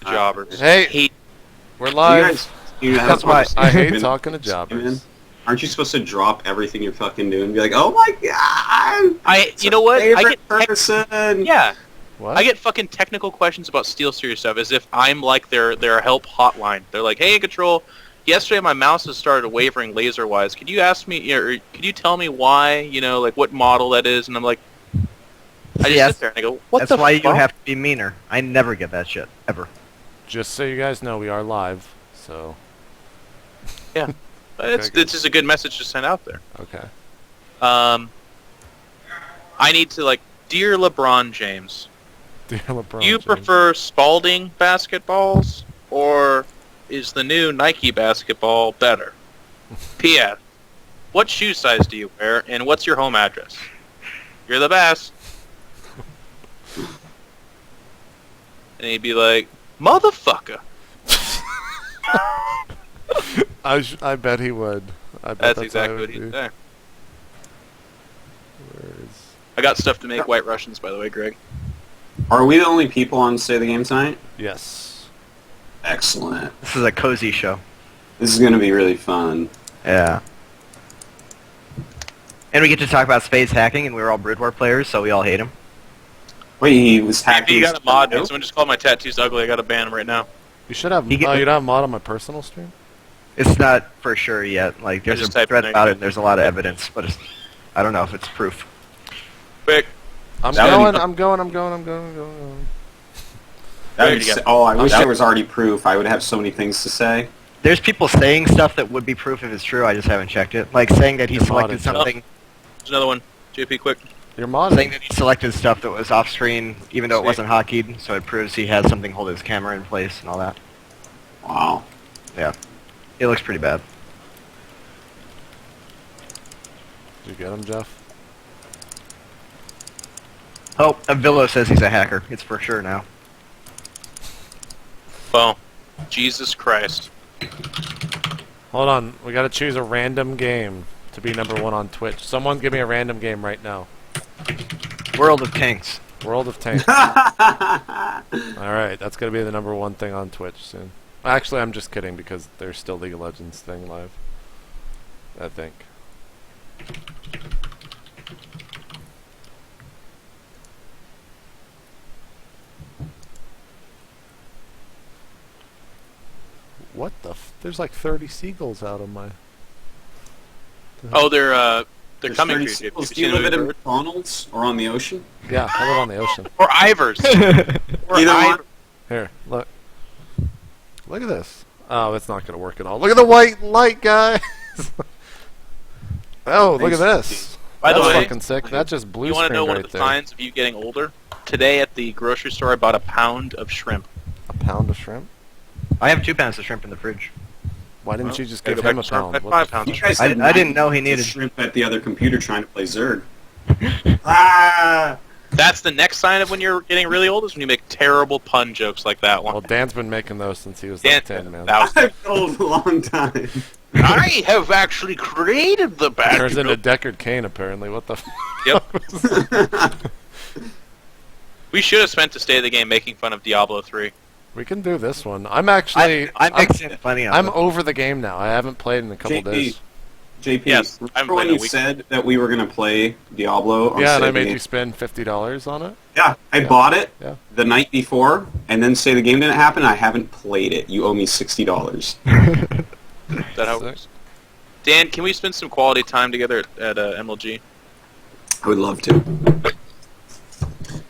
jobbers. Hey, Hate. we're live. That's why I hate talking to jobbers. Aren't you supposed to drop everything you're fucking doing and be like, oh my god, You know what? I get person. Yeah. What? I get fucking technical questions about SteelSeries stuff as if I'm like their help hotline. They're like, hey, Control, yesterday my mouse has started wavering laser-wise. Could you ask me, or could you tell me why, like what model that is? And I'm like, I just sit there and I go, what the fuck? That's why you have to be meaner. I never get that shit, ever. Just so you guys know, we are live, so... Yeah. It's just a good message to send out there. Okay. I need to, dear LeBron James, Dear LeBron do you James. prefer Spalding basketballs, or is the new Nike basketball better? P.S. What shoe size do you wear, and what's your home address? You're the best. And he'd be like, motherfucker. I bet he would. I bet That's exactly what he'd say. Where is... I got stuff to make White Russians, by the way, Greg. Are we the only people on Stay the Game tonight? Yes. Excellent. This is a cozy show. This is going to be really fun. Yeah. And we get to talk about Spades hacking, and we're all Brood War players, so we all hate him. Wait, he was hacking. You got a mod me. Someone just called my tattoos ugly. I got to ban him right now. You should have... you don't have a mod on my personal stream? It's not for sure yet. There's a thread about it, and there's a lot of evidence, but I don't know if it's proof. Quick. I'm going. I wish there was already proof. I would have so many things to say. There's people saying stuff that would be proof if it's true. I just haven't checked it. Like saying that he selected something. There's another one. JP, quick. You're modding. Saying that he selected stuff that was off screen, even though it wasn't hotkeyed, so it proves he has something hold his camera in place and all that. Wow. Yeah. It looks pretty bad. Did you get him, Jeff? Oh, Avillo says he's a hacker. It's for sure now. Well, Jesus Christ. Hold on. We gotta choose a random game to be #1 on Twitch. Someone give me a random game right now. World of Tanks. World of Tanks. Alright, that's gonna be the #1 thing on Twitch soon. Actually, I'm just kidding because there's still League of Legends thing live. I think. What the there's like 30 seagulls out of my... Oh, they're coming to you. Do you live at McDonald's or on the ocean? Yeah, I live on the ocean. Or Ivers. Either one. Here, look. Look at this. Oh, it's not going to work at all. Look at the white light, guys! Oh, look at this. By the That's way, fucking sick. That just blue you want to know screened one right of the there. signs of you getting older? Today at the grocery store, I bought a pound of shrimp. A pound of shrimp? I have 2 pounds of shrimp in the fridge. Why didn't you just gotta give go him a back to store pound? and What buy the 5 pounds. You guys I had didn't know he needed... shrimp at the other computer trying to play Zerg. Ah! That's the next sign of when you're getting really old, is when you make terrible pun jokes like that one. Well, Dan's been making those since he was like 10, man. I've been old a long time. I have actually created the bad. Turns into Deckard Cain, apparently. What the Yep. We should have spent the State of the Game making fun of Diablo 3. We can do this one. I'm actually... I'm mixing funny on I'm it. over the game now. I haven't played in a couple days. JP, Yes, I'm remember when playing a you week. said that we were going to play Diablo on Yeah, and I Save the made Game? you spend $50 on it. Yeah, I bought it Yeah. the night before, and then say the game didn't happen, I haven't played it. You owe me $60. Is that how it works? Dan, can we spend some quality time together at MLG? I would love to. I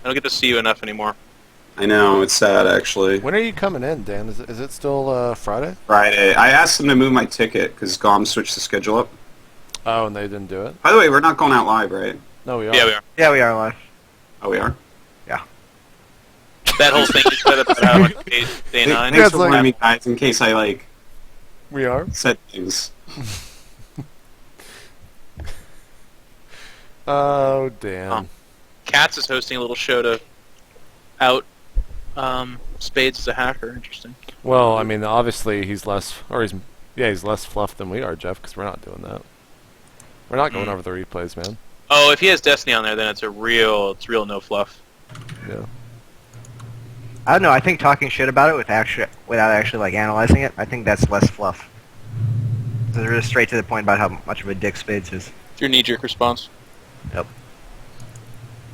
don't get to see you enough anymore. I know, it's sad, actually. When are you coming in, Dan? Is it still Friday? Friday. I asked them to move my ticket, because GOM switched the schedule up. Oh, and they didn't do it? By the way, we're not going out live, right? No, we are. Yeah, we are. Yeah, we are live. Oh, we are? That whole thing you said about day 9. Thanks for warning me, guys, in case I, We are? said things. Oh, Dan. Katz is hosting a little show to out Spades as a hacker. Interesting. Well, I mean, obviously he's less fluff than we are, Jeff, because we're not doing that. We're not going over the replays, man. Oh, if he has Destiny on there, then it's real no fluff. Yeah. I don't know. I think talking shit about it without actually like analyzing it, I think that's less fluff. So they're just straight to the point about how much of a dick Spades is. It's your knee-jerk response. Yep.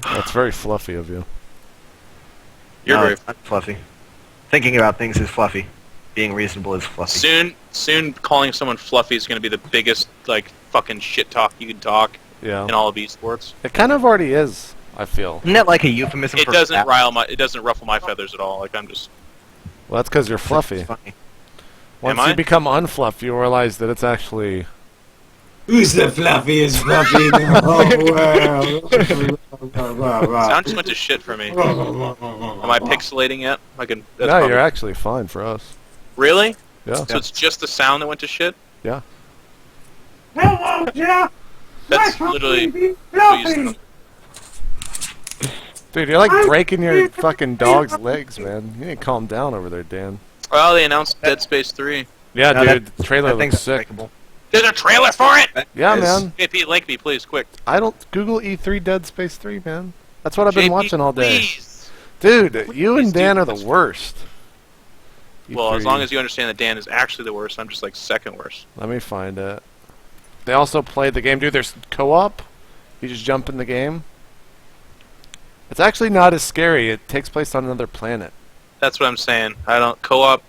That's very fluffy of you. You're very it's not fluffy. Thinking about things is fluffy. Being reasonable is fluffy. Soon calling someone fluffy is going to be the biggest like fucking shit talk you can talk Yeah. in all of esports. It kind of already is, I feel. Isn't that like a euphemism It for doesn't fat? it doesn't ruffle my feathers at all. Like I'm just Well, that's because you're fluffy. It's funny. Once Am you I? become unfluff, you realize that it's actually... Who's the fluffiest fluffy in the whole world? sound just went to shit for me. Am I pixelating yet? I can. That's No, probably- you're actually fine for us. Really? Yeah. So it's just the sound that went to shit? Yeah. That's literally what you said. Dude, you're like breaking your fucking dog's legs, man. You need to calm down over there, Dan. Well, they announced Dead Space 3. Yeah, No, dude, the trailer I think looks that's sick. breakable. There's a trailer for it! Yeah, Yes. man. JP, link me, please, quick. I don't... Google E3 Dead Space 3, man. That's what I've been JP, watching all day. Please. Dude, you and Please Dan do are the this. worst. Well, as E3. long as you understand that Dan is actually the worst, I'm just like second worst. Let me find it. They also played the game. Dude, there's co-op. You just jump in the game. It's actually not as scary. It takes place on another planet. That's what I'm saying. I don't co-op.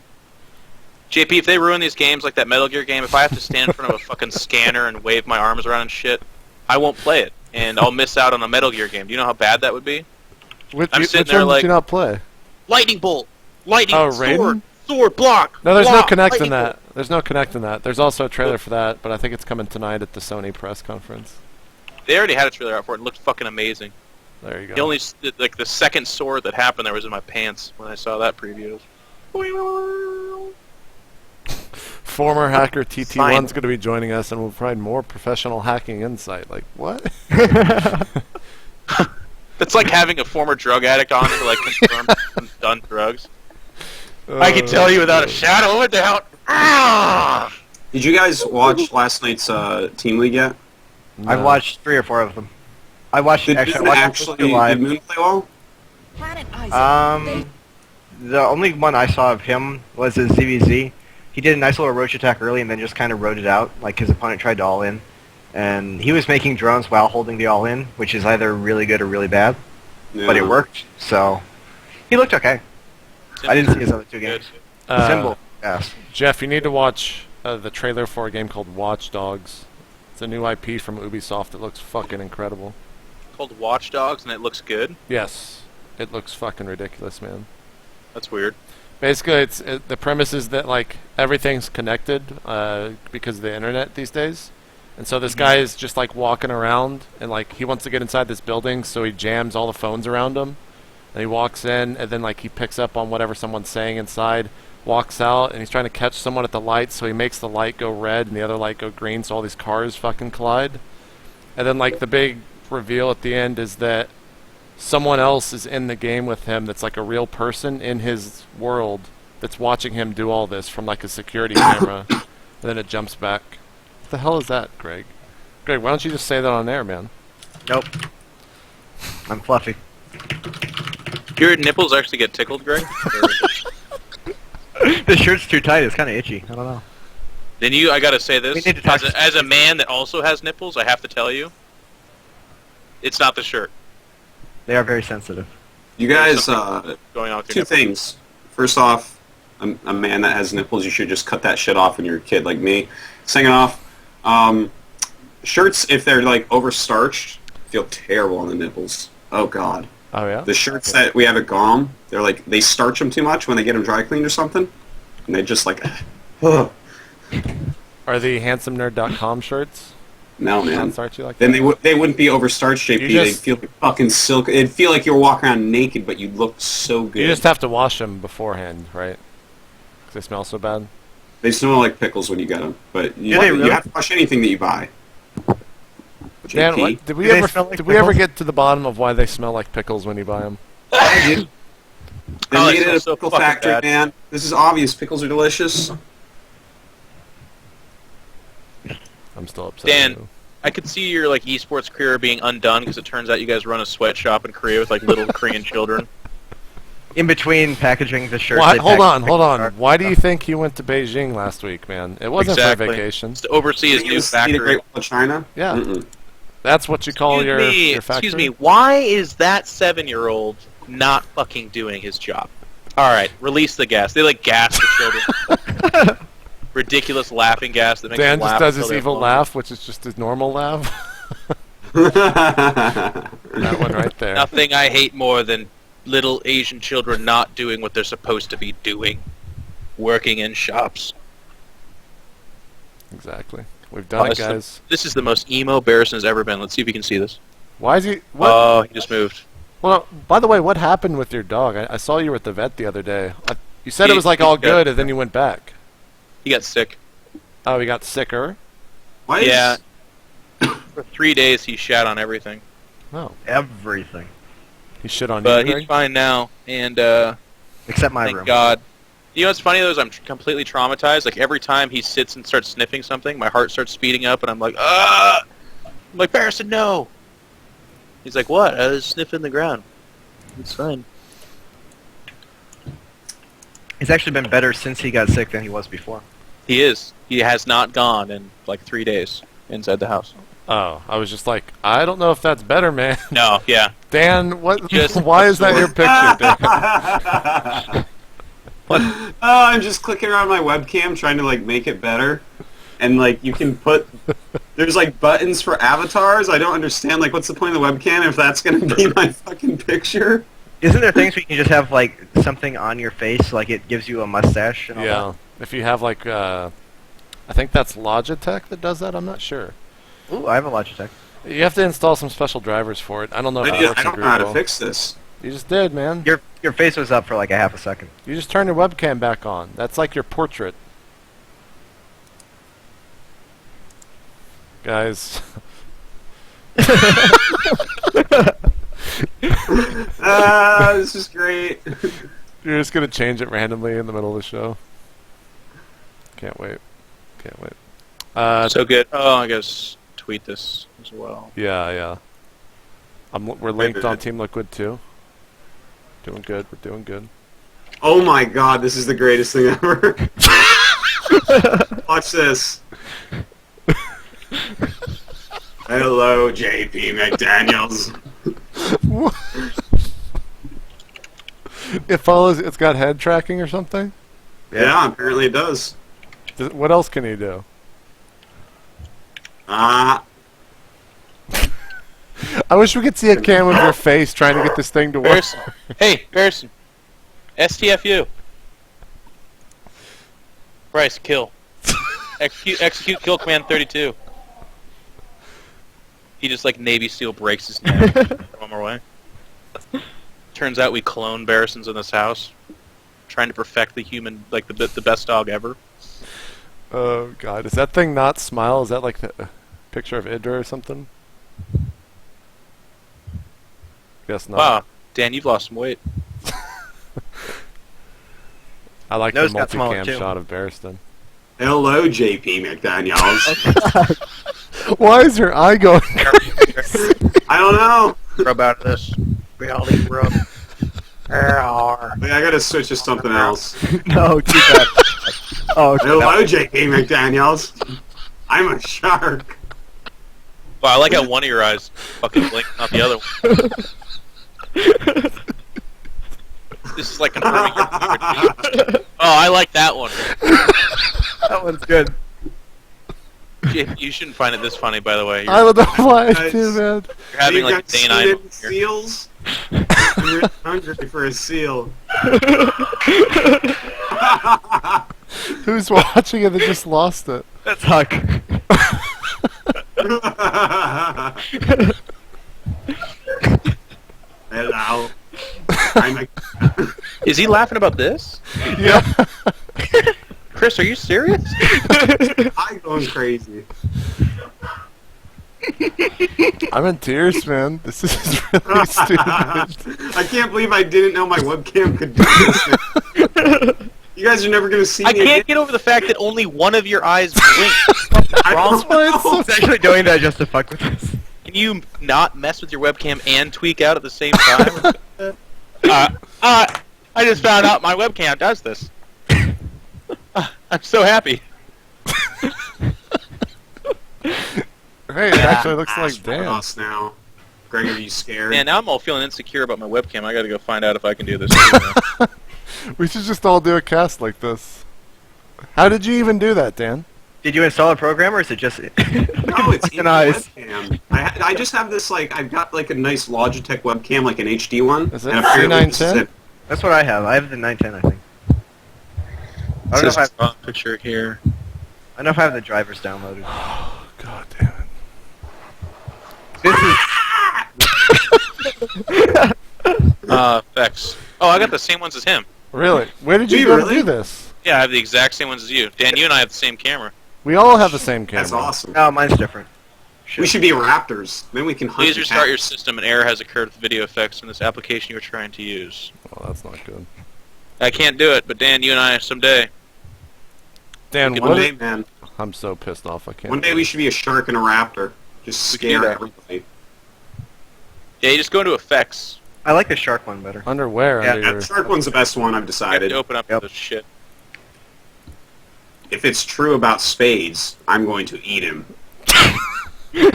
JP, if they ruin these games like that Metal Gear game, if I have to stand in front of a fucking scanner and wave my arms around and shit, I won't play it, and I'll miss out on a Metal Gear game. Do you know how bad that would be? I'm sitting Which there one like- did you not play? Lightning bolt, lightning Oh, sword, Raiden? sword block. No, there's no block, connect in lightning that. There's no connect in that. There's also a trailer for that, but I think it's coming tonight at the Sony press conference. bolt. They already had a trailer out for it. It looked fucking amazing. There you go. The only like the second sword that happened there was in my pants when I saw that preview. Former hacker Fine. TT1's going to be joining us, and we'll provide more professional hacking insight. Like, what? It's like having a former drug addict on to like confirm he's done drugs. I can tell you without a shadow of a doubt. Ah! Did you guys watch last night's Team League yet? I've watched 3 or 4 of them. I watched Did actually. Moon I watched actually them did live. Moon play well? The only one I saw of him was his ZVZ. He did a nice little roach attack early and then just kind of rode it out, like his opponent tried to all-in. And he was making drones while holding the all-in, which is either really good or really bad. But it Yeah. worked, so... He looked okay. I didn't see his other 2 Good. games. Symbol, yes. Jeff, you need to watch the trailer for a game called Watch Dogs. It's a new IP from Ubisoft that looks fucking incredible. Called Watch Dogs, and it looks good. Yes, it looks fucking ridiculous, man. That's weird. Basically, the premise is that like everything's connected because of the internet these days, and so this guy is just like walking around and like he wants to get inside this building, so he jams all the phones around him, and he walks in, and then like he picks up on whatever someone's saying inside, walks out, and he's trying to catch someone at the light, so he makes the light go red and the other light go green, so all these cars fucking collide, and then like the big reveal at the end is that someone else is in the game with him that's like a real person in his world that's watching him do all this from like a security camera, and then it jumps back. What the hell is that, Greg? Greg, why don't you just say that on air, man? Nope. I'm fluffy. Your nipples actually get tickled, Greg? The shirt's too tight, it's kind of itchy. I don't know. Then I gotta say We this, need to talk as a man that also has nipples, I have to tell you, it's not the shirt. They are very sensitive. You guys, Going on with your 2 nipples. things. First off, a man that has nipples, you should just cut that shit off when you're a kid like me. Second off, shirts, if they're like overstarched, feel terrible on the nipples. Oh god. Oh yeah. The shirts that we have at GOM, they're like, they starch them too much when they get them dry cleaned or something, and they just like, ugh. Are the handsomenerd.com shirts? No man. Start you like Then that? they wouldn't be overstarched, JP. You They'd just- feel like fucking silk. It'd feel like you were walking around naked, but you looked so good. You just have to wash them beforehand, right? 'Cause they smell so bad. They smell like pickles when you get them, but you, Do they really? you have to wash anything that you buy. Dan, JP. what, did we Do they ever smell like did we ever pickles? get to the bottom of why they smell like pickles when you buy them? They Oh, they made it smell a so pickle fucking factory, bad. man. This is obvious. Pickles are delicious. I'm still upset. Dan, with you. I could see your like esports career being undone because it turns out you guys run a sweatshop in Korea with like little Korean children. In between packaging the shirts. Why, they hold on, packaged hold the on. shirts. Why do you think he went to Beijing last week, man? It wasn't Exactly. for vacation. It's to oversee his You new see the factory. Great Wall of China? Yeah. Mm-mm. That's what you call your factory? Excuse me, why is that 7-year-old not fucking doing his job? Alright, release the gas. They like gas the children. Ridiculous laughing gas that makes Dan them just laugh does until his they're evil blown. laugh, which is just his normal laugh. That one right there. Nothing I hate more than little Asian children not doing what they're supposed to be doing. Working in shops. Exactly. We've done it, This is the- guys. This is the most emo Barrison has ever been. Let's see if you can see this. Why is he... What? Oh, he just moved. Well, by the way, what happened with your dog? I saw you were at the vet the other day. You said it was like He all got- good, and then you went back. He got sick. Oh, he got sicker? Why is- Yeah. For 3 days he shat on everything. No. Everything. He shit on But you, he's Greg? fine now, and Except my thank room. God. You know what's funny though is I'm completely traumatized. Like every time he sits and starts sniffing something, my heart starts speeding up, and I'm like, ah! I'm like, Barrison, no! He's like, what? I was sniffing the ground. It's fine. He's actually been better since he got sick than he was before. He is. He has not gone in like 3 days inside the house. Oh, I was just like, I don't know if that's better, man. No, yeah. Dan, what? Just- why is that your picture, Dan? I'm just clicking around my webcam trying to like make it better, and like you can put there's like buttons for avatars. I don't understand like what's the point of the webcam if that's gonna be my fucking picture. Isn't there things where you can just have like something on your face, like it gives you a mustache and all Yeah. If you have like, I think that's Logitech that does that. I'm not sure. that? Ooh, I have a Logitech. You have to install some special drivers for it. I don't know if it works I in don't know how to Google. fix this. You just did, man. Your face was up for like a half a second. You just turn your webcam back on. That's like your portrait. Guys. This is great. You're just going to change it randomly in the middle of the show. Can't wait. Can't wait. So good. Oh, I guess tweet this as well. Yeah, yeah. We're Wait a linked on minute. Team Liquid too. Doing good. We're doing good. Oh my god, this is the greatest thing ever. Watch this. Hello, JP McDaniels. It follows. It's got head tracking or something. Yeah, apparently it does. What else can he do? Ah, I wish we could see a cam of your face trying to get this thing to work. Barrison. Hey, Barrison. STFU. Bryce, kill. Execute kill command 32. He just like Navy SEAL breaks his neck. Throw him away. Turns out we clone Barrisons in this house. Trying to perfect the human, like the best dog ever. Oh god, is that thing not Smile? Is that like the picture of IdrA or something? Guess not. Wow, Dan, you've lost some weight. I like the Nose got smaller, multicam too. shot of Barriston. hello, JP McDaniels. Why is your eye going? I don't know. Rub out of this. Reality rub. Wait, I gotta switch to something else. No, keep that. Oh, okay. Hello, JP McDaniels. I'm a shark. Wow, I like how one of your eyes fucking blink, not the other one. This is like confirming your favorite. Oh, I like that one. That one's good. You shouldn't find it this funny, by the way. I You're, don't know why I Guys. do, man. you're having You like a guys day seen and I any moment here. seals? I'm really hungry for a seal. Who's watching it that just lost it? That's Huck. Hello. I'm a Is he laughing about this? Yeah. Chris, are you serious? I'm going crazy. I'm in tears, man. This is really stupid. I can't believe I didn't know my webcam could do this. You guys are never gonna see I me can't again. get over the fact that only one of your eyes blinks. I don't know. He's actually doing that just to fuck with us. Can you not mess with your webcam and tweak out at the same time? I just found out my webcam does this. I'm so happy. Hey, it actually looks like Dan. Us now. Greg, are you scared? Man, now I'm all feeling insecure about my webcam. I gotta go find out if I can do this. We should just all do a cast like this. How did you even do that, Dan? Did you install a program, or is it just... No, it's Fucking in the eyes. webcam. I just have this, like, I've got, like, a nice Logitech webcam, like an HD one. Is it and apparently this is C910? it. That's what I have. I have the 910, I think. I don't know if I have, Picture here. I don't know if I have the drivers downloaded. Oh, God damn it. This is... Vex. Oh, I got the same ones as him. Really? Where did Do you you go really? to do this? Yeah, I have the exact same ones as you. Dan, you and I have the same camera. We all have the same camera. That's awesome. No, mine's different. We should be raptors. Then we can hunt Please the restart your cats. system. An error has occurred with video effects in this application you are trying to use. Oh, that's not good. I can't do it, but Dan, you and I someday. Dan, One what day, man. I'm so pissed off. I can't. One day we should be a shark and a raptor. Just We can do scare that. everybody. Yeah, you just go into effects. I like the shark one better. Underwear Yeah, under your... That shark one's the best one, I've You decided. open up Yep. the shit. If it's true about spades, I'm going to eat him. You're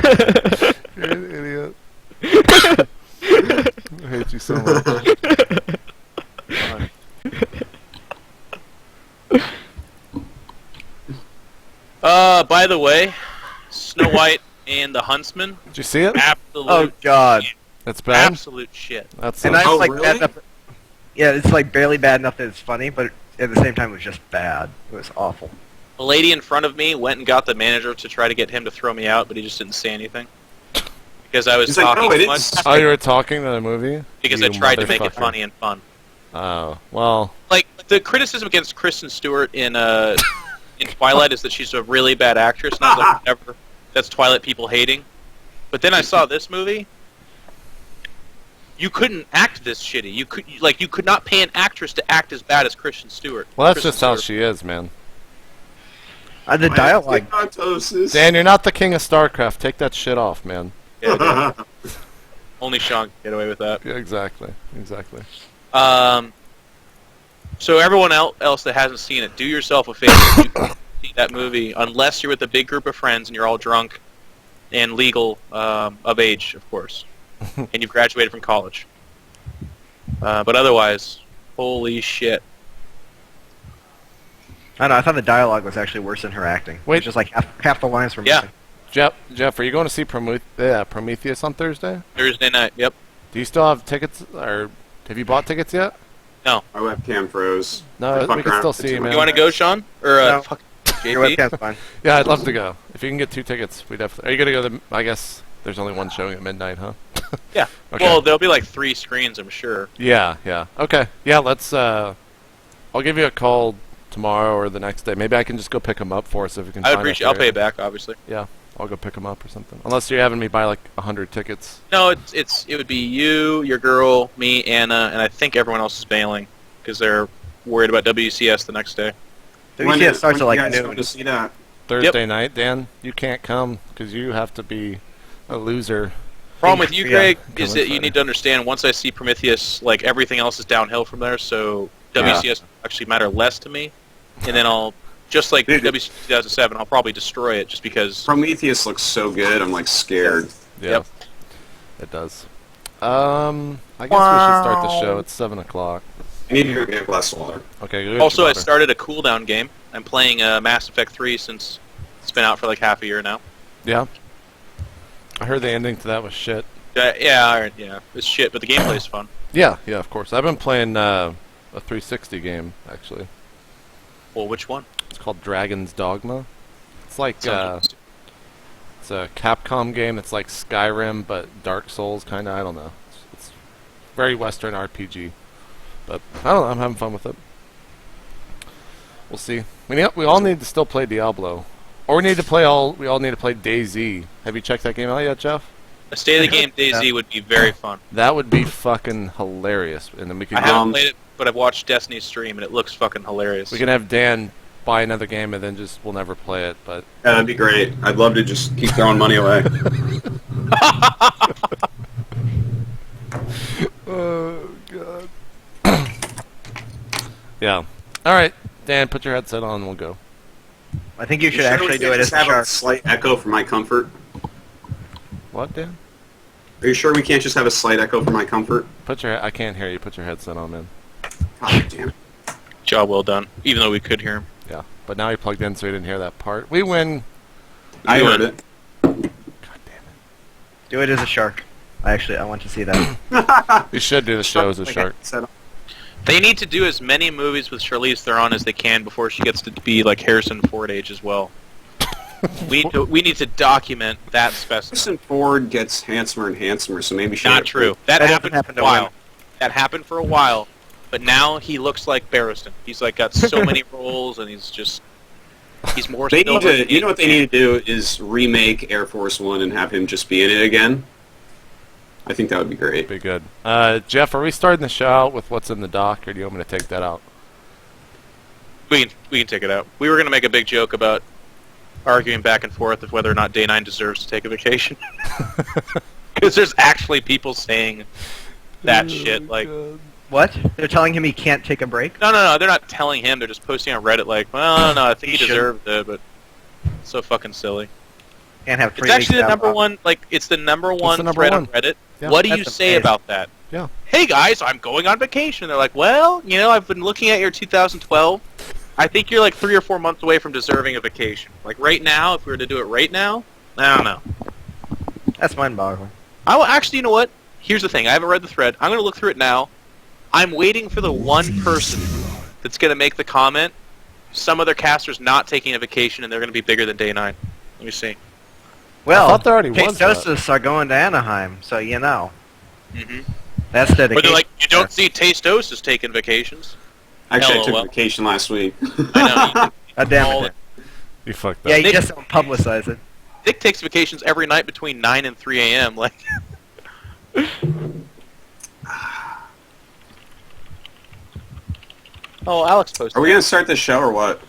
an idiot. I hate you so much. By the way, Snow White and the Huntsman, Did you see it? absolute, Oh, God. That's bad. absolute shit. That's And I Oh, was like really? bad enough. Yeah, it's like barely bad enough that it's funny, but at the same time, it was just bad. It was awful. The lady in front of me went and got the manager to try to get him to throw me out, but he just didn't say anything. Because I was He's like, talking "No, I too didn't much. say Oh, you were talking to the movie? Because You I tried to make it motherfucker. funny and fun. Oh, well, Like, the criticism against Kristen Stewart in Twilight is that she's a really bad actress, and I was like, whatever. That's Twilight people hating. But then I saw this movie. You couldn't act this shitty. You could not pay an actress to act as bad as Kristen Stewart. well, that's Kristen just how Stewart. she is, man. The dialogue. Artosis. Dan, you're not the king of Starcraft. Take that shit off, man. Yeah, dude. Only Sean can get away with that. Yeah, exactly. Exactly. So everyone else that hasn't seen it, do yourself a favor. You can see that movie unless you're with a big group of friends and you're all drunk and legal of age, of course, and you've graduated from college. But otherwise, holy shit. I don't know, I thought the dialogue was actually worse than her acting. Wait. It's just like half the lines were Yeah. missing. Jeff, are you going to see Prometheus on Thursday? Thursday night. Yep. Do you still have tickets, or have you bought tickets yet? My webcam froze. No, I we fucked can around still for see too you, much. man. You want to go, Sean? Or No. fuck, Your JP? webcam's fine. Yeah, I'd love to go. If you can get 2 tickets, we definitely. Are you gonna go? I guess there's only one showing at midnight, huh? Yeah. Okay. Well, there'll be like 3 screens, I'm sure. Yeah. Okay. Yeah, let's. I'll give you a call tomorrow or the next day. Maybe I can just go pick them up for us if we can. I would find appreciate. a I'll pay fair. it back, obviously. Yeah, I'll go pick them up or something. Unless you're having me buy like 100 tickets. No, it would be you, your girl, me, Anna, and I think everyone else is bailing because they're worried about WCS the next day. WCS starts at like you guys noon. going to see that? Thursday night, Dan. You can't come because you have to be a loser. Problem with you, Yeah. Greg, Come is on, that you Friday. need to understand once I see Prometheus, like everything else is downhill from there. So WCS actually matter less to me, and then I'll just like Dude. WCS 2007, I'll probably destroy it just because. Prometheus looks so good, I'm like scared. Yeah, Yep. it does. I guess we should start the show. It's 7 o'clock. I need to go get a glass of water. Okay. Go get Also, your I water. started a cooldown game. I'm playing Mass Effect 3 since it's been out for like half a year now. Yeah. I heard the ending to that was shit. Yeah, it's shit, but the gameplay's fun. Yeah, of course. I've been playing a 360 game actually. Well, which one? It's called Dragon's Dogma. It's like Sounds it's a Capcom game. It's like Skyrim but Dark Souls kind of. I don't know. It's very Western RPG, but I don't know. I'm having fun with it. We'll see. We all need to still play Diablo, or we all need to play DayZ. Have you checked that game out yet, Jeff? A State of the Game DayZ would be very fun. That would be fucking hilarious, and then we could I haven't played it, but I've watched Destiny's stream, and it looks fucking hilarious. we can have Dan buy another game, and then we'll never play it. But Yeah, that'd be great. I'd love to just keep throwing money away. oh god. Yeah. All right, Dan, put your headset on and we'll go. I think you should sure actually we do can't it as just a have a shark. slight echo for my comfort? What, Dan? Are you sure we can't just have a slight echo for my comfort? I can't hear you. Put your headset on, man. God damn it. Job well done. Even though we could hear him. Yeah, but now he plugged in so he didn't hear that part. We win. I heard it. God damn Do it as a shark. I want to see that. it. We should do the show as a shark. They need to do as many movies with Charlize Theron as they can before she gets to be like Harrison Ford age as well. we need to document that specimen. Harrison Ford gets handsomer and handsomer, so maybe she... Not true. That That happened doesn't for a happen to while. That happened for a while, but now he looks like Barristan. He's like got so many roles, and he's more. They still need to... You know what they need to do is remake Air Force One and have him just be in it again. I think that would be great. Be good. Jeff, are we starting the show out with what's in the doc, or do you want me to take that out? We can take it out. We were gonna make a big joke about arguing back and forth of whether or not Day 9 deserves to take a vacation. Because there's actually people saying that shit. Like, What? They're telling him he can't take a break? no, they're not telling him. They're just posting on Reddit like, well, no, I think he He deserved it, but it's so fucking silly. Can't have 3 It's weeks actually the down number off. one. Like, it's the number one the number thread one. on Reddit. Yeah. What do you That's say amazing. about that? Yeah. Hey guys, I'm going on vacation. They're like, well, you know, I've been looking at your 2012. I think you're like 3 or 4 months away from deserving a vacation. Like right now, if we were to do it right now, I don't know. That's mind-boggling. I will actually, you know what? Here's the thing. I haven't read the thread. I'm going to look through it now. I'm waiting for the one person that's going to make the comment. Some other caster's not taking a vacation, and they're going to be bigger than Day 9. Let me see. Well, thought there already was Artosis are going to Anaheim, so you know. Mm-hmm. That's dedication. But they're like, you don't see Tasteos taking vacations. Actually, I took LOL. vacation last week. I know. God damn all it. You fucked Yeah, up. you just don't publicize it. Dick takes vacations every night between 9 and 3 a.m. Like, oh, Alex posted. Are we going to start this show or what?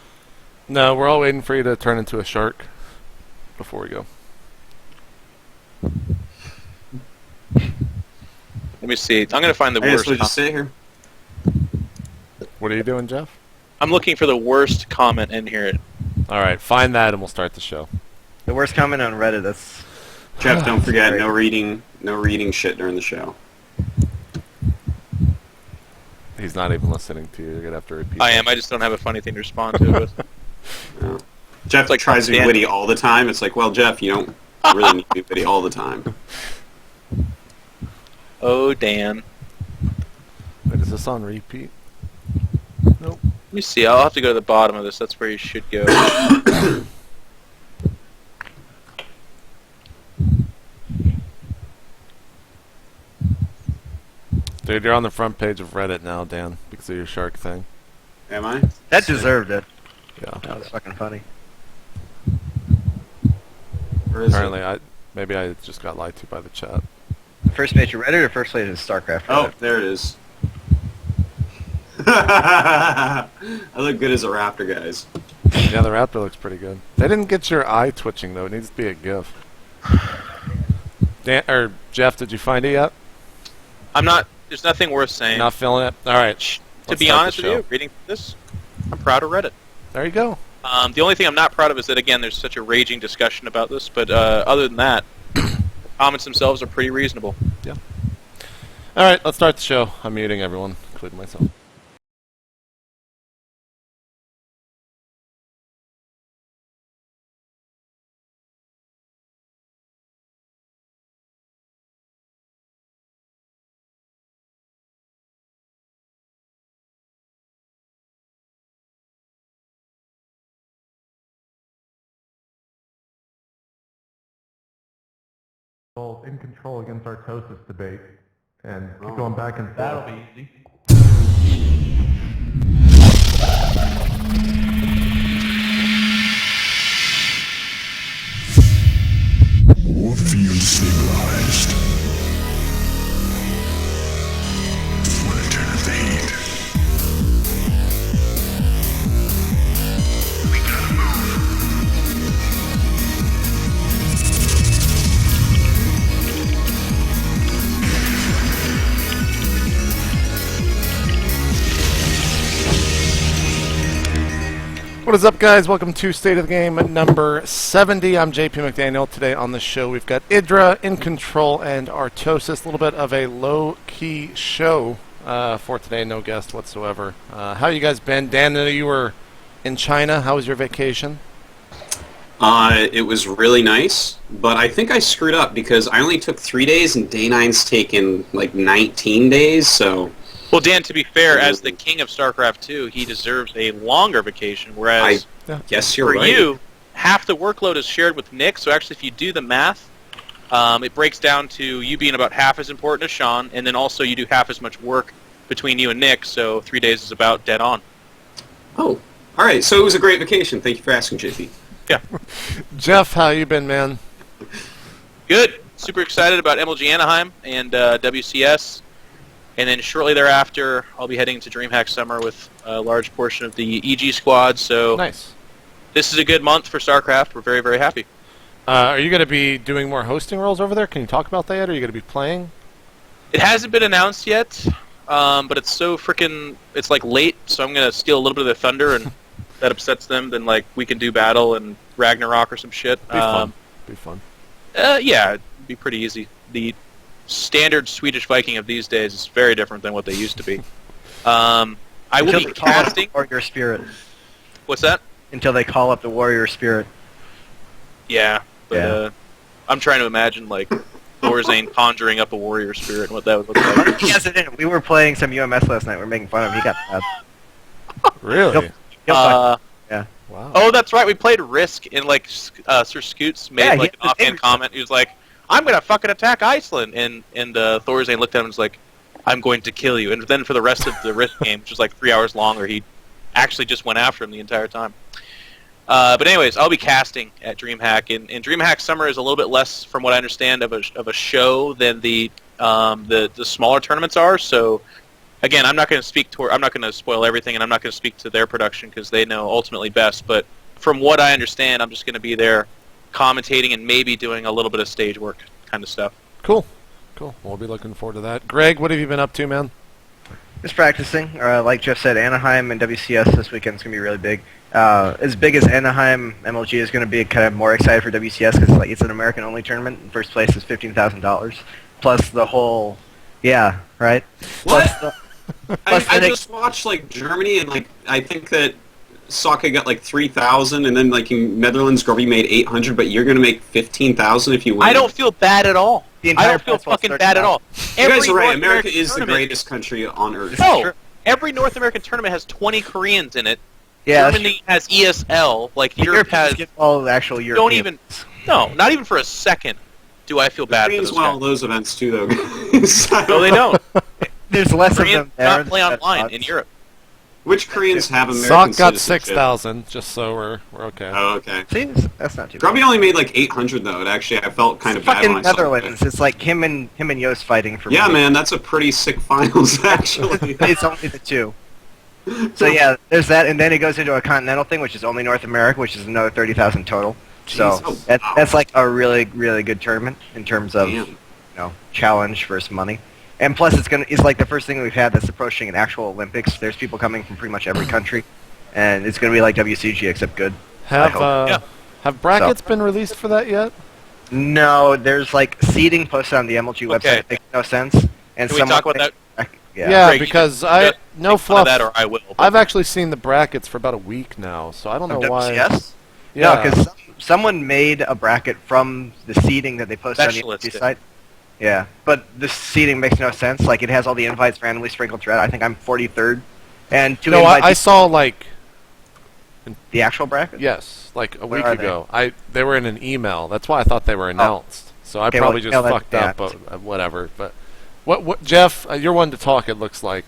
No, we're all waiting for you to turn into a shark before we go. Let me see. I'm gonna find the I guess worst. we'll just sit here. What are you doing, Jeff? I'm looking for the worst comment in here. All right, find that and we'll start the show. The worst comment on Reddit, that's... Jeff, don't forget, Great. no reading shit during the show. He's not even listening to you. You're gonna have to repeat. I that. am. I just don't have a funny thing to respond to it with. Yeah. Jeff like tries to be Dan- witty all the time. It's like, well, Jeff, you don't really need to be witty all the time. Oh, Dan. Wait, is this on repeat? Nope. Let me see. I'll have to go to the bottom of this. That's where you should go. Dude, you're on the front page of Reddit now, Dan, because of your shark thing. Am I? That deserved it. Yeah. That was fucking funny. Where is Apparently, maybe I just got lied to by the chat. First page of Reddit or first page of Starcraft? Oh, Reddit? there it is. I look good as a raptor, guys. Yeah, the raptor looks pretty good. They didn't get your eye twitching though. It needs to be a GIF. Dan or Jeff, did you find it yet? I'm not. There's nothing worth saying. Not feeling it. All right. To let's be start honest the with show. you, reading this, I'm proud of Reddit. There you go. The only thing I'm not proud of is that, again, there's such a raging discussion about this, but other than that, comments themselves are pretty reasonable. Yeah. All right, let's start the show. I'm muting everyone, including myself. InControL against Artosis debate, and keep going back and forth. That'll be easy. More field stabilized. Want to turn up the heat? We gotta move. What is up, guys? Welcome to State of the Game number 70. I'm JP McDaniel. Today on the show, we've got IdrA, iNcontroL, and Artosis. A little bit of a low-key show for today. No guest whatsoever. How you guys been? Dan, I know you were in China. How was your vacation? It was really nice, but I think I screwed up because I only took 3 days and Day 9's taken like 19 days, so... Well, Dan, to be fair, as the king of Starcraft 2, he deserves a longer vacation, whereas Yes, you're for right. you, half the workload is shared with Nick, so actually if you do the math, it breaks down to you being about half as important as Sean, and then also you do half as much work between you and Nick, so 3 days is about dead on. Oh, all right. So it was a great vacation. Thank you for asking, JP. Yeah. Jeff, how you been, man? Good. Super excited about MLG Anaheim and WCS. And then shortly thereafter, I'll be heading to DreamHack Summer with a large portion of the EG squad. So Nice. This is a good month for StarCraft. We're very, very happy. Are you going to be doing more hosting roles over there? Can you talk about that yet? Are you going to be playing? It hasn't been announced yet, but it's so freaking... It's like late, so I'm going to steal a little bit of their thunder, and that upsets them. Then like we can do Battle and Ragnarok or some shit. Be fun. Yeah, it'd be pretty easy. The standard Swedish Viking of these days is very different than what they used to be. I will be casting... Warrior Spirit. What's that? Until they call up the Warrior Spirit. Yeah, but I'm trying to imagine like Thorzane conjuring up a warrior spirit and what that would look like. Yes, it did. We were playing some UMS last night. We were making fun of him. He got mad. Really? Yeah. Wow. Oh, that's right. We played Risk, and like Sir Scoots made like an offhand comment. He was like, "I'm gonna fucking attack Iceland," and Thorzane looked at him and was like, "I'm going to kill you." And then for the rest of the Risk game, which was like 3 hours longer, he actually just went after him the entire time. But anyways, I'll be casting at DreamHack, and DreamHack Summer is a little bit less, from what I understand, of a show than the smaller tournaments are. So, again, I'm not going to I'm not going to spoil everything, and I'm not going to speak to their production because they know ultimately best. But from what I understand, I'm just going to be there, commentating and maybe doing a little bit of stage work kind of stuff. Cool. We'll be looking forward to that. Greg, what have you been up to, man? Just practicing. Like Jeff said, Anaheim and WCS this weekend is going to be really big. As big as Anaheim, MLG is going to be kind of more excited for WCS because it's an American-only tournament. First place is $15,000. Plus the whole... Yeah, right? What? I just watched like Germany, and like I think that Sokka got like 3,000, and then like in Netherlands, Gorby made 800, but you're going to make 15,000 if you win. I don't feel bad at all. I don't feel fucking bad at all. You guys are right. America is the greatest country on earth. No, every North American tournament has 20 Koreans in it. Yeah, Germany has ESL. Like Europe has all the actual Europeans. Don't even. No, not even for a second do I feel bad for Koreans those won guys. all those events too, though. Guys. No, they don't. There's less Koreans of them there. not play online in Europe. Which Koreans have American Sock got citizenship? 6,000, just so we're okay. Oh, okay. See, that's not too bad. Grubby only made like 800 though. It actually, I felt kind of bad Fucking when I saw Netherlands. It's like him and Yost fighting for Yeah, me. man, that's a pretty sick finals actually. It's only the two. So yeah, there's that, and then it goes into a continental thing, which is only North America, which is another 30,000 total. So Jeez. Oh, that's like a really, really good tournament in terms of Damn. challenge versus money. And plus, it's like the first thing we've had that's approaching an actual Olympics. There's people coming from pretty much every country, and it's going to be like WCG except good. Have brackets been released for that yet? No, there's like seeding posted on the MLG website. Okay. It makes no sense. And Can we talk about that? Yeah, Greg, because no Make fun fluff. of that, or I will. I've actually seen the brackets for about a week now, so I don't know why. WCS? Yeah, No, because someone made a bracket from the seeding that they posted on the Specialist MLG did. site. Yeah, but the seeding makes no sense. Like, it has all the invites randomly sprinkled throughout. I think I'm 43rd. And two no, invites... I saw like The actual bracket? yes, like a Where week are they? ago. They were in an email. That's why I thought they were announced. So I Okay, probably well, just yeah, fucked yeah. up, but whatever. But what Jeff? You're one to talk. It looks like.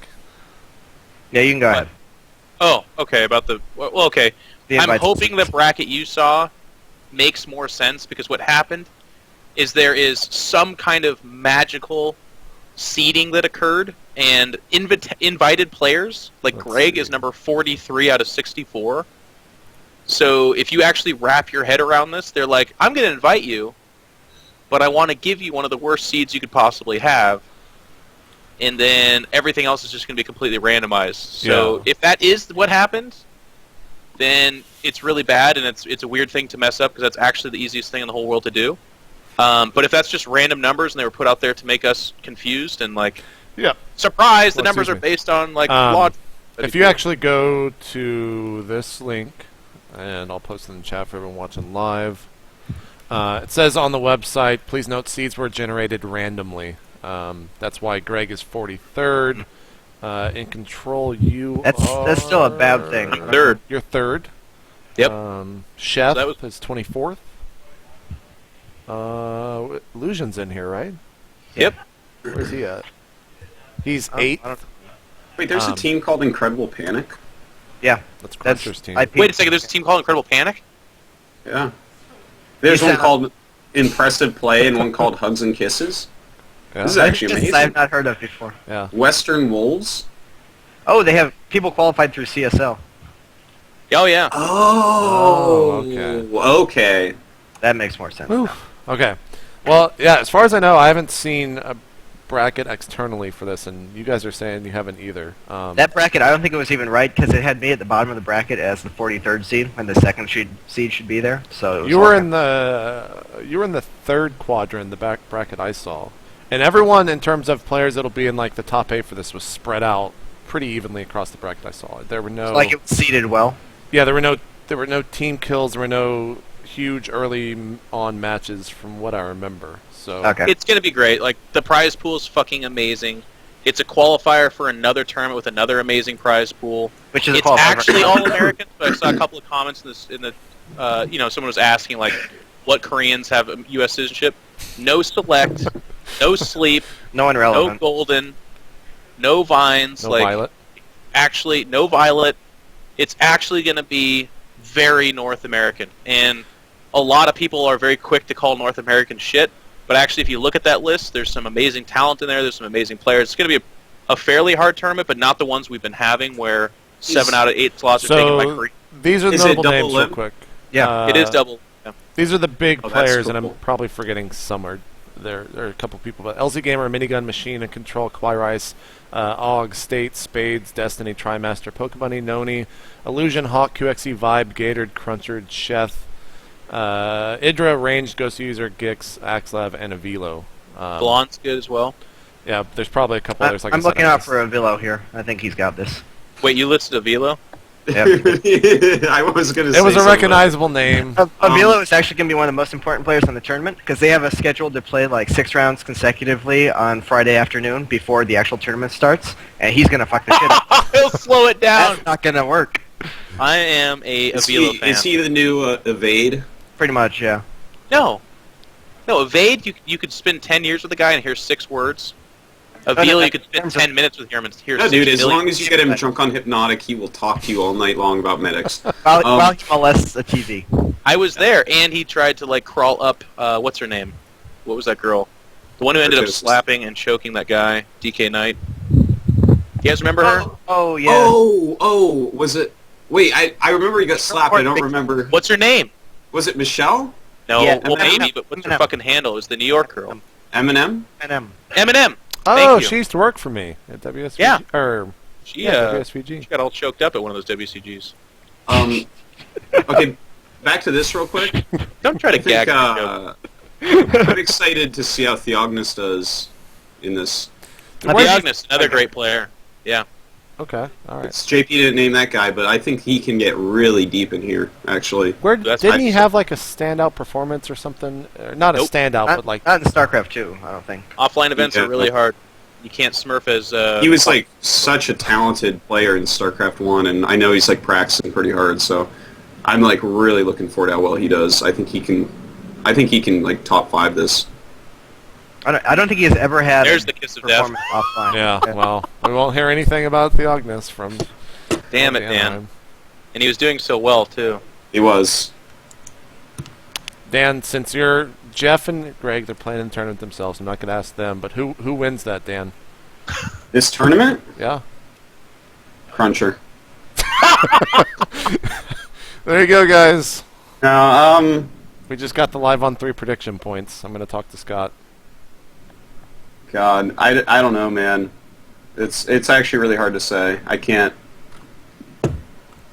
Yeah, you can go ahead. Oh, okay. About the well, okay. The I'm invites- hoping the bracket you saw makes more sense because what happened is there is some kind of magical seeding that occurred, and invited players like Let's Greg see. is number 43 out of 64. So if you actually wrap your head around this, they're like, I'm going to invite you, but I want to give you one of the worst seeds you could possibly have, and then everything else is just going to be completely randomized. So Yeah. if that is what happened, then it's really bad, and it's a weird thing to mess up because that's actually the easiest thing in the whole world to do. But if that's just random numbers and they were put out there to make us confused and like, Yeah. surprise, the Well, numbers are excuse me. based on like logic. If you actually go to this link, and I'll post it in the chat for everyone watching live, it says on the website, please note seeds were generated randomly. That's why Greg is 43rd. iNcontroL, That's still a bad thing. Third. You're third. Yep. Chef So that was- is 24th. Illusion's in here, right? Yep. Where's he at? He's I don't- 8th. Wait, there's a team called Incredible Panic? Yeah, That's that's Cruncher's team. IP. Wait a second, there's a team called Incredible Panic? Yeah. There's You one said- called Impressive Play and one called Hugs and Kisses. Yeah. This is actually Just amazing. I've not heard of before. Yeah. Western Wolves. Oh, they have people qualified through CSL. Oh yeah. Oh, okay. That makes more sense. Whew. Okay. Well, yeah, as far as I know, I haven't seen a bracket externally for this, and you guys are saying you haven't either. That bracket, I don't think it was even right because it had me at the bottom of the bracket as the 43rd seed, when the second seed should be there. So it was you all were right. in the third quadrant, the back bracket I saw, and everyone in terms of players that'll be in like the top 8 for this was spread out pretty evenly across the bracket I saw. There were no Like it was seeded well. yeah, there were no team kills, there were no huge early on matches from what I remember. So Okay. It's gonna be great. Like the prize pool is fucking amazing. It's a qualifier for another tournament with another amazing prize pool. Which is a It's qualifier. actually all Americans, but I saw a couple of comments in the someone was asking like, what Koreans have U.S. citizenship? No select, no sleep, no one no relevant. golden, no vines. no like Violet. actually, no violet. It's actually going to be very North American, and a lot of people are very quick to call North American shit. But actually, if you look at that list, there's some amazing talent in there. There's some amazing players. It's going to be a fairly hard tournament, but not the ones we've been having where 7 out of 8 slots are taken by So Korea. these are the Is it notable double names real limp? quick. Yeah. It is double. Yeah. These are the big Oh, that's players, and cool. I'm probably forgetting some. There are a couple people, but LZ Gamer, Minigun Machine, and Control, Kwai Rice, Og, State, Spades, Destiny, Trimaster, Pokebunny, Noni, Illusion, Hawk, QXE, Vibe, Gatorade, Cruncher, Chef, IdrA, Ranged, Ghost User, Gix, Axlav, and Avilo. Blonde's good as well. Yeah, there's probably a couple others. Like I'm I said, looking I out missed. for a Villo here. I think he's got this. Wait, you listed Avilo? I was going to say It was a something. recognizable name. Avilo is actually going to be one of the most important players in the tournament because they have a schedule to play like 6 rounds consecutively on Friday afternoon before the actual tournament starts, and he's going to fuck the shit up. He'll slow it down. That's not going to work. I am a Is Avilo he, fan. is he the new Evade? Pretty much, yeah. No, Evade. You could spend 10 years with a guy and hear 6 words. no, Avilo, you could in spend terms of- 10 minutes with him and hear No, 6 dude, as million. long as you get him drunk on Hypnotic, he will talk to you all night long about medics. While he molests a TV. I was there, and he tried to like crawl up. What's her name? What was that girl? The one who ended up Artosis. slapping and choking that guy, DK Knight. You guys remember her? Oh, yeah. Oh, was it... Wait, I remember he got slapped, I don't remember... What's her name? Was it Michelle? No, Yeah, well Eminem. maybe, but what's her Eminem. fucking handle? It was the New York girl. Eminem? M&M. Eminem. Oh, Thank you. she used to work for me at WSVG. Yeah. Or She WSVG. she got all choked up at one of those WCGs. Okay, back to this real quick. Don't try to I gag. think, I'm excited to see how Theognis does in this. Theognis, another great player. Yeah. Okay, all right. It's JP didn't name that guy, but I think he can get really deep in here, actually. Where That's didn't my- he have like a standout performance or something? Not Nope. a standout, Not, but like not in StarCraft 2, I don't think. Offline events Yeah. are really hard. You can't smurf as. He was like such a talented player in StarCraft 1, and I know he's like practicing pretty hard, so I'm like really looking forward to how well he does. I think he can like top 5 this. I don't think he has ever had There's a the kiss of death. performance offline. yeah. Well, we won't hear anything about Theognis from. Damn it, Dan. And he was doing so well too. He was. Dan, since you're Jeff and Greg, they're playing in the tournament themselves. I'm not going to ask them, but who wins that, Dan? This tournament? Yeah. Cruncher. There you go, guys. No, We just got the live on 3 prediction points. I'm going to talk to Scott. God, I don't know, man. It's actually really hard to say.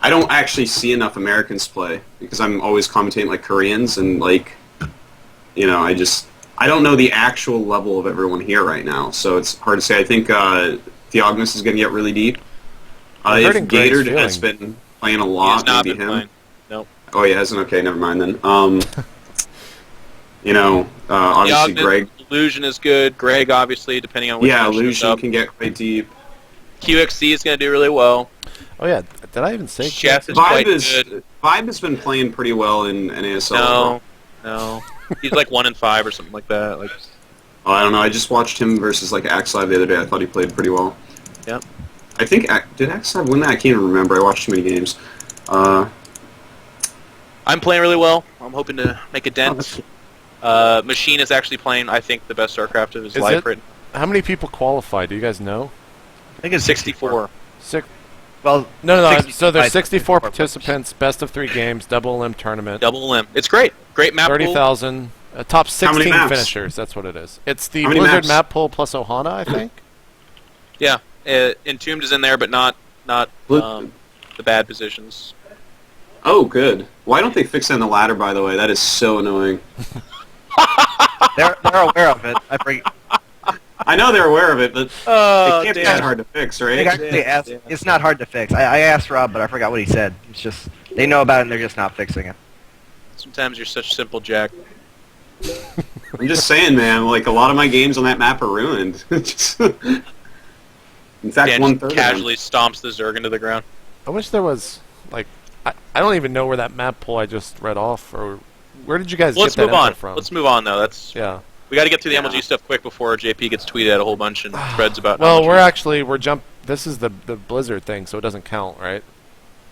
I I don't actually see enough Americans play because I'm always commentating like Koreans and like, you know, I don't know the actual level of everyone here right now, so it's hard to say. I think Theognis is going to get really deep. If Gator has been playing a lot, maybe him. Playing. Nope. Oh, he hasn't? Okay, never mind then. You know, obviously Theognis, Greg. Illusion is good. Greg, obviously, depending on which one shows Illusion up. can get quite deep. QXC is going to do really well. Oh yeah, did I even say? Chef is quite good. Vibe has been playing pretty well in ASL. No. He's like 1-5 or something like that. Like, oh, I don't know. I just watched him versus like Axe Live the other day. I thought he played pretty well. Yep. I think did Axe Live win that? I can't even remember. I watched too many games. I'm playing really well. I'm hoping to make a dent. Machine is actually playing, I think, the best Starcraft of his life right now. How many people qualify? Do you guys know? I think it's 64. Well, No. So there's 64 64 participants, best of 3 games, double limb tournament. Double limb. It's great. Great map pool. 30,000. Top How many 16 maps? finishers. That's what it is. It's the How many Blizzard maps? map pool plus Ohana, I think. Yeah. Entombed is in there, but not the bad positions. Oh, good. Why don't they fix that in the ladder, by the way? That is so annoying. they're aware of it. I know they're aware of it, but Oh, it can't be that hard to fix, right? It's not hard to fix. I asked Rob, but I forgot what he said. It's just they know about it and they're just not fixing it. Sometimes you're such simple, Jack. I'm just saying, man, like, a lot of my games on that map are ruined. Just- in fact, Dan one-third just of them. casually stomps the Zerg into the ground. I wish there was, like, I don't even know where that map pool I just read off, or where did you guys Let's get that move on. info from? Let's move on, though. Yeah. We got to get through the Yeah. MLG stuff quick before JP gets tweeted at a whole bunch and threads about. Well, MLG. we're jump. This is the Blizzard thing, so it doesn't count, right?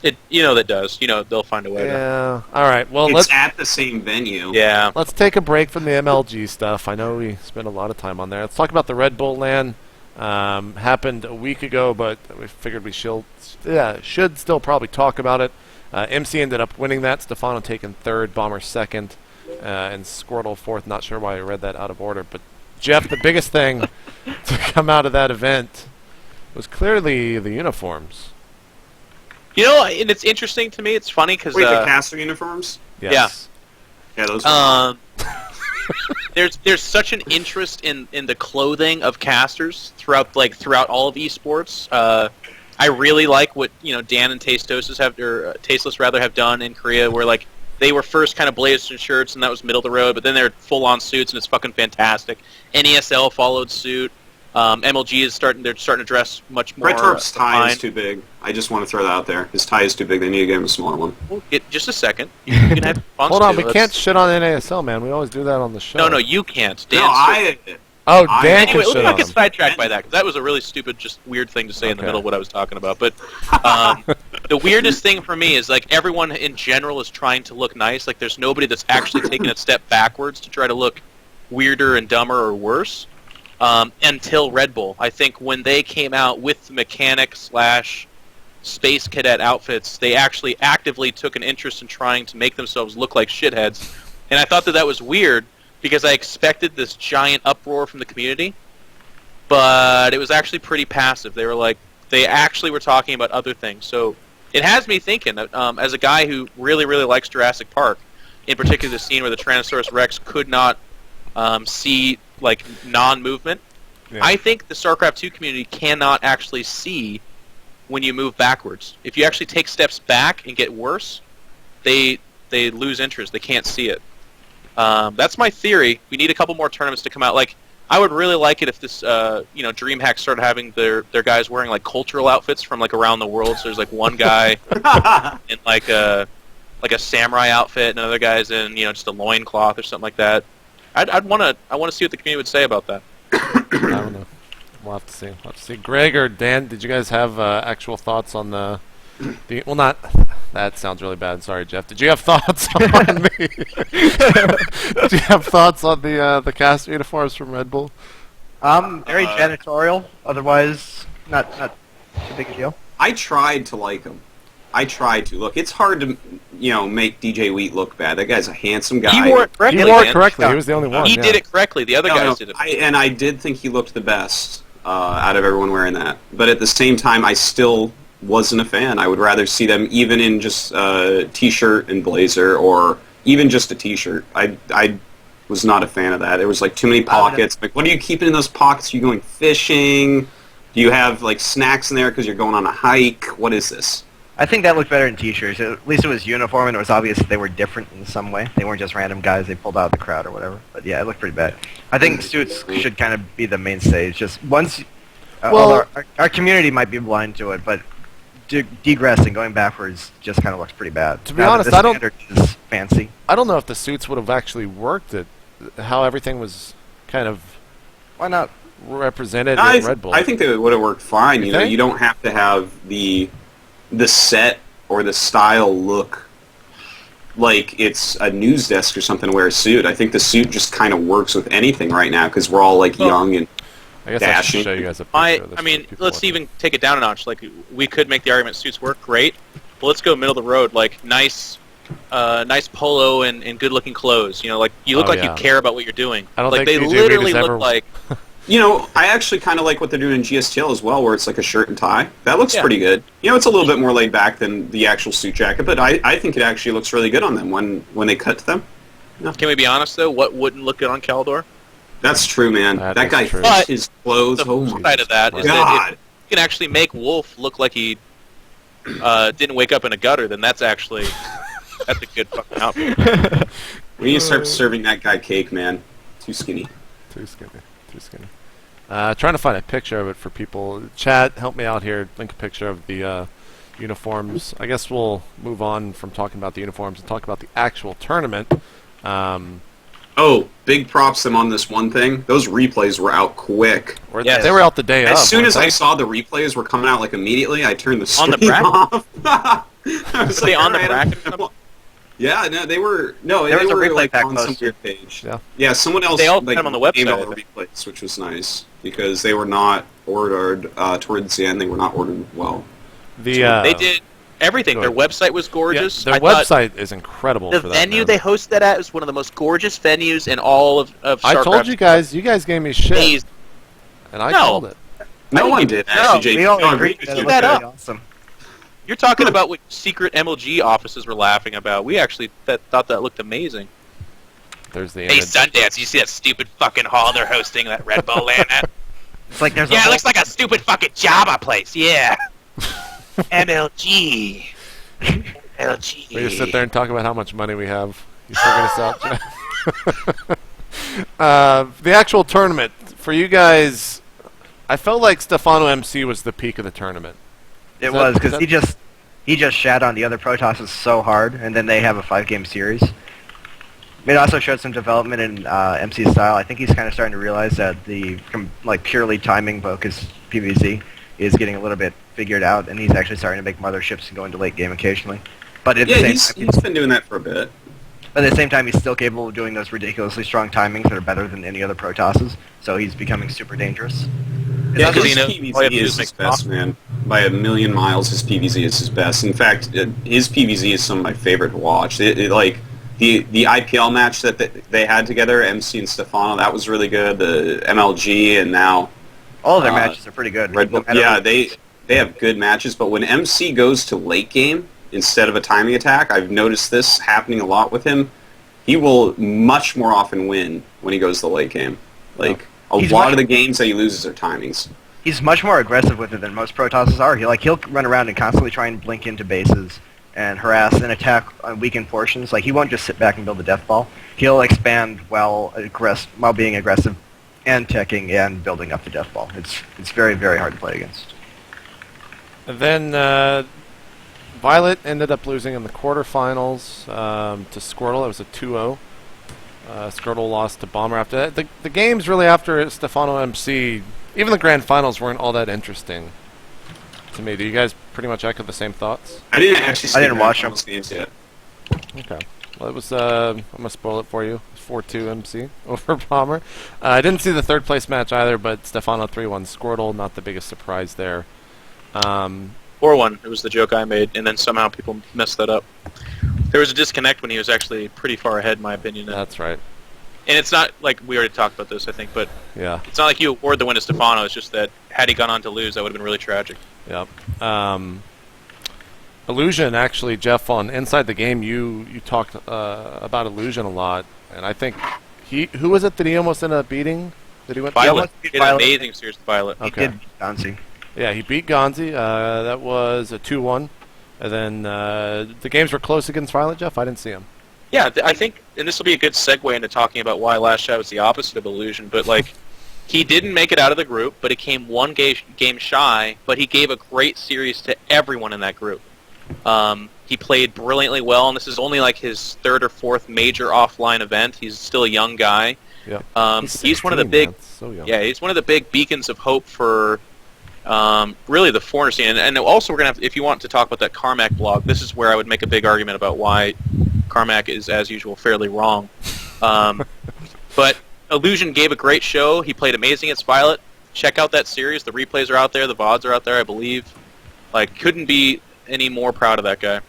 That does. They'll find a way. Yeah. All right. Well, It's at the same venue. Yeah. let's take a break from the MLG stuff. I know we spent a lot of time on there. Let's talk about the Red Bull LAN. Happened a week ago, but we figured we should still probably talk about it. MC ended up winning that. Stefano taking 3rd, Bomber 2nd, and Squirtle 4th. Not sure why I read that out of order, but Jeff, the biggest thing to come out of that event was clearly the uniforms. And it's interesting to me. It's funny because Wait, the caster uniforms? Yes. Yeah, those there's such an interest in the clothing of casters throughout all of esports. I really like what Dan and Tasteless have done in Korea, where like they were first kind of blazers shirts and that was middle of the road, but then they're full on suits and it's fucking fantastic. NESL followed suit. MLG is starting to dress much more. Redtorp's tie fine. is too big. I just want to throw that out there. His tie is too big. They need to give him a smaller one. Just a second. You can have fun. Hold on, we can't shit on NASL, man. We always do that on the show. No, you can't. Dan, Oh, Dan Anyway, can let's shit not on get him. sidetracked by that, because that was a really stupid, just weird thing to say in the Okay. middle of what I was talking about. But the weirdest thing for me is, like, everyone in general is trying to look nice. Like, there's nobody that's actually taking a step backwards to try to look weirder and dumber or worse until Red Bull. I think when they came out with the mechanic/space cadet outfits, they actually actively took an interest in trying to make themselves look like shitheads. And I thought that was weird, because I expected this giant uproar from the community, but it was actually pretty passive. They actually were talking about other things. So it has me thinking, as a guy who really, really likes Jurassic Park, in particular the scene where the Tyrannosaurus Rex could not see, like, non-movement, Yeah. I think the StarCraft 2 community cannot actually see when you move backwards. If you actually take steps back and get worse, they lose interest. They can't see it. That's my theory. We need a couple more tournaments to come out. Like, I would really like it if this, DreamHack started having their guys wearing, like, cultural outfits from, like, around the world. So there's, like, one guy in, like a samurai outfit, and another guy's in, just a loincloth or something like that. I want to see what the community would say about that. I don't know. We'll have to see. Greg or Dan, did you guys have actual thoughts on the well, not... That sounds really bad. Sorry, Jeff. Did you have thoughts on Did you have thoughts on the cast uniforms from Red Bull? Very janitorial. Otherwise, not too big a deal. I tried to like him. I tried to. Look, it's hard to, make DJ Wheat look bad. That guy's a handsome guy. He wore it correctly. He wore it man. correctly. He was the only one. He yeah. did it correctly. The other guys did it. I did think he looked the best out of everyone wearing that. But at the same time, I still wasn't a fan. I would rather see them even in just a t-shirt and blazer, or even just a t-shirt. I was not a fan of that. There was like too many pockets. Like, what are you keeping in those pockets? Are you going fishing? Do you have like snacks in there because you're going on a hike? What is this? I think that looked better in t-shirts. At least it was uniform, and it was obvious that they were different in some way. They weren't just random guys they pulled out of the crowd or whatever. But yeah, it looked pretty bad. I think suits should kind of be the mainstay. It's just once, our community might be blind to it, but degressing, going backwards, just kind of looks pretty bad. To be honest, I don't. Is fancy. I don't know if the suits would have actually worked at how everything was kind of. Why not? Represented in Red Bull. I think that it would have worked fine. You know, think? you don't have to have the set or the style look like it's a news desk or something to wear a suit. I think the suit just kind of works with anything right now because we're all like young and I guess dashing. I should show you guys a picture of this. I mean, for people let's watching. even take it down a notch. Like, we could make the argument suits work great, but let's go middle of the road. Like, nice polo and good-looking clothes. You know, like, you look like you care about what you're doing. I don't like, think they PJ Reed literally has look ever- like... You know, I actually kind of like what they're doing in GSTL as well, where it's like a shirt and tie. That looks Yeah. pretty good. You know, it's a little bit more laid back than the actual suit jacket, but I think it actually looks really good on them when they cut to them. Can we be honest, though? What wouldn't look good on Caldor? That's true, man. That That is guy true. fits But his clothes. The Oh flip my side of that is that God. if you can actually make Wolf look like he didn't wake up in a gutter, then that's a good fucking outfit. We need to start serving that guy cake, man. Too skinny. Too skinny. Trying to find a picture of it for people. Chat, help me out here. Link a picture of the uniforms. I guess we'll move on from talking about the uniforms and talk about the actual tournament. Oh, big props to them on this one thing. Those replays were out quick. Yes. They were out the day of. As soon weren't as I they? saw the replays were coming out like immediately, I turned the On the stream bracket? off. I was Were they on the "Alright, bracket or I'm- something? Yeah, no, they were. No, There they was a were replay like pack on some posted. weird page. Yeah. Someone else They all like put 'em on the named website, all I the think. replays, which was nice because they were not ordered towards the end. They were not ordered well. The They did everything. Go Their ahead. website was gorgeous. their I thought website is incredible. the for that, venue man. they hosted that at is one of the most gorgeous venues in all of I Starcraft. told you guys. You guys gave me shit, Amazing. and I No. called it. No one did actually, JP. we all No, I agreed agree that with it you. that looked up. really awesome. You're talking about what secret MLG offices were laughing about. We actually thought that looked amazing. There's the Hey, image. Sundance, you see that stupid fucking hall they're hosting that Red Bull land at? It's like there's Yeah, a it whole, looks like a stupid fucking Java place. Yeah. MLG. MLG. We just sit there and talk about how much money we have. You figured us out, Jeff. The actual tournament for you guys, I felt like Stefano MC was the peak of the tournament. it Is was that- because is he just shat on the other Protosses so hard, and then they have a 5-game series. It also showed some development in MC's style. I think he's kind of starting to realize that the purely timing focused PvZ is getting a little bit figured out, and he's actually starting to make motherships and go into late game occasionally. But at the Yeah, same he's time, been doing that for a bit. but at the same time, he's still capable of doing those ridiculously strong timings that are better than any other Protosses. So he's becoming super dangerous. Yeah, because his he knows all you have to PvZ do is is his make best, man. By a million miles, his PvZ is his best. In fact, his PvZ is some of my favorite to watch. Like the IPL match that they had together, MC and Stefano, that was really good. The MLG and now All of their matches are pretty good. Red Bull. No matter Yeah, what- they have good matches. But when MC goes to late game instead of a timing attack, I've noticed this happening a lot with him. He will much more often win when he goes to late game. Like a He's lot much- of the games that he loses are timings. He's much more aggressive with it than most Protosses are. He'll run around and constantly try and blink into bases and harass and attack on weakened portions. Like he won't just sit back and build a death ball. He'll expand while being aggressive and teching and building up the death ball. It's very, very hard to play against. And then Violet ended up losing in the quarterfinals to Squirtle. It was a 2-0. Squirtle lost to Bomber after that. The games really after Stefano MC, even the grand finals weren't all that interesting to me. Do you guys pretty much echo the same thoughts? I didn't actually. I didn't watch those games yet. Okay. Well, it was. I'm gonna spoil it for you. 4-2 MC over Bomber. I didn't see the third place match either, but Stefano 3-1 Squirtle. Not the biggest surprise there. 4-1. It was the joke I made, and then somehow people messed that up. There was a disconnect when he was actually pretty far ahead, in my opinion. That's right. And it's not like we already talked about this, I think, but Yeah. it's not like you award the win to Stefano. It's just that had he gone on to lose, that would have been really tragic. Yep. Illusion, actually, Jeff, on Inside the Game, you talked about Illusion a lot, and I think who was it that he almost ended up beating? That he went Violet. beat He had an Violet. amazing series with Violet. Okay. He did beat Gonzi. Yeah, he beat Gonzi. That was a 2-1. And then the games were close against Violet, Jeff? I didn't see him. Yeah, I think, and this will be a good segue into talking about why Last Shot was the opposite of Illusion, but like, he didn't make it out of the group, but he came one game shy, but he gave a great series to everyone in that group. He played brilliantly well, and this is only like his third or fourth major offline event. He's still a young guy. Yeah. He's one of the big, So young. yeah, he's one of the big beacons of hope for really the foreigner scene. And also, we're gonna have, if you want to talk about that Carmack blog, this is where I would make a big argument about why Carmack is, as usual, fairly wrong. But Illusion gave a great show. He played amazing against Violet. Check out that series. The replays are out there. The VODs are out there, I believe. Like, couldn't be any more proud of that guy.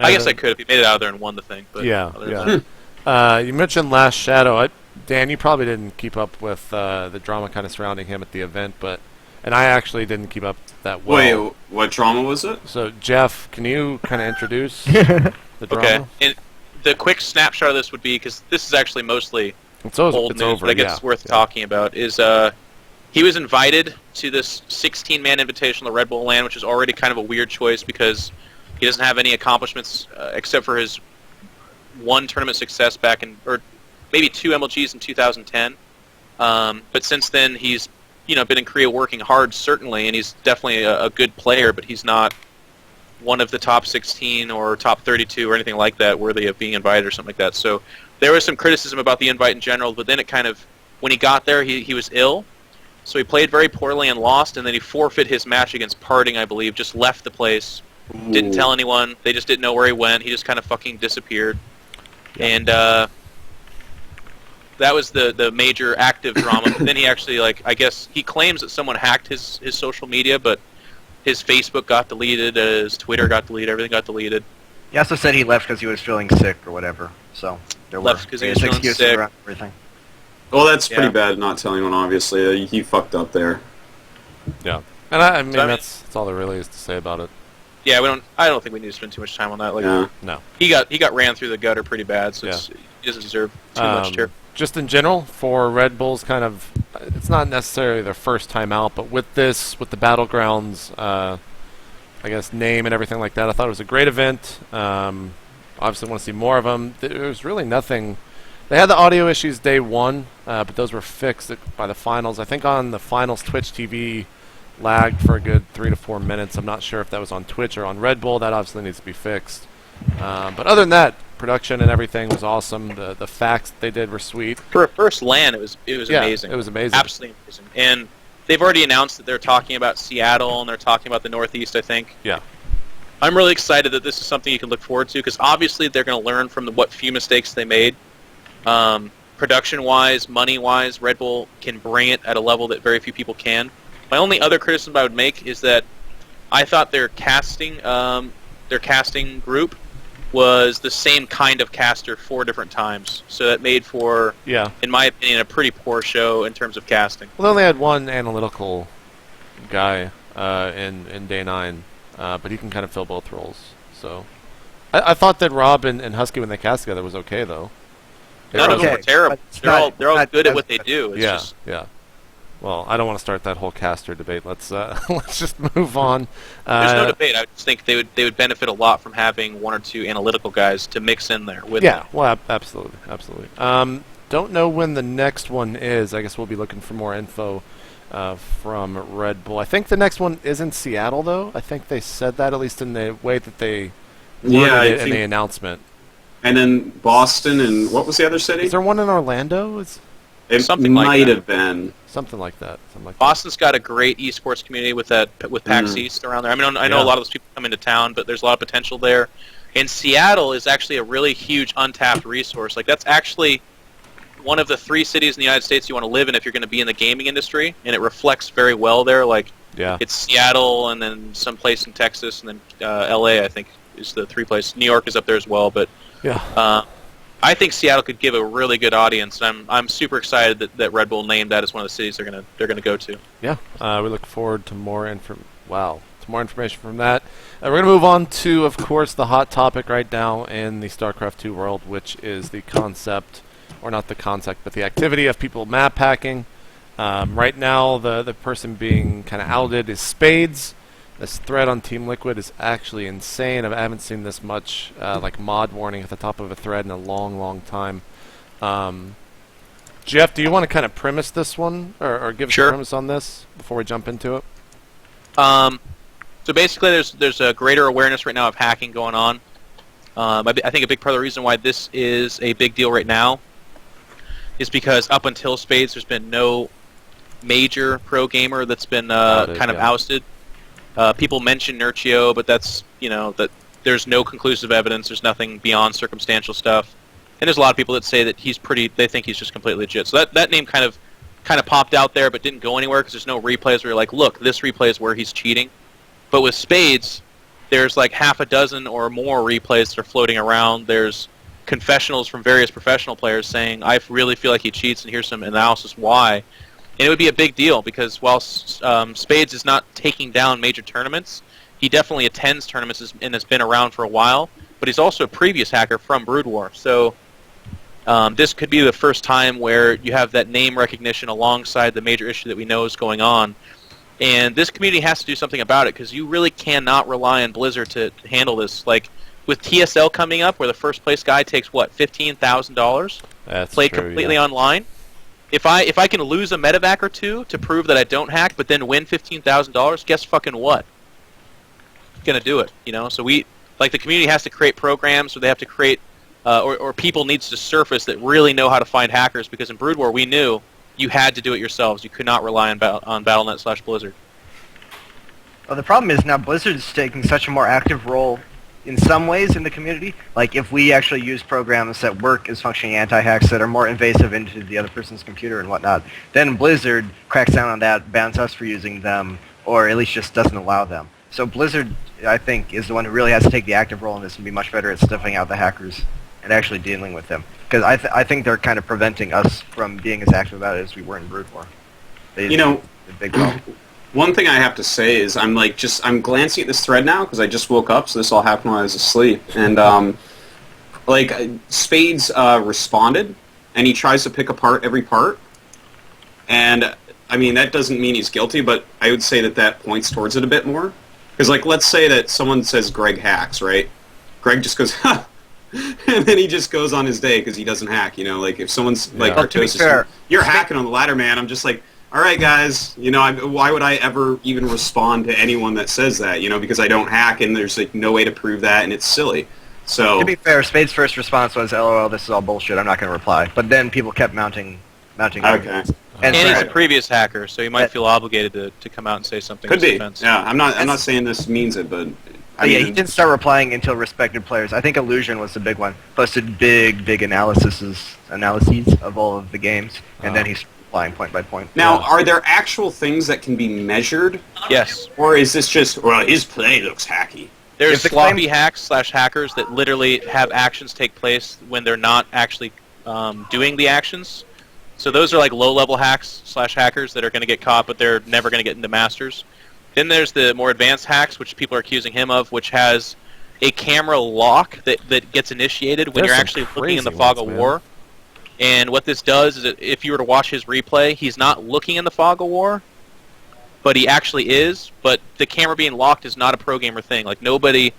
I guess I could if he made it out of there and won the thing. But Yeah, other than yeah. You mentioned Last Shadow. Dan, you probably didn't keep up with the drama kind of surrounding him at the event, and I actually didn't keep up that well. Wait, what drama was it? So, Jeff, can you kind of introduce the drama? Okay. And the quick snapshot of this would be, because this is actually mostly It's old it's news, over. but I guess it's worth talking about, is he was invited to this 16-man invitational at Red Bull Land, which is already kind of a weird choice because he doesn't have any accomplishments except for his one tournament success back in, or maybe 2 MLGs in 2010. But since then, he's been in Korea working hard, certainly, and he's definitely a good player, but he's not one of the top 16 or top 32 or anything like that worthy of being invited or something like that. So there was some criticism about the invite in general, but then it kind of, when he got there, he was ill. So he played very poorly and lost, and then he forfeit his match against Parting, I believe, just left the place, didn't tell anyone, they just didn't know where he went, he just kind of fucking disappeared. Yeah. And that was the major active drama. But then he actually, I guess, he claims that someone hacked his social media, but his Facebook got deleted, his Twitter got deleted, everything got deleted. He also said he left because he was feeling sick or whatever. So there Left were 'cause he was feeling excuses sick. around everything. Well, that's pretty Yeah. bad not telling anyone, obviously. He fucked up there. Yeah. And I mean, So, I mean- that's all there really is to say about it. Yeah, I don't think we need to spend too much time on that. Like, Yeah. No. he got ran through the gutter pretty bad, so Yeah. he doesn't deserve too much here. Just in general, for Red Bull's kind of, it's not necessarily their first time out, but with the Battlegrounds, I guess, name and everything like that, I thought it was a great event. Obviously want to see more of them. There was really nothing. They had the audio issues day one, but those were fixed by the finals. I think on the finals, Twitch TV lagged for a good 3 to 4 minutes. I'm not sure if that was on Twitch or on Red Bull. That obviously needs to be fixed. But other than that, production and everything was awesome. The facts that they did were sweet. For a first LAN, it was Yeah, amazing. it was amazing. Absolutely amazing. And they've already announced that they're talking about Seattle and they're talking about the Northeast, I think. Yeah. I'm really excited that this is something you can look forward to because obviously they're going to learn from what few mistakes they made. Production-wise, money-wise, Red Bull can bring it at a level that very few people can. My only other criticism I would make is that I thought their casting group was the same kind of caster 4 different times. So that made for, Yeah. in my opinion, a pretty poor show in terms of casting. Well, they only had one analytical guy in day 9, but he can kind of fill both roles. So I thought that Rob and Husky, when they cast together, was okay, though. None of them okay, were terrible. but it's They're all not good at as what they good. do. It's Yeah, just, yeah. Well, I don't want to start that whole caster debate. Let's let's just move on. there's no debate. I just think they would benefit a lot from having 1 or 2 analytical guys to mix in there with Yeah, them. well, absolutely, absolutely. Don't know when the next one is. I guess we'll be looking for more info from Red Bull. I think the next one is in Seattle, though. I think they said that, at least in the way that they Yeah, worded I it in think- the announcement. And then Boston and what was the other city? Is there one in Orlando? It something like might that. have been. Something like that. Something like Boston's got a great esports community with PAX East around there. I mean, I know Yeah. a lot of those people come into town, but there's a lot of potential there. And Seattle is actually a really huge untapped resource. Like, that's actually one of the 3 cities in the United States you want to live in if you're going to be in the gaming industry, and it reflects very well there. Like, that. Yeah. it's Seattle, and then some place in Texas, and then LA, I think, is the 3 place. New York is up there as well, but Yeah. I think Seattle could give a really good audience, and I'm super excited that Red Bull named that as one of the cities they're gonna go to. Yeah, we look forward to more more information from that. We're going to move on to, of course, the hot topic right now in the StarCraft 2 world, which is the concept, or not the concept, but the activity of people map hacking. Right now, the person being kind of outed is Spades. This thread on Team Liquid is actually insane. I haven't seen this much like mod warning at the top of a thread in a long, long time. Jeff, do you want to kind of premise this one, or give us a premise on this before we jump into it? So basically, there's a greater awareness right now of hacking going on. I think a big part of the reason why this is a big deal right now is because up until Spades, there's been no major pro gamer that's been kind of ousted. People mention Nurchio, but that's that there's no conclusive evidence. There's nothing beyond circumstantial stuff. And there's a lot of people that say that they think he's just completely legit. So that name kind of popped out there, but didn't go anywhere because there's no replays where you're like, look, this replay is where he's cheating. But with Spades, there's like half a dozen or more replays that are floating around. There's confessionals from various professional players saying, I really feel like he cheats, and here's some analysis why. And it would be a big deal because while Spades is not taking down major tournaments, he definitely attends tournaments and has been around for a while, but he's also a previous hacker from Brood War. So this could be the first time where you have that name recognition alongside the major issue that we know is going on. And this community has to do something about it because you really cannot rely on Blizzard to handle this. Like, with TSL coming up, where the first place guy takes, what, $15,000? Played completely online? If I can lose a medevac or two to prove that I don't hack, but then win $15,000, guess fucking what? Gonna do it, So the community has to create programs, or they have to create, or people needs to surface that really know how to find hackers, because in Brood War we knew you had to do it yourselves. You could not rely on Battle.net/Blizzard. Well, the problem is now Blizzard's taking such a more active role in some ways in the community. Like, if we actually use programs that work as functioning anti-hacks that are more invasive into the other person's computer and whatnot, then Blizzard cracks down on that, bans us for using them, or at least just doesn't allow them. So Blizzard, I think, is the one who really has to take the active role in this and be much better at sniffing out the hackers and actually dealing with them. Because I think they're kind of preventing us from being as active about it as we were in Brood War. The big problem. One thing I have to say is I'm glancing at this thread now because I just woke up, so this all happened while I was asleep. And Spades responded, and he tries to pick apart every part. And I mean, that doesn't mean he's guilty, but I would say that points towards it a bit more. Because let's say that someone says Greg hacks, right? Greg just goes, ha. And then he just goes on his day because he doesn't hack, if someone's Artosis, you're hacking on the ladder, man, I'm just like, all right, guys, why would I ever even respond to anyone that says that, because I don't hack and there's no way to prove that and it's silly. So to be fair, Spade's first response was, LOL, this is all bullshit, I'm not going to reply. But then people kept mounting okay. And he's a previous hacker, so he might feel obligated to come out and say something. Could be. Defense. Yeah, I'm not saying this means it, but he didn't start replying until respected players. I think Illusion was the big one. Posted big analyses of all of the games, and then he's replying point by point. Now, are there actual things that can be measured? Yes. Or is this just, well, his play looks hacky? There's sloppy hacks/hackers that literally have actions take place when they're not actually doing the actions. So those are like low-level hacks/hackers that are going to get caught, but they're never going to get into Masters. Then there's the more advanced hacks, which people are accusing him of, which has a camera lock that gets initiated when you're actually looking in the fog of war. And what this does is that if you were to watch his replay, he's not looking in the fog of war, but he actually is. But the camera being locked is not a pro gamer thing. Like, nobody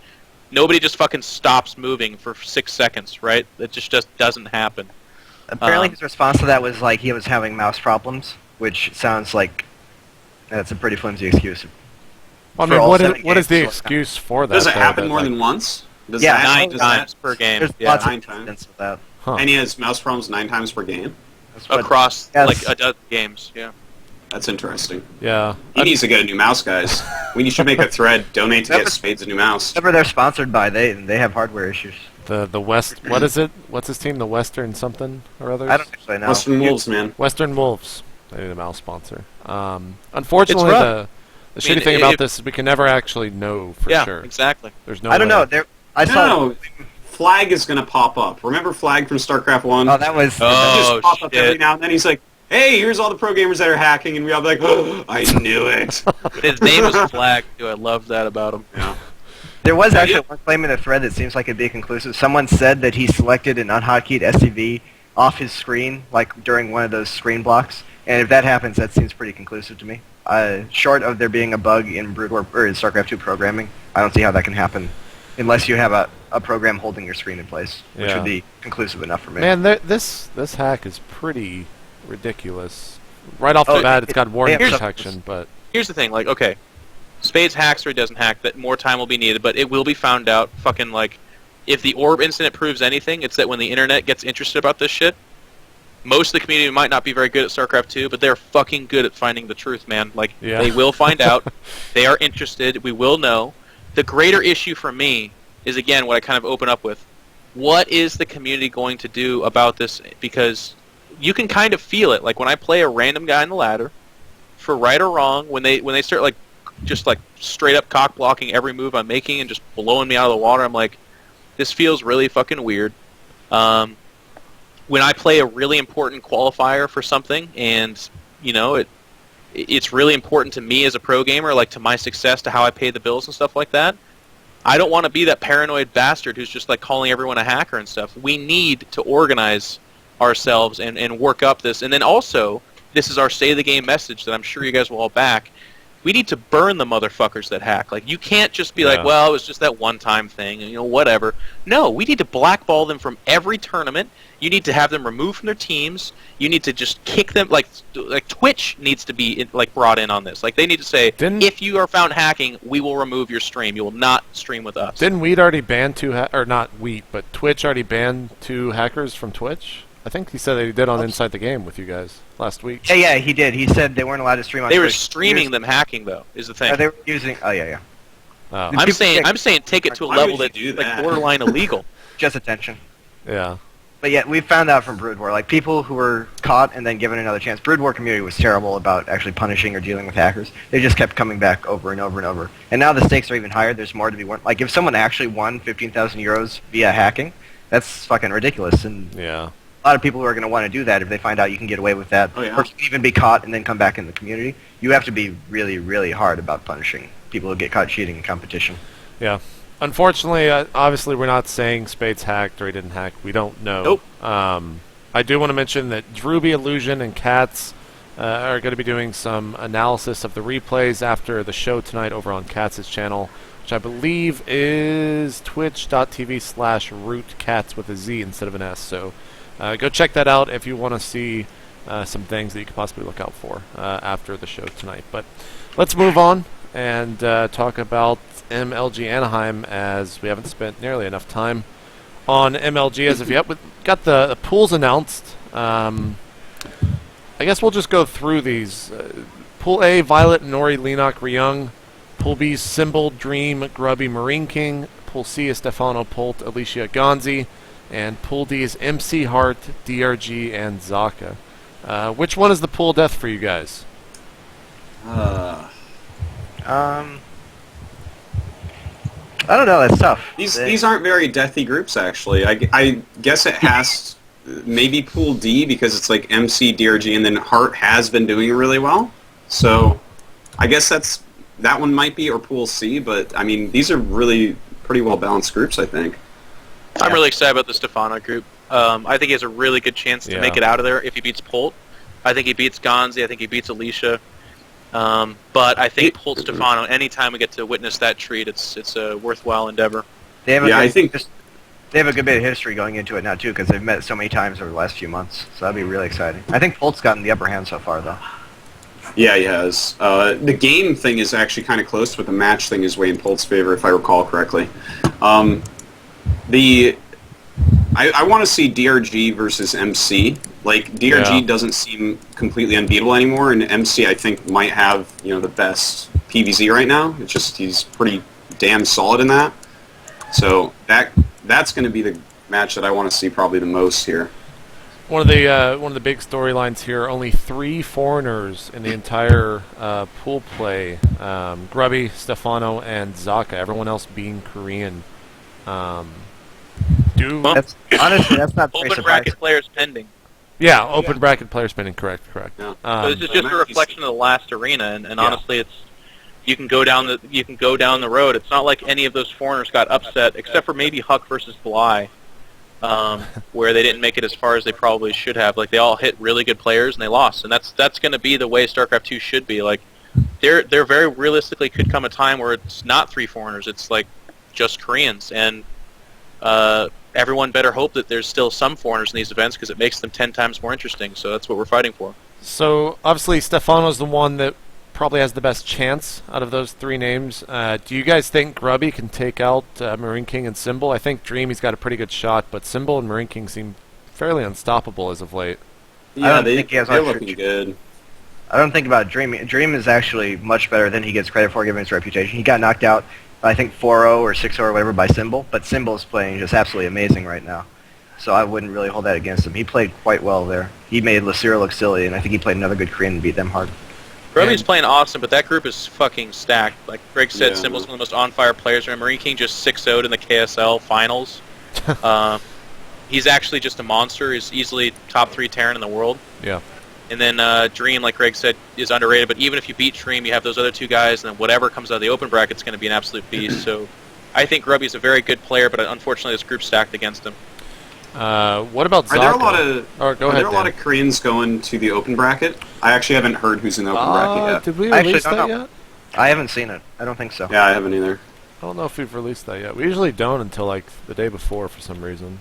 just fucking stops moving for 6 seconds, right? It just doesn't happen. Apparently his response to that was like he was having mouse problems, which sounds like that's a pretty flimsy excuse. Well, I mean, what is the excuse for that? Does it happen more than once? Yeah, 9 times per game. There's lots of evidence of that. Huh. And he has mouse problems 9 times per game? Across like a dozen games, yeah. That's interesting. Yeah. He needs to get a new mouse, guys. We should make a thread, donate to get Spades a new mouse. Whatever they're sponsored by, they have hardware issues. The West, what is it? What's his team? The Western something or others? I don't actually know. Western Wolves, man. Western Wolves. They need a mouse sponsor. Unfortunately, the shitty thing about this is we can never actually know for sure. Yeah, exactly. There's no I don't way. know. I saw Flag is going to pop up. Remember Flag from StarCraft 1? Oh, that was... He Oh, just pops up every shit. now and then. He's like, hey, here's all the pro gamers that are hacking, and we all be like, oh, I knew it. His name is Flag, too. I love that about him. Yeah. There was actually one claim in the thread that seems like it'd be conclusive. Someone said that he selected an unhotkeyed SCV off his screen, like during one of those screen blocks. And if that happens, that seems pretty conclusive to me. Short of there being a bug in Brood War or in StarCraft 2 programming, I don't see how that can happen unless you have a program holding your screen in place, which Yeah. would be conclusive enough for me. Man, this hack is pretty ridiculous. Right off the bat, it's got warning here's- protection, but Here's the thing, like, okay, Spades hacks or he doesn't hack, that more time will be needed, but it will be found out. Fucking, like, if the orb incident proves anything, it's that when the internet gets interested about this shit, most of the community might not be very good at StarCraft 2, but they're fucking good at finding the truth, man. Like, Yeah. they will find out. They are interested. We will know. The greater issue for me is, again, what I kind of open up with. What is the community going to do about this? Because you can kind of feel it. Like, when I play a random guy in the ladder, for right or wrong, when they start, like, just, like, straight up cock blocking every move I'm making and just blowing me out of the water, I'm like, this feels really fucking weird. When I play a really important qualifier for something, and you know it's really important to me as a pro gamer, like to my success, to how I pay the bills and stuff like that. I don't want to be that paranoid bastard who's just like calling everyone a hacker and stuff. We need to organize ourselves and work up this, and then also this is our state of the game message that I'm sure you guys will all back. We need to burn the motherfuckers that hack. Like, you can't just be like, well, it was just that one-time thing, and, you know, whatever. No, we need to blackball them from every tournament. You need to have them removed from their teams. You need to just kick them. Like Twitch needs to be, like, brought in on this. Like, they need to say, if you are found hacking, we will remove your stream. You will not stream with us. didn't Wheat already ban or not Wheat, but Twitch already banned 2 hackers from Twitch? I think he said that he did on Inside the Game with you guys last week. Yeah, he did. He said they weren't allowed to stream on They were Twitch. streaming them hacking, though, is the thing. They were using... Oh, yeah. Oh. I'm saying take it to a Why level would you that's do like that? borderline illegal. Just attention. Yeah. But yeah, we found out from Brood War, like, people who were caught and then given another chance. Brood War community was terrible about actually punishing or dealing with hackers. They just kept coming back over and over and over. And now the stakes are even higher. There's more to be won. Like, if someone actually won 15,000 euros via hacking, that's fucking ridiculous. And Yeah. a lot of people who are going to want to do that if they find out you can get away with that, Oh, yeah. or even be caught and then come back in the community. You have to be really, really hard about punishing people who get caught cheating in competition. Yeah. Unfortunately, obviously, we're not saying Spades hacked or he didn't hack. We don't know. Nope. I do want to mention that Druby, Illusion, and Katz are going to be doing some analysis of the replays after the show tonight over on Katz's channel, which I believe is twitch.tv/rootcats with a Z instead of an S. So go check that out if you want to see some things that you could possibly look out for after the show tonight. But let's move on and talk about MLG Anaheim, as we haven't spent nearly enough time on MLG as of yet. We've got the pools announced. I guess we'll just go through these. Pool A, Violet, Nori, Leenock, Ryung. Pool B, Symbol, Dream, Grubby, Marine King. Pool C is Stefano, Polt, Alicia, Gonzi. And Pool D is MC Hart, DRG, and Zaka. Which one is the pool death for you guys? I don't know. That's tough. These aren't very deathy groups, actually. I guess it has maybe Pool D because it's like MC, DRG, and then Hart has been doing really well. So I guess that one might be, or Pool C. But I mean, these are really pretty well balanced groups, I think. I'm really excited about the Stefano group. I think he has a really good chance to make it out of there if he beats Polt. I think he beats Gonzi. I think he beats Alicia. But I think Polt Stefano, anytime we get to witness that treat, it's a worthwhile endeavor. They have I think they have a good bit of history going into it now too, because they've met so many times over the last few months. So that'd be really exciting. I think Polt's gotten the upper hand so far, though. Yeah, he has. The game thing is actually kind of close, but the match thing is way in Polt's favor, if I recall correctly. I want to see DRG versus MC. Like, DRG doesn't seem completely unbeatable anymore, and MC, I think, might have, the best PVZ right now. It's just he's pretty damn solid in that. So that's going to be the match that I want to see probably the most here. One of the big storylines here: only 3 foreigners in the entire pool play. Grubby, Stefano, and Zaka. Everyone else being Korean. do. Well, Honestly, that's not very Open surprising. bracket players pending. Yeah, open bracket player spinning. Correct. Yeah. So this is just a reflection of the last arena, and honestly, it's you can go down the road. It's not like any of those foreigners got upset, except for maybe Huck versus Bly, where they didn't make it as far as they probably should have. Like they all hit really good players and they lost, and that's going to be the way StarCraft 2 should be. Like there very realistically could come a time where it's not 3 foreigners, it's like just Koreans, and everyone better hope that there's still some foreigners in these events because it makes them 10 times more interesting. So that's what we're fighting for. So obviously Stefano's the one that probably has the best chance out of those 3 names. Do you guys think Grubby can take out Marine King and Symbol? I think Dream, he's got a pretty good shot, but Symbol and Marine King seem fairly unstoppable as of late. Yeah, think he has they're much looking good. I don't think about Dream. Dream is actually much better than he gets credit for given his reputation. He got knocked out, I think 4-0 or 6-0 or whatever by Symbol, but Symbol is playing just absolutely amazing right now. So I wouldn't really hold that against him. He played quite well there. He made Lacira look silly, and I think he played another good Korean and beat them hard. Grubby's playing awesome, but that group is fucking stacked. Like Greg said, Yeah. Symbol's one of the most on-fire players. And Marine King just 6-0'd in the KSL finals. He's actually just a monster. He's easily top 3 Terran in the world. Yeah. And then Dream, like Greg said, is underrated. But even if you beat Dream, you have those other 2 guys, and then whatever comes out of the open bracket is going to be an absolute beast. So I think Grubby's a very good player, but unfortunately this group's stacked against him. What about Zaka? Are there a lot of Go are ahead, there a lot Dan. of Koreans going to the open bracket? I actually haven't heard who's in the open bracket yet. Did we I actually release don't that know. yet? I haven't seen it. I don't think so. Yeah, I haven't either. I don't know if we've released that yet. We usually don't until like the day before for some reason.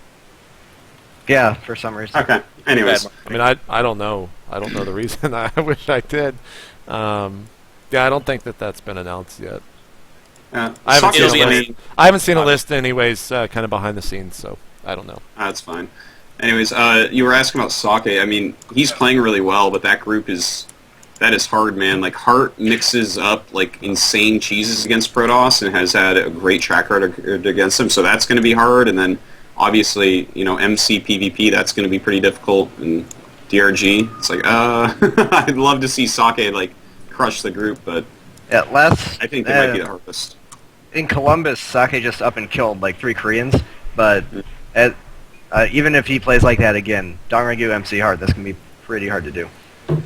Yeah, for some reason. Okay. Anyways, I mean, I don't know. I don't know the reason. I wish I did. Yeah, I don't think that's been announced yet. I haven't Soccer's seen a It'll be list. I haven't seen a list anyways, kind of behind the scenes, so I don't know. That's fine. Anyways, you were asking about Sake. I mean, he's playing really well, but that group is hard, man. Like Hart mixes up like insane cheeses against Protoss and has had a great track record against them, so that's going to be hard. And then obviously, MC PvP, that's going to be pretty difficult. And DRG, it's like, I'd love to see Sake like crush the group, but Yeah, I think they might be the hardest. in Columbus, Sake just up and killed like 3 Koreans, but even if he plays like that again, Dongregu MC Hart, that's going to be pretty hard to do.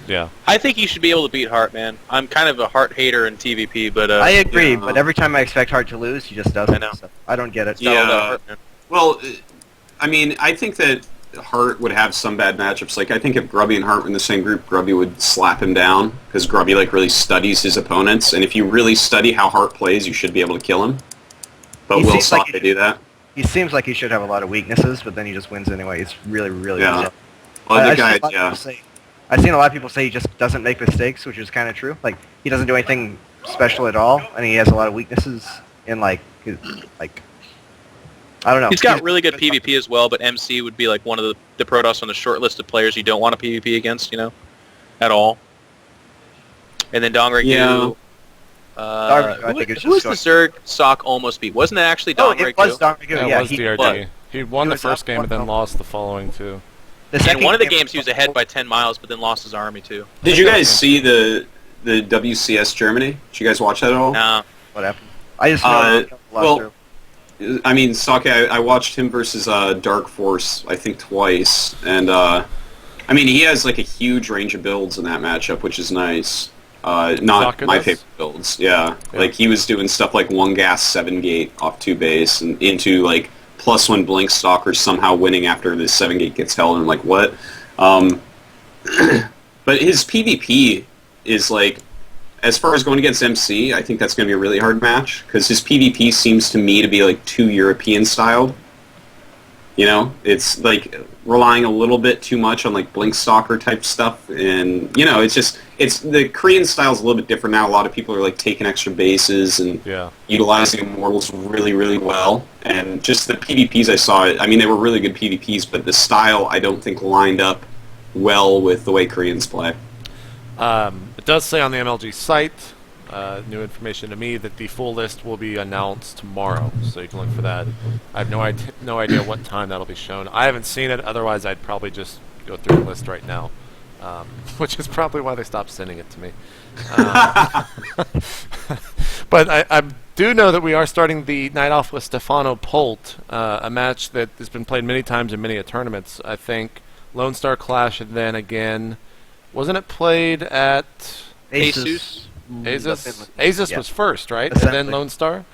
Yeah. I think he should be able to beat Hart, man. I'm kind of a Hart hater in TVP, but I agree, yeah. but every time I expect Hart to lose, he just doesn't. I know. So I don't get it. it's not all Yeah. about Hart, man. Well, I mean, I think that Hart would have some bad matchups. Like, I think if Grubby and Hart were in the same group, Grubby would slap him down because Grubby like really studies his opponents, and if you really study how Hart plays, you should be able to kill him. But He will seems like Sake do that? He seems like he should have a lot of weaknesses, but then he just wins anyway. It's really, really Yeah. bizarre. Well, the I've seen guy, a lot of yeah. people say- I've seen a lot of people say he just doesn't make mistakes, which is kind of true. Like, he doesn't do anything special at all, and he has a lot of weaknesses in, I don't know. He's got really good PvP as well, but MC would be like one of the Protoss on the short list of players you don't want to PvP against, at all. And then Dongregu. Yeah. Dongregu, I think it's who was just the Zerg Sock almost beat? Wasn't it actually Oh, Dongregu? it was Dongregu. That Yeah, was he, DRG. He won he the was first up game and then 1-0. lost the following 2. the In second one of the game games, he was ahead by 10 miles, but then lost his army too. Did you guys see the WCS Germany? Did you guys watch that at all? Nah. What happened? I just know he lost well, through. I mean, Sake, I watched him versus Dark Force, I think twice, and I mean, he has like a huge range of builds in that matchup, which is nice. Not Sake my does? favorite builds, yeah. Yeah. Like, he was doing stuff like 1 gas, 7 gate off 2 base, and into like +1 blink stalker somehow winning after the 7 gate gets held, and I'm like, what? But his PvP is like, as far as going against MC, I think that's going to be a really hard match, because his PvP seems to me to be like too European styled. It's like relying a little bit too much on like blink stalker type stuff, and it's the Korean style's a little bit different now. A lot of people are like taking extra bases and Yeah. utilizing immortals really, really well, and just the PvPs I saw, I mean, they were really good PvPs, but the style I don't think lined up well with the way Koreans play. It does say on the MLG site, new information to me, that the full list will be announced tomorrow, so you can look for that. I have no idea what time that'll be shown. I haven't seen it, otherwise I'd probably just go through the list right now, which is probably why they stopped sending it to me. But I do know that we are starting the night off with Stefano Polt, a match that has been played many times in many tournaments. I think Lone Star Clash, and then again, wasn't it played at Jesus. Asus Yeah. was first, right? And Essentially. then Lone Star?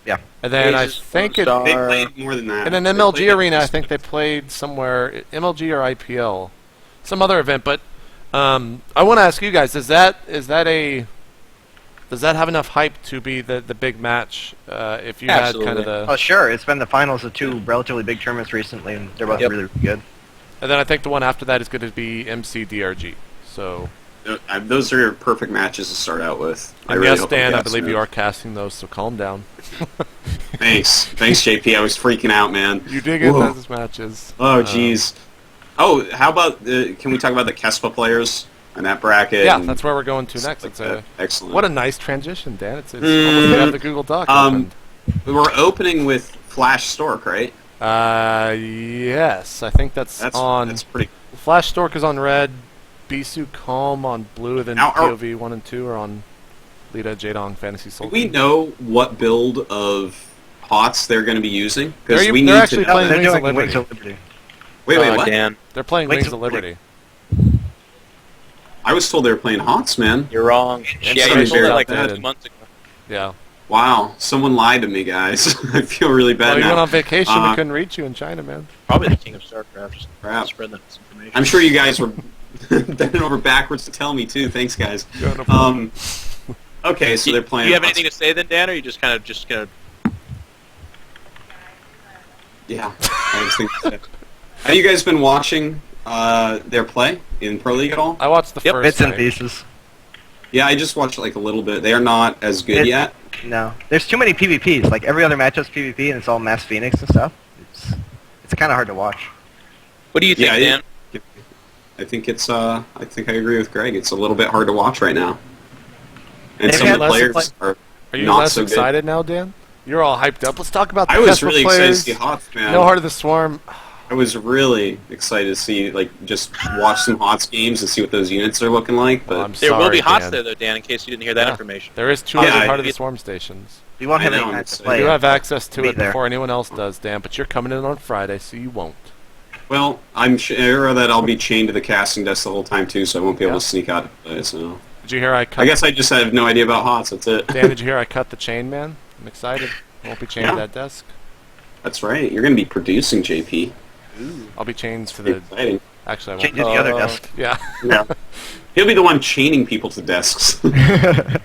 Yeah. And then I Asus, think Lone it... Star. They played more than that. And then They MLG played at Arena, I least- think they played somewhere, MLG or IPL, some other event. But I want to ask you guys: does that have enough hype to be the big match? If you had kind of Absolutely. the, Oh, sure. It's been the finals of two relatively big tournaments recently, and they're both Yep. really, really good. and then I think the one after that is going to be MCDRG. So, Those are perfect matches to start out with. I and really yes, hope Dan, they I get believe smooth. you are casting those, so calm down. Thanks, JP. I was freaking out, man. You did get Whoa. those matches. Oh, jeez. Oh, how about can we talk about the Kespa players in that bracket? Yeah, and that's where we're going to stuff next. like It's that? Excellent. what a nice transition, Dan. It's almost like you have the Google Doc opened. We're opening with Flash Stork, right? Yes, I think that's on. That's pretty. Flash Stork is on red, Bisu Calm on blue, and then Now, POV 1 and 2 are on Lita Jadong Fantasy Soul. Do we know what build of HOTS they're going to be using? Because They're- we they're need actually to. playing they're Wings of doing Wings Liberty. of Liberty. Wait, what? Dan, They're playing Wings Wings of of Liberty. I was told they were playing HOTS, man. you're wrong. Yeah, Yeah, somebody you told shared that like that. 2 months ago. Yeah. Wow, someone lied to me, guys. I feel really bad Well, you now. went on vacation. We Uh, couldn't reach you in China, man. Probably the king of Starcraft. Just Crap. spread that misinformation. I'm sure you guys were bending over backwards to tell me too. Thanks, guys. Yeah, no problem. Okay, so they're Do playing. you have HOTS. anything to say then, Dan, or are you just kind of Yeah. I was thinking. Have you guys been watching their play in Pro League at all? I watched the Yep. first Bits and night. pieces. Yeah, I just watched like a little bit. They are not as good It- yet. No. There's too many PvPs. Like, every other matchup's PvP, and it's all Mass Phoenix and stuff. It's kind of hard to watch. What do you think, Yeah, Dan? I think it's. I think I agree with Greg. It's a little bit hard to watch right now. And They've some had of the less players play- are Are you not less so good. excited now, Dan? You're all hyped up. Let's talk about the I was Kesper really excited to players. see HOTS, man. No Heart of the Swarm. I was really excited to see, like, just watch some HOTS games and see what those units are looking like. But Well, I'm There will sorry, be HOTS Dan. there, though, Dan, in case you didn't hear that Yeah. information. There is 200 Yeah, Heart of I- the Swarm stations. You won't have I any know, time I'm to excited. play. You have access to Be it there. before anyone else does, Dan, but you're coming in on Friday, so you won't. well, I'm sure that I'll be chained to the casting desk the whole time too, so I won't be able Yeah. to sneak out. So Did you hear I cut? I guess I just have no idea about HOTS. That's it. Dan, did you hear I cut the chain, man? I'm excited. I won't be chained to Yeah. that desk. That's right. You're going to be producing, JP. I'll be chained to the. Exciting. Actually, I Change won't. to the other desk. Yeah. Yeah. He'll be the one chaining people to desks.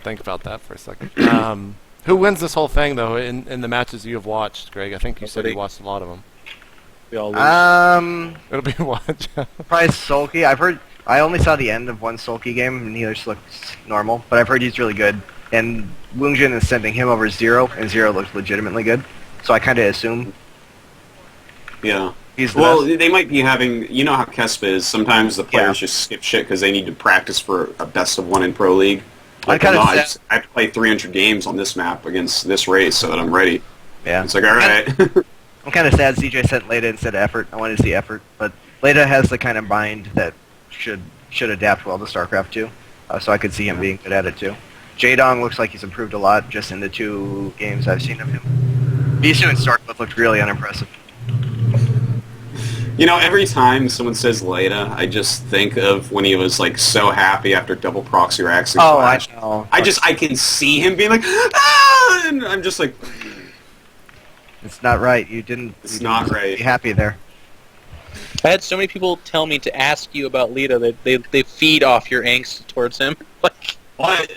Think about that for a second. Who wins this whole thing, though, in the matches you have watched, Greg? I think you said you Nobody. watched a lot of them. We all lose. It'll be watch. Probably Sulky. I only saw the end of one Sulky game, and neither looks normal, but I've heard he's really good. And Woongjin is sending him over Zero, and Zero looks legitimately good. So I kind of assume yeah. he's the Well, best. they might be having. You know how Kespa is. Sometimes the players Yeah. just skip shit because they need to practice for a best of one in Pro League. Like, kinda no, sad- I have to play 300 games on this map against this race so that I'm ready. Yeah. It's like, all right. I'm kind of sad CJ sent Leda instead of Effort. I wanted to see Effort, but Leda has the kind of mind that should adapt well to StarCraft 2, so I could see him being good at it too. Jadong looks like he's improved a lot just in the 2 games I've seen of him. Bisu and Stark both looked really unimpressive. You know, every time someone says Leda, I just think of when he was like so happy after double proxy racks and Clash. I know. I can see him being like, ah! And I'm just like, It's not right. You didn't. It's you not didn't right. Be happy there. I had so many people tell me to ask you about Lita that they feed off your angst towards him. Like, what?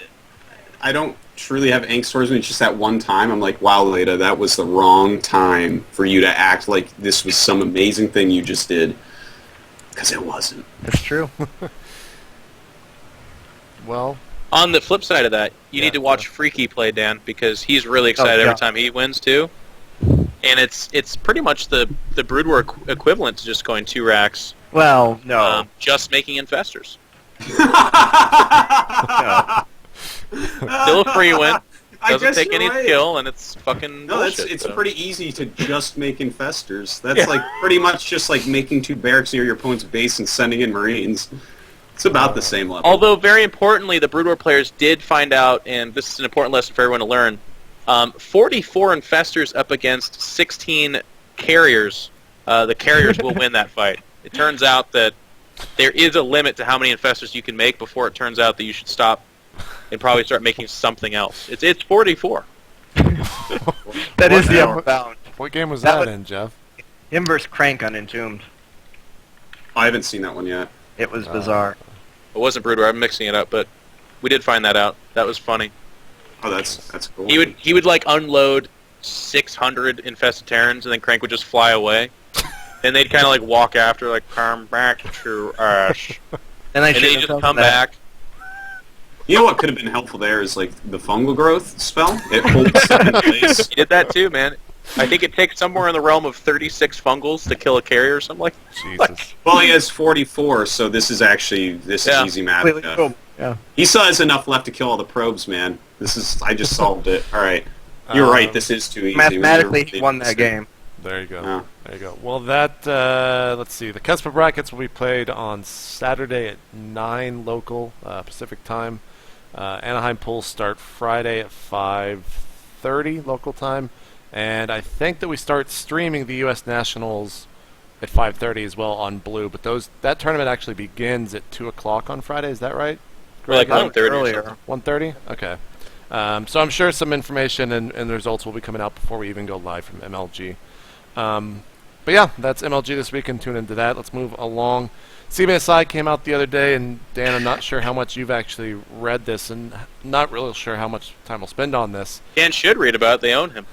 I don't truly have angst towards me. It's just that one time I'm like, wow, Leda, that was the wrong time for you to act like this was some amazing thing you just did. Because it wasn't. That's true. Well, on the flip side of that, you Yeah, need to watch Freaky play, Dan, because he's really Oh, excited yeah. every time he wins too. And it's pretty much the Brood War equivalent to just going 2 racks, Well, no. just making infestors. No. Still a free win. I Doesn't guess take you're any right. skill, and it's fucking No, bullshit. it's so. pretty easy to just make infestors. That's Yeah. like pretty much just like making 2 barracks near your opponent's base and sending in Marines. It's about the same level. Although, very importantly, the Brood War players did find out, and this is an important lesson for everyone to learn, 44 infestors up against 16 carriers. The carriers will win that fight. It turns out that there is a limit to how many infestors you can make before it turns out that you should stop and probably start making something else. It's 44. That is the upper bound. What game was That that was- in, Jeff? Him versus Crank on Entombed. I haven't seen that one yet. It was bizarre. It wasn't Brood War. I'm mixing it up, but we did find that out. That was funny. Oh, that's cool. He would like unload 600 infested Terrans, and then Crank would just fly away. And they'd kind of like walk after, like, come back to us. And And then he'd just come back. You know what could have been helpful there is like the fungal growth spell. It holds stuff in place. He did that too, man. I think it takes somewhere in the realm of 36 fungals to kill a carrier or something like that. Jesus. Well, he has 44, so this is Yeah. easy math. Completely cool. Yeah. He still has enough left to kill all the probes, man. I just solved it. All right. You're right. This is too easy. Mathematically, he won that game. There you go. Oh. There you go. Well, that, let's see. The Kespa brackets will be played on Saturday at 9 local Pacific time. Anaheim pools start Friday at 5:30 local time. And I think that we start streaming the U.S. Nationals at 5:30 as well on Blue. But that tournament actually begins at 2 o'clock on Friday. Is that right? Or like Greg? 1:30 or earlier. something. 1:30? Okay. So I'm sure some information and the results will be coming out before we even go live from MLG. But yeah, that's MLG this week, and tune into that. Let's move along. CBSI came out the other day, and Dan, I'm not sure how much you've actually read this, and not really sure how much time we'll spend on this. Dan should read about it. They own him.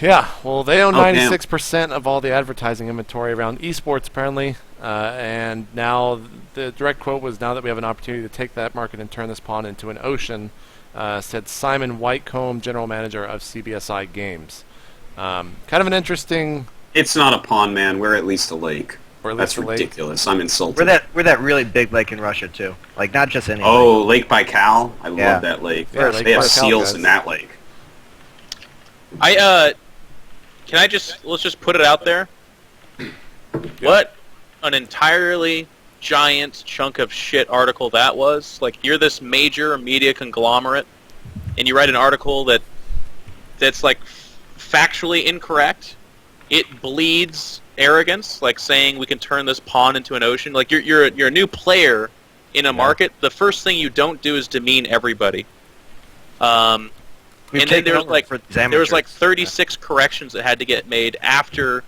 Yeah, well, they own Oh, damn. 96% of all the advertising inventory around esports, apparently. And now the direct quote was, "Now that we have an opportunity to take that market and turn this pond into an ocean," said Simon Whitecomb, general manager of CBSI Games. Kind of an interesting, It's not a pond, man. We're at least a lake. or at That's least a lake. ridiculous. I'm insulted. We're that really big lake in Russia too. Like not just any. Oh, Lake Baikal. I Yeah. love that lake. Yeah, Lake they have Baikal, seals guys. in that lake. Let's just put it out there. What an entirely giant chunk of shit article that was. Like, you're this major media conglomerate, and you write an article that's like factually incorrect. It bleeds arrogance, like saying we can turn this pond into an ocean. Like, you're a new player in a market. The first thing you don't do is demean everybody. We've And then taken there was over like for these there was like amateurs. 36 corrections that had to get made after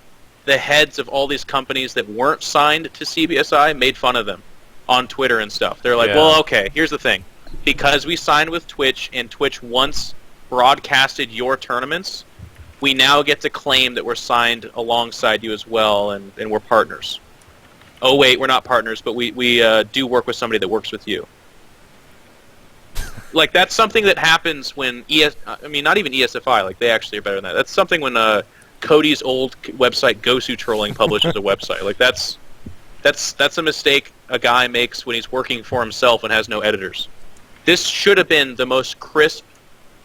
the heads of all these companies that weren't signed to CBSI made fun of them on Twitter and stuff. They're like, Yeah. well, okay, here's the thing. Because we signed with Twitch and Twitch once broadcasted your tournaments, we now get to claim that we're signed alongside you as well, and we're partners. Oh, wait, we're not partners, but we do work with somebody that works with you. Like, that's something that happens when not even ESFI, like, they actually are better than that. That's something when Cody's old website, Gosu Trolling, publishes a website. Like, that's a mistake a guy makes when he's working for himself and has no editors. This should have been the most crisp,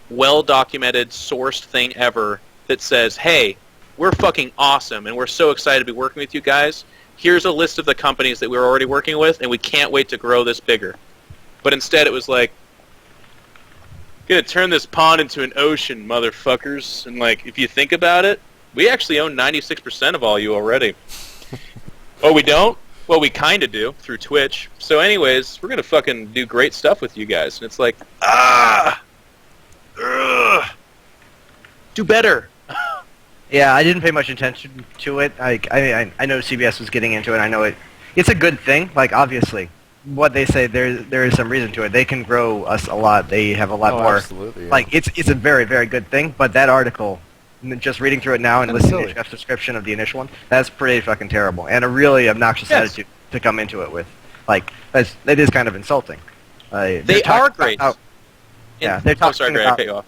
well-documented, sourced thing ever that says, hey, we're fucking awesome, and we're so excited to be working with you guys. Here's a list of the companies that we're already working with, and we can't wait to grow this bigger. But instead it was like, gonna turn this pond into an ocean, motherfuckers. And like, if you think about it, we actually own 96% of all you already. Oh, we don't? Well, we kind of do, through Twitch. So anyways, we're gonna fucking do great stuff with you guys. And it's like, do better. Yeah, I didn't pay much attention to it. I know CBS was getting into it. I know it's a good thing. Like, obviously, what they say, there is some reason to it. They can grow us a lot. They have a lot more. Absolutely, yeah. Like, it's a very, very good thing. But that article, just reading through it now and That's listening silly. to Jeff's description of the initial one, that's pretty fucking terrible. And a really obnoxious Yes. attitude to come into it with. Like, that is kind of insulting. They They're talking are great. about- yeah, they're Oh, sorry, talking Greg, I about- cut you off.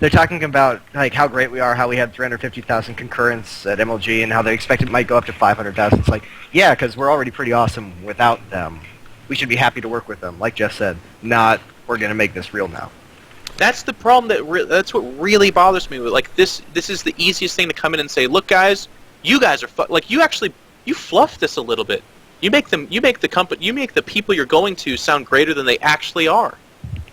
They're talking about like how great we are, how we had 350,000 concurrents at MLG, and how they expect it might go up to 500,000. It's like, yeah, because we're already pretty awesome without them. We should be happy to work with them, like Jeff said. Not, we're going to make this real now. That's the problem. That's what really bothers me. Like, this is the easiest thing to come in and say, look, guys, you guys are like, you fluffed this a little bit. You make the people you're going to sound greater than they actually are.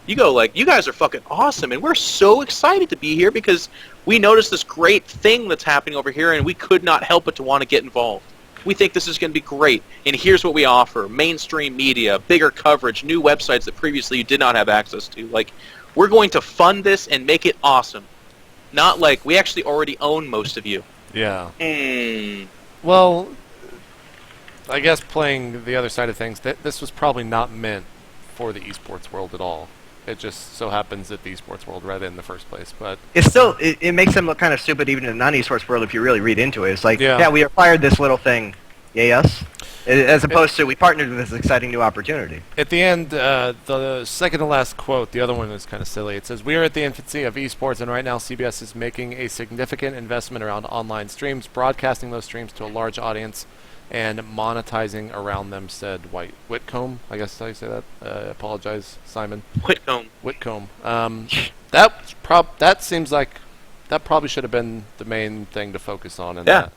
You go like, you guys are fucking awesome, and we're so excited to be here because we noticed this great thing that's happening over here, and we could not help but to want to get involved. We think this is going to be great, and here's what we offer: mainstream media, bigger coverage, new websites that previously you did not have access to. Like, we're going to fund this and make it awesome. Not like, we actually already own most of you. Yeah. Mm. Well, I guess playing the other side of things, this was probably not meant for the esports world at all. It just so happens that the esports world read it in the first place. But It's still, it makes them look kind of stupid even in the non-esports world if you really read into it. It's like, Yeah. yeah, we acquired this little thing, yay us, as opposed to we partnered with this exciting new opportunity. at the end, the second to last quote, the other one is kind of silly. It says, "We are at the infancy of esports, and right now CBS is making a significant investment around online streams, broadcasting those streams to a large audience, and monetizing around them," said Whitcomb. I guess that's how you say that. Apologize, Simon. Whitcomb. That seems like that probably should have been the main thing to focus on in Yeah.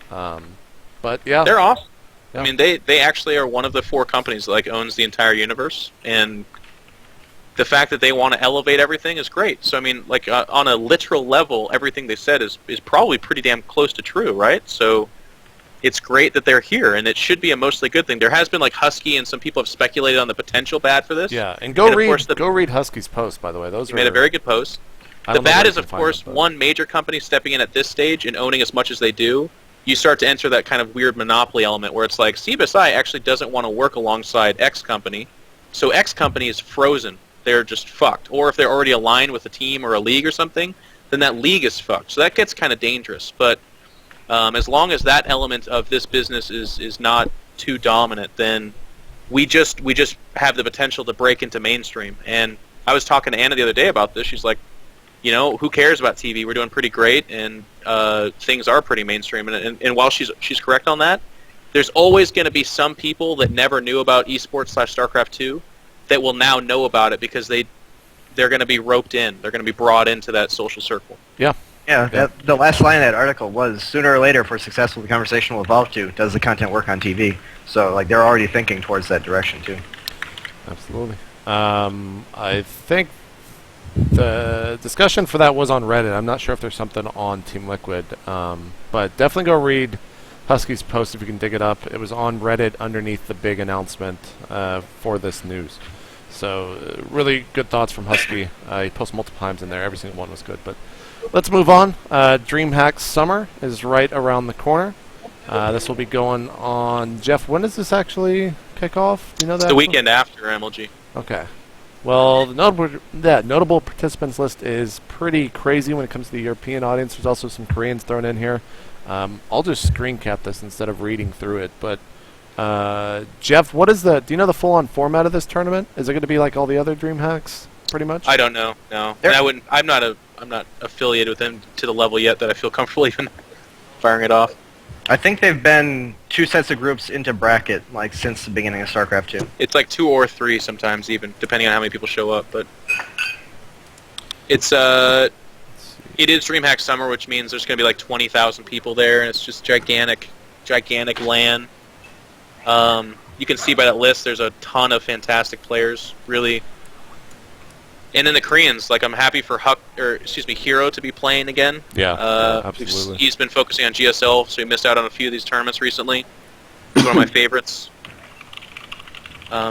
that. But yeah, They're awesome. Yeah. I mean, they actually are one of the 4 companies that like owns the entire universe, and the fact that they want to elevate everything is great. So I mean, like on a literal level, everything they said is probably pretty damn close to true, right? So it's great that they're here, and it should be a mostly good thing. There has been like Husky, and some people have speculated on the potential bad for this. yeah, and go of course read Husky's post, by the way. Those He made a very good post. I The don't know bad where is, you of can find course, it, but- one major company stepping in at this stage and owning as much as they do. You start to enter that kind of weird monopoly element where it's like CBSI actually doesn't want to work alongside X company, so X company is frozen. They're just fucked. Or if they're already aligned with a team or a league or something, then that league is fucked. So that gets kind of dangerous. But as long as that element of this business is not too dominant, then we just have the potential to break into mainstream. And I was talking to Anna the other day about this. She's like, you know, who cares about TV? We're doing pretty great, and things are pretty mainstream. And while she's correct on that, there's always going to be some people that never knew about esports / StarCraft 2 that will now know about it because they're going to be roped in. They're going to be brought into that social circle. Yeah. Yeah, the last line of that article was, sooner or later, if we're successful, the conversation will evolve to, does the content work on TV? So, like, they're already thinking towards that direction, too. Absolutely. I think the discussion for that was on Reddit. I'm not sure if there's something on Team Liquid, but definitely go read Husky's post if you can dig it up. It was on Reddit underneath the big announcement for this news. So really good thoughts from Husky. He posted multiple times in there. Every single one was good. But let's move on. DreamHack Summer is right around the corner. This will be going on. Jeff, when does this actually kick off? Do you know that? It's the weekend after MLG. Okay. Well, the notable participants list is pretty crazy when it comes to the European audience. There's also some Koreans thrown in here. I'll just screen cap this instead of reading through it. But Jeff, do you know the full-on format of this tournament? Is it going to be like all the other DreamHacks, pretty much? I don't know. No, and I wouldn't. I'm not affiliated with them to the level yet that I feel comfortable even firing it off. I think they've been 2 sets of groups into bracket, like, since the beginning of StarCraft 2. It's like 2 or 3 sometimes, even depending on how many people show up. But it is DreamHack Summer, which means there's going to be like 20,000 people there, and it's just gigantic LAN. You can see by that list, there's a ton of fantastic players, and then the Koreans, like, I'm happy for Hero to be playing again. Yeah, absolutely. He's been focusing on GSL, so he missed out on a few of these tournaments recently. He's one of my favorites.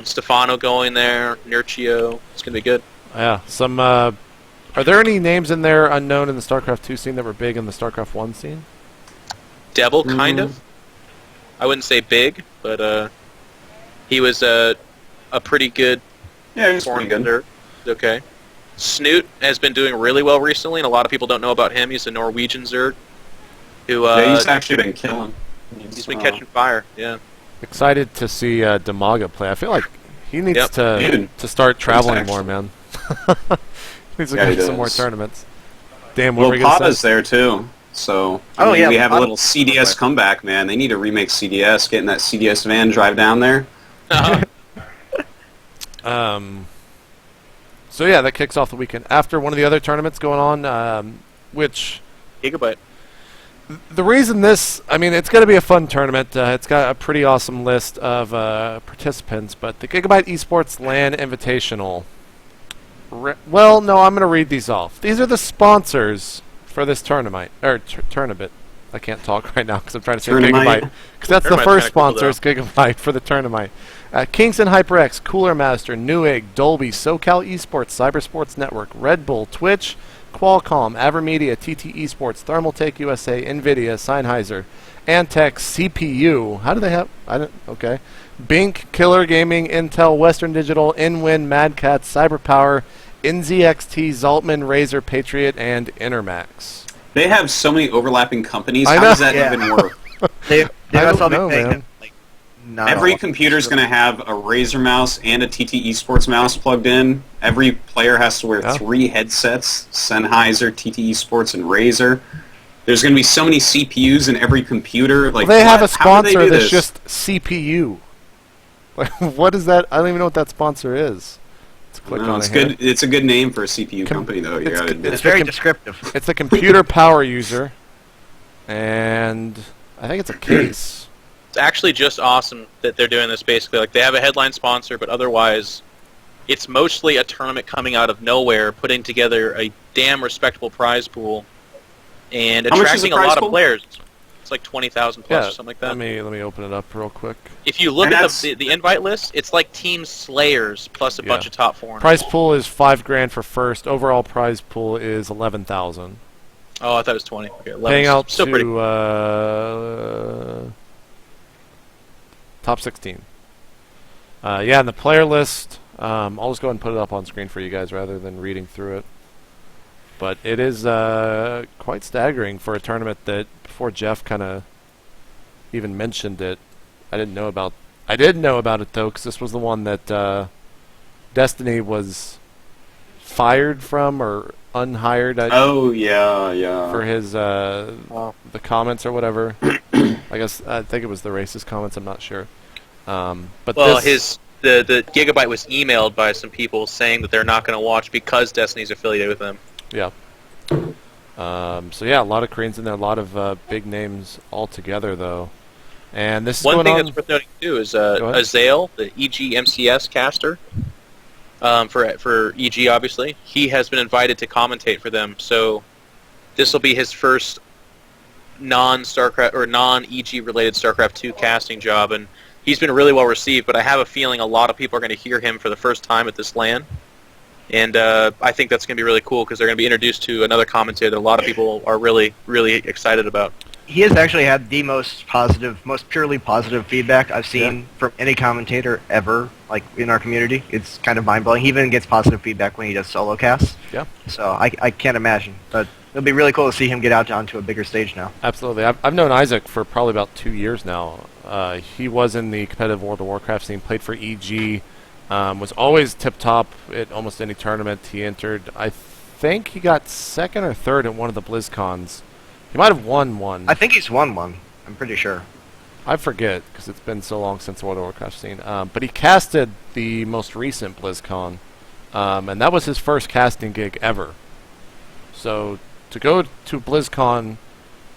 Stefano going there, Nurchio. It's going to be good. Yeah. Are there any names in there unknown in the StarCraft 2 scene that were big in the StarCraft 1 scene? Devil, kind of. I wouldn't say big, but he was a pretty good Yeah, he's pretty good. foreigner. Okay. Snoot has been doing really well recently, and a lot of people don't know about him. He's a Norwegian Zerg who Yeah, he's actually been killing. he's been catching fire. Yeah. Excited to see Demaga play. I feel like he needs Yep. to start traveling actually- more, man. Needs to Yeah, go he to some more does. tournaments. Damn, what Well, were we going to Pava's say? there too. So Oh, yeah, we have a Pava- little CDS comeback, man. They need to remake CDS, get in that CDS van, drive down there. So yeah, that kicks off the weekend after one of the other tournaments going on, which Gigabyte. the reason this, I mean, it's going to be a fun tournament. It's got a pretty awesome list of participants, but the Gigabyte Esports LAN Invitational. Well, no, I'm going to read these off. These are the sponsors for this tournament. Tournament. I can't talk right now because I'm trying to say Gigabyte. Because that's the first sponsor, is Gigabyte for the tournament. Kingston HyperX, Cooler Master, Newegg, Dolby, SoCal Esports, Cybersports Network, Red Bull, Twitch, Qualcomm, AverMedia, TT Esports, Thermaltake USA, NVIDIA, Sennheiser, Antec, CPU. How do they have? I don't. Okay. Bink, Killer Gaming, Intel, Western Digital, InWin, Mad Catz, CyberPower, NZXT, Zaltman, Razer, Patriot, and Intermax. They have so many overlapping companies. I How know. does that Yeah. even work? They I must all don't be know, paying man. like not Every all. computer's going to have a Razer mouse and a TT Esports mouse plugged in. Every player has to wear Yeah. 3 headsets, Sennheiser, TT Esports, and Razer. There's going to be so many CPUs in every computer. Like, Well, they have a how do they sponsor do that's this? just CPU. Like, what is that? I don't even know what that sponsor is. Let's click No, on it's it here. good. It's a good name for a CPU company, though. You it's gotta good- admit. It's very com- descriptive. It's a computer power user, and I think it's a case. It's actually just awesome that they're doing this. Basically, like they have a headline sponsor, but otherwise, it's mostly a tournament coming out of nowhere, putting together a damn respectable prize pool, and How much is the attracting a prize lot pool? of players. It's like 20,000 plus Yeah, or something like that. let me open it up real quick. If you look And at that's- the invite list, it's like Team Slayers plus a Yeah. bunch of top foreigners. Prize pool is $5,000 for first. Overall prize pool is 11,000. Oh, I thought it was 20. Okay, 11. Paying out Still pretty. to top 16. Yeah, and the player list. I'll just go ahead and put it up on screen for you guys rather than reading through it. But it is quite staggering for a tournament that before Jeff kind of even mentioned it, I didn't know about. I did know about it though, because this was the one that Destiny was fired from or unhired. Oh, yeah. For his the comments or whatever. I think it was the racist comments. I'm not sure. But Well, this, the Gigabyte was emailed by some people saying that they're not going to watch because Destiny's affiliated with them. yeah. So yeah, a lot of Koreans in there, a lot of big names all together though. And this is One going thing on. that's worth noting too is Go ahead. Azale, the EG-MCS caster, for EG obviously, he has been invited to commentate for them. So this will be his first non-Starcraft or non-EG related Starcraft 2 casting job, and he's been really well received. But I have a feeling a lot of people are going to hear him for the first time at this LAN. And I think that's going to be really cool because they're going to be introduced to another commentator that a lot of people are really, really excited about. He has actually had the most positive, most purely positive feedback I've seen from any commentator ever, like in our community. It's kind of mind-blowing. He even gets positive feedback when he does solo casts. Yeah. So I can't imagine. But it'll be really cool to see him get out onto a bigger stage now. Absolutely. I've known Isaac for probably about 2 years now. He was in the competitive World of Warcraft scene, played for EG, was always tip-top at almost any tournament he entered. I think he got second or third at one of the BlizzCons. He might have won one. I think he's won one. I'm pretty sure. I forget because it's been so long since the World of Warcraft scene. But he casted the most recent BlizzCon, and that was his first casting gig ever. So to go to BlizzCon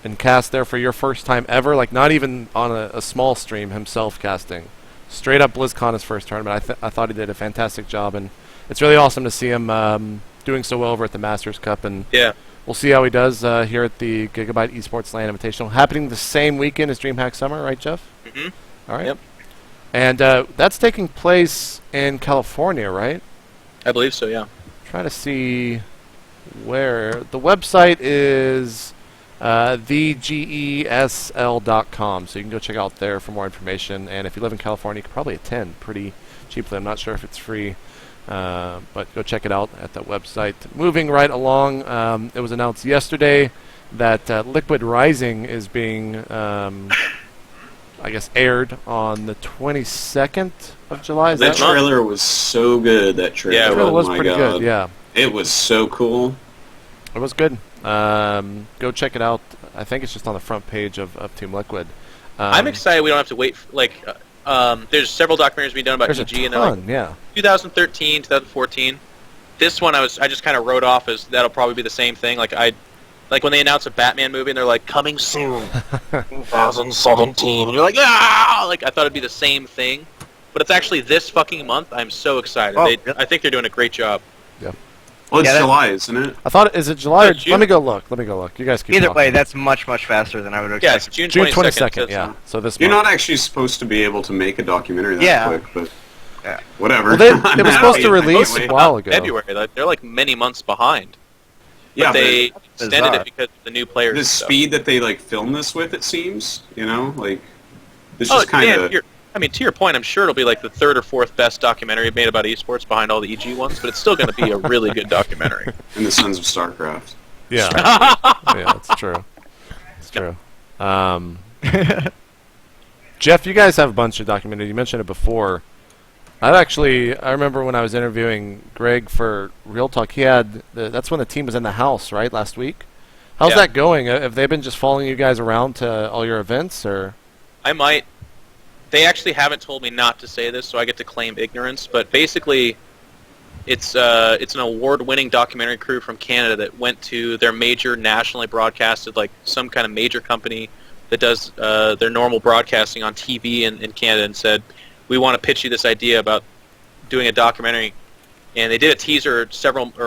and cast there for your first time ever, like not even on a small stream himself casting, straight up BlizzCon his first tournament. I thought he did a fantastic job, and it's really awesome to see him doing so well over at the Masters Cup. And Yeah. we'll see how he does here at the Gigabyte Esports LAN Invitational, happening the same weekend as DreamHack Summer, right, Jeff? Mhm. All right. Yep. And that's taking place in California, right? I believe so, yeah. Trying to see where. The website is thegesl.com, so you can go check out there for more information. And if you live in California, you can probably attend pretty cheaply. I'm not sure if it's free. But go check it out at that website. Moving right along, it was announced yesterday that Liquid Rising is being, I guess, aired on the 22nd of July. Is That that right? trailer was so good, that trailer. Yeah, The trailer oh was my pretty God. good, yeah. It was so cool. It was good. Go check it out. I think it's just on the front page of Team Liquid. I'm excited we don't have to wait for, there's several documentaries being done about There's a EG, and they're like ton, yeah. 2013, 2014. This one I just kind of wrote off as that'll probably be the same thing. Like I Like when they announce a Batman movie and they're like, coming soon, 2017, and you're like, ah! Like I thought it'd be the same thing, but it's actually this fucking month. I'm so excited. Oh, They, really? I think they're doing a great job. Well, it's Yeah, that- July, isn't it? I thought, is it July? No, Or, June. let me go look. You guys keep Either talking. way, that's much faster than I would Yeah, it's expect. June June 22nd. 22nd, yeah. So this You're month. not actually supposed to be able to make a documentary that Yeah. quick, but Yeah. whatever. Well, they- it was supposed to I can't release wait. a while ago. February. Like, they're like many months behind. Yeah, But they but extended bizarre. it because of the new players. the and stuff. speed that they like film this with, it seems, you know, like it's Oh, just kind man, of. I mean, to your point, I'm sure it'll be like the third or fourth best documentary made about esports behind all the EG ones, but it's still going to be a really good documentary. In the Sons of Starcraft. Yeah. Yeah, it's true. It's true. Jeff, you guys have a bunch of documentaries. You mentioned it before. I remember when I was interviewing Greg for Real Talk, he had, that's when the team was in the house, right, last week? How's Yeah. that going? Have they been just following you guys around to all your events, or? I might. They actually haven't told me not to say this, so I get to claim ignorance. But basically, it's an award-winning documentary crew from Canada that went to their major nationally broadcasted, like some kind of major company that does their normal broadcasting on TV in Canada, and said, "We want to pitch you this idea about doing a documentary." And they did a teaser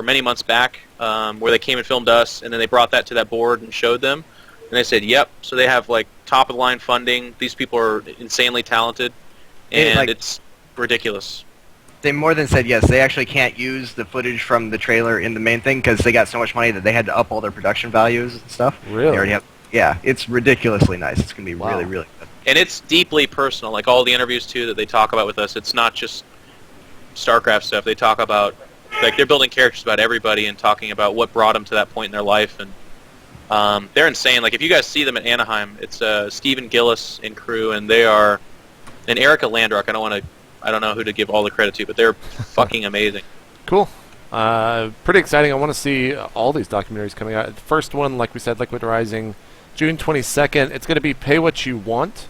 many months back where they came and filmed us, and then they brought that to that board and showed them. And they said, "Yep." So they have like top of the line funding. These people are insanely talented, and like- it's ridiculous. They more than said yes. They actually can't use the footage from the trailer in the main thing because they got so much money that they had to up all their production values and stuff. Really? They already have, yeah, it's ridiculously nice. It's going to be Wow. really, really good. And it's deeply personal. Like all the interviews too that they talk about with us, it's not just Starcraft stuff. They talk about like they're building characters about everybody and talking about what brought them to that point in their life. And they're insane. Like if you guys see them at Anaheim, it's Stephen Gillis and crew, and they are, and Erica Landrock. I don't know who to give all the credit to, but they're fucking amazing. Cool. Pretty exciting. I want to see all these documentaries coming out. The first one, like we said, Liquid Rising, June 22nd. It's going to be pay what you want.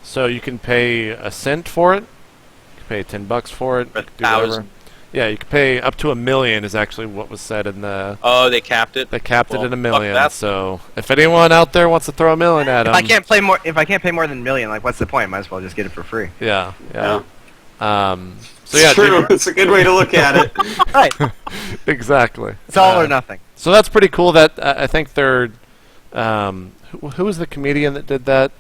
So you can pay a cent for it. You can pay $10 for it. Or You can do whatever. $1,000. Yeah, you can pay up to $1 million is actually what was said in the... Oh, they capped it. They capped Well, it at $1 fuck million. that. So if anyone out there wants to throw $1 million at them... If I can't pay more than $1 million, like what's the point? Might as well just get it for free. Yeah, yeah. Yeah. So yeah, It's true. It's a good way to look at it. Right. exactly. It's all or nothing. So that's pretty cool. That I think they're. Who was the comedian that did that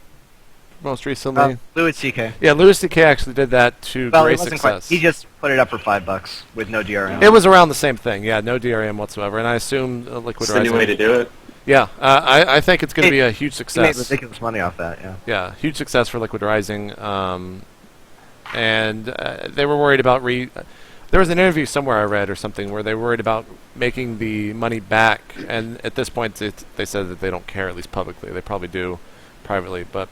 most recently? Louis C.K. Yeah, Louis C.K. actually did that to Well, it great wasn't quite. success. He just put it up for $5 with no DRM. It was around the same thing. Yeah, no DRM whatsoever, and I assume Liquid It's the new Rising. way to do it. Yeah, I think it's going to be a huge He made success. ridiculous money off that. Yeah. Yeah, huge success for Liquid Rising. And they were worried about there was an interview somewhere I read or something where they were worried about making the money back, and at this point they said that they don't care, at least publicly. They probably do privately, but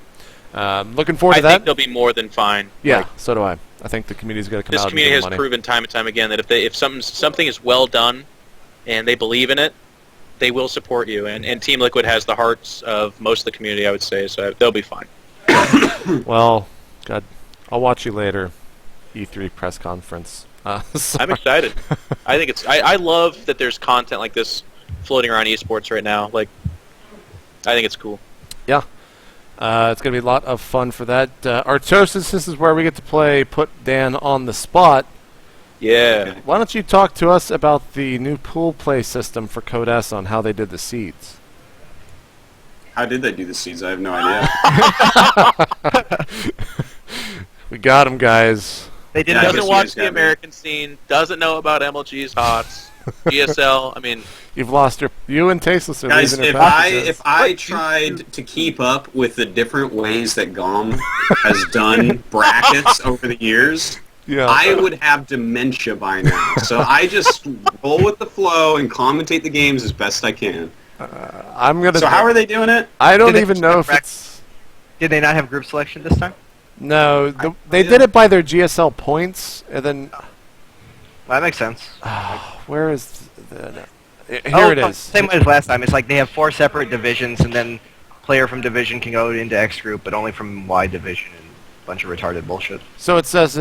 looking forward I to that. think they'll be more than fine. Yeah, Like, so do I. I think the community's going to come this out community and give has them money. proven time and time again that if something is well done and they believe in it, they will support you. And Team Liquid has the hearts of most of the community, I would say, so they'll be fine. Well, God, I'll watch you later. E3 press conference. So- I'm excited. I think I love that there's content like this floating around esports right now. Like, I think it's cool. Yeah. It's going to be a lot of fun for that. Artosis, this is where we get to put Dan on the spot. Yeah. Why don't you talk to us about the new pool play system for Code S on how they did the seeds? How did they do the seeds? I have no idea. We got him, guys. They did Yeah, I not guess Doesn't you watch guys the got me. American scene. Doesn't know about MLG's HOTS. GSL. I mean, You've lost you and Tasteless are Guys, losing if your packages. if I tried to keep up with the different ways that GOM has done brackets over the years, yeah. I would have dementia by now. So I just roll with the flow and commentate the games as best I can. I'm gonna. So how are they doing it? I don't Did they even know if bracket- it's. Did they not have group selection this time? No, they did it by their GSL points, and then Well, that makes sense. where is the? Here Oh, it is. Same way as last time. It's like they have 4 separate divisions, and then player from division can go into X group, but only from Y division, and a bunch of retarded bullshit. So it says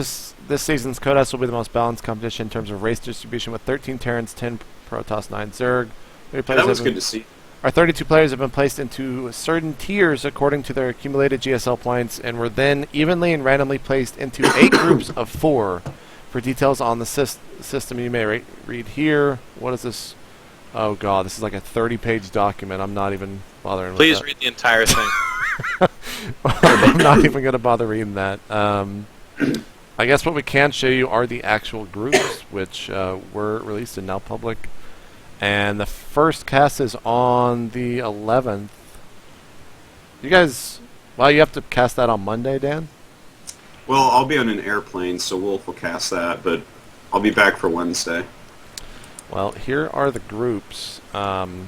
this season's Codas will be the most balanced competition in terms of race distribution, with 13 Terrans, 10 Protoss, 9 Zerg, That was good to see. Our 32 players have been placed into certain tiers according to their accumulated GSL points, and were then evenly and randomly placed into 8 groups of 4. For details on the system, you may read here. What is this? Oh god, this is like a 30-page document. I'm not even bothering Please with that. read the entire thing. I'm not even going to bother reading that. I guess what we can show you are the actual groups, which were released and now public. And the first cast is on the 11th. You guys, well, you have to cast that on Monday, Dan? Well, I'll be on an airplane, so Wolf will cast that, but I'll be back for Wednesday. Well, here are the groups. Let me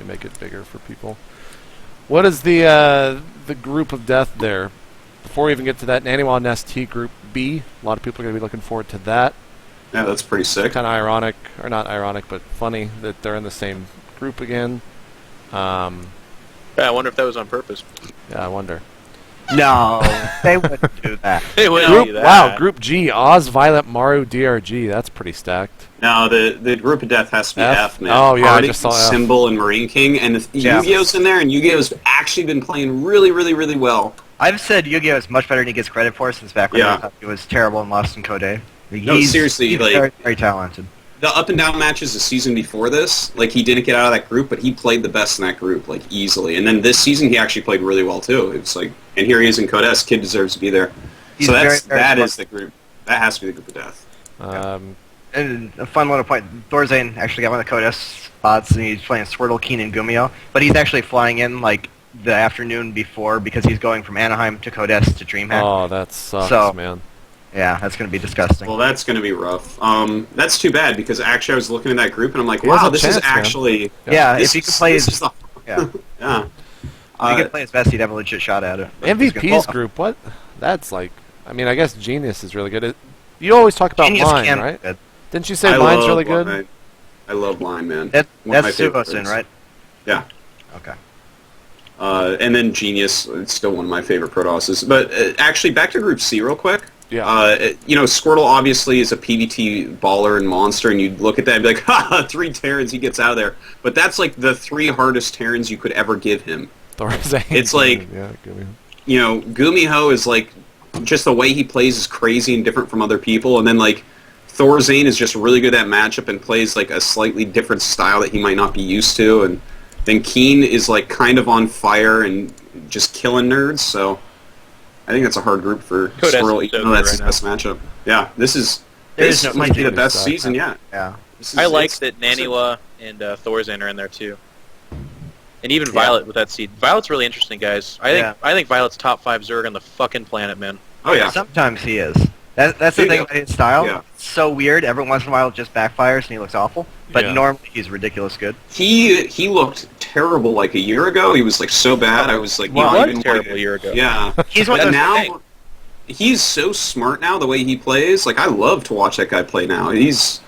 make it bigger for people. What is the group of death there? Before we even get to that, Naniwa and ST Group B. A lot of people are going to be looking forward to that. Yeah, that's pretty sick. Kind of ironic, or not ironic, but funny that they're in the same group again. Yeah, I wonder if that was on purpose. Yeah, I wonder. No, they wouldn't do that. They wouldn't Group, do that. wow, Group G, Oz, Violet, Maru, DRG. That's pretty stacked. No, the group of death has to be F? F, man. Oh, yeah, I Arctic, just saw F. Symbol, and Marine King, and if Yeah. Yu-Gi-Oh's in there, and Yu-Gi-Oh's actually been playing really, really, really well. I've said Yu-Gi-Oh is much better than he gets credit for since back when Yeah. I thought he was terrible and lost in Code. No, seriously, he's like- very, very talented. The up and down matches the season before this, like, he didn't get out of that group, but he played the best in that group, like, easily. And then this season, he actually played really well, too. It's like, and here he is in Code S. Kid deserves to be there. He's So very, very that smart. is the group. That has to be the group of death. And a fun little point, Thorzane actually got one of the Code S spots, and he's playing Swirtle, Keen, and Gumio. But he's actually flying in, like, the afternoon before, because he's going from Anaheim to Code S to DreamHack. Oh, that sucks, So- man. Yeah, that's going to be disgusting. Well, that's going to be rough. That's too bad, because actually I was looking at that group, and I'm like, He has wow, a this chance, is man. actually... yeah, this if he is- could play this his... is the- Yeah. Yeah. If he could play his best, he'd have a legit shot at it. MVP's group, what? That's like, I mean, I guess Genius is really good. You always talk about Genius Line, can be right? good. Didn't you say I Line's love really good? Line. I love Line, man. That, One of that's my favorite Suvosin, players. right? Yeah. Okay. And then Genius, it's still one of my favorite Protosses. But actually, back to Group C real quick. Yeah. Squirtle obviously is a PvT baller and monster, and you'd look at that and be like, ha, 3 Terrans, he gets out of there. But that's like the 3 hardest Terrans you could ever give him. Thorzane. It's like- yeah, give me. Gumiho is like, just the way he plays is crazy and different from other people, and then like, Thorzane is just really good at that matchup and plays like a slightly different style that he might not be used to, and then Keen is like kind of on fire and just killing nerds, so I think that's a hard group for Code S Squirrel, is even so though that's good his right best matchup. Yeah, this There's no might be the fighting best style. season yet. Yeah. I like It's- that Naniwa and Thorzane are in there too, and even Violet with that seed. Violet's really interesting, guys. I think Violet's top 5 Zerg on the fucking planet, man. Oh yeah. Sometimes he is. That's the There thing you about his style. Yeah. It's so weird. Every once in a while it just backfires and he looks awful. But Yeah. normally he's ridiculous good. He looked terrible like a year ago. He was like so bad. I was like, Well, not he was even terrible like- a year ago. Yeah. He's one But of those now he's so smart now. The way he plays, like I love to watch that guy play now. He's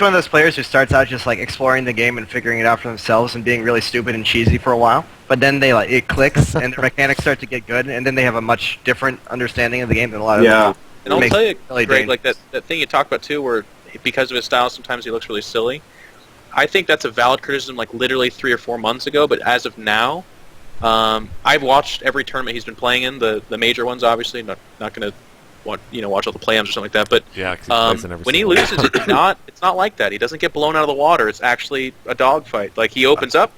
one of those players who starts out just like exploring the game and figuring it out for themselves and being really stupid and cheesy for a while. But then it clicks and their mechanics start to get good, and then they have a much different understanding of the game than a lot of yeah. And I'll Makes tell you, it really Greg, like dangerous. that thing you talked about too, where because of his style, sometimes he looks really silly. I think that's a valid criticism, like literally 3 or 4 months ago. But as of now, I've watched every tournament he's been playing in, the major ones, obviously. Not going to watch all the play-ins or something like that. But Yeah, 'cause he plays in every when he single loses, it's not like that. He doesn't get blown out of the water. It's actually a dogfight. Like he opens up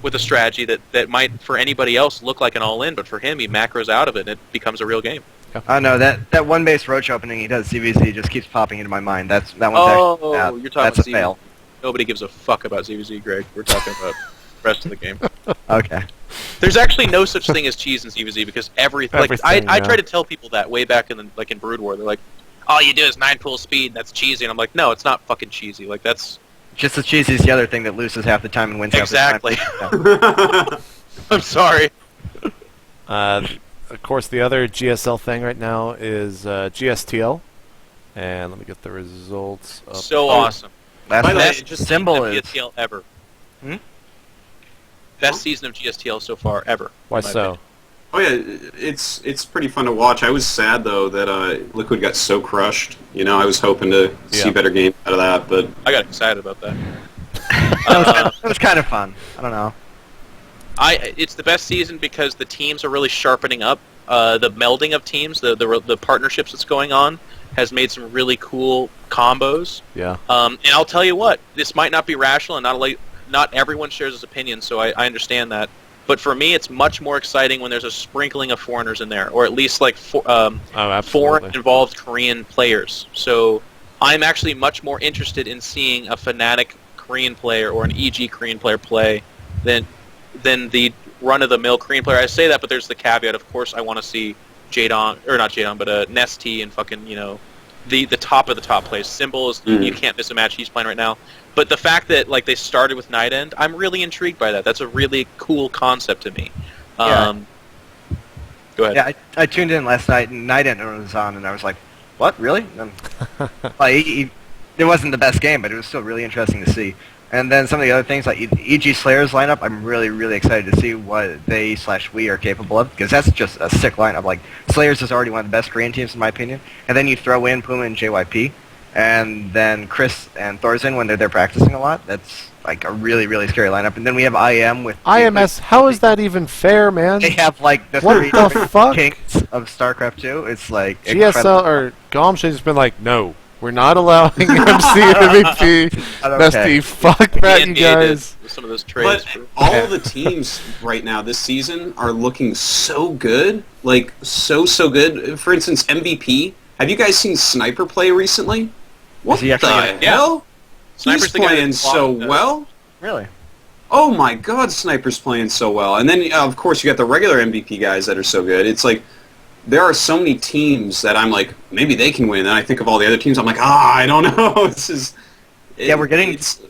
with a strategy that might for anybody else look like an all-in, but for him, he macros out of it, and it becomes a real game. I know that one base roach opening he does CVZ just keeps popping into my mind. That one's Oh, actually bad. you're talking That's about a fail. ZVZ. Nobody gives a fuck about ZVZ, Greg. We're talking about the rest of the game. Okay. There's actually no such thing as cheese in ZVZ because everything. I yeah. try to tell people that way back in Brood War. They're like, all you do is 9 pool speed. And that's cheesy. And I'm like, no, it's not fucking cheesy. Like that's Just as cheesy as the other thing that loses half the time and wins exactly. half the time. I'm sorry. Of course, the other GSL thing right now is GSTL. And let me get the results up. So awesome. Last By the way, best just symbol season of is GSTL ever. Hmm? Best season of GSTL so far ever. Why in my so? opinion. Oh yeah, it's pretty fun to watch. I was sad though that Liquid got so crushed. I was hoping to see Yeah. better games out of that, but I got excited about that. That was kind of fun. I don't know. It's the best season because the teams are really sharpening up. The melding of teams, the partnerships that's going on, has made some really cool combos. Yeah. And I'll tell you what, this might not be rational, and not everyone shares his opinion, so I understand that. But for me, it's much more exciting when there's a sprinkling of foreigners in there, or at least like foreign-involved Korean players. So I'm actually much more interested in seeing a Fnatic Korean player or an EG Korean player play than the run-of-the-mill Korean player. I say that, but there's the caveat. Of course, I want to see Jadon, or not Jadon, but Nesty and fucking, the top of the top plays. Symbol is, you can't miss a match he's playing right now. But the fact that like they started with Night End, I'm really intrigued by that. That's a really cool concept to me. Yeah. Go ahead. Yeah, I tuned in last night and Night End was on, and I was like, "What? Really?" It wasn't the best game, but it was still really interesting to see. And then some of the other things, like EG Slayer's lineup, I'm really, really excited to see what they/we are capable of, because that's just a sick lineup. Like, Slayers is already one of the best Korean teams, in my opinion. And then you throw in Puma and JYP, and then Chris and Thorzin when they're there practicing a lot. That's, like, a really, really scary lineup. And then we have IM with... IMS, how is that even fair, man? They have, like, the What three the fuck? kings of StarCraft 2. It's, like... GSL incredible. or Gom should have just been like, no, we're not allowing MC MVP. Nesty, fuck that, you NBA did guys. with some of those trades. But all the teams right now this season are looking so good. Like, so good. For instance, MVP. Have you guys seen Sniper play recently? What he the actually gonna- hell? Sniper's He's the guy playing that so blocked, well. Really? Oh my god, Sniper's playing so well. And then, of course, you got the regular MVP guys that are so good. It's like, there are so many teams that I'm like, maybe they can win. And then I think of all the other teams, I'm like, I don't know. This is... We're getting to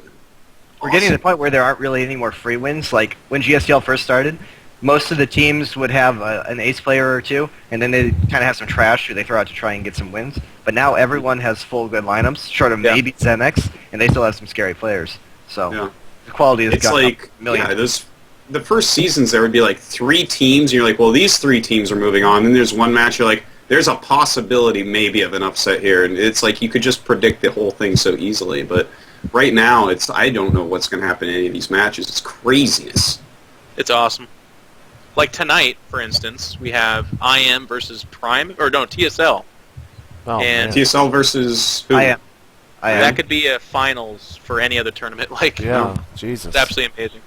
the point where there aren't really any more free wins. Like, when GSTL first started, most of the teams would have an ace player or two, and then they kind of have some trash who they throw out to try and get some wins. But now everyone has full good lineups, short of maybe ZenX, and they still have some scary players. So Yeah. the quality has It's gone like, up a million. yeah, the first seasons there would be like 3 teams, and you're like, well, these 3 teams are moving on. And then there's one match, you're like, there's a possibility maybe of an upset here. And it's like you could just predict the whole thing so easily. But right now, I don't know what's going to happen in any of these matches. It's craziness. It's awesome. Like tonight, for instance, we have IM versus Prime, or no, TSL. Oh, And- man. TSL versus who? I am. That could be a finals for any other tournament. Like, Yeah, Jesus. it's absolutely amazing.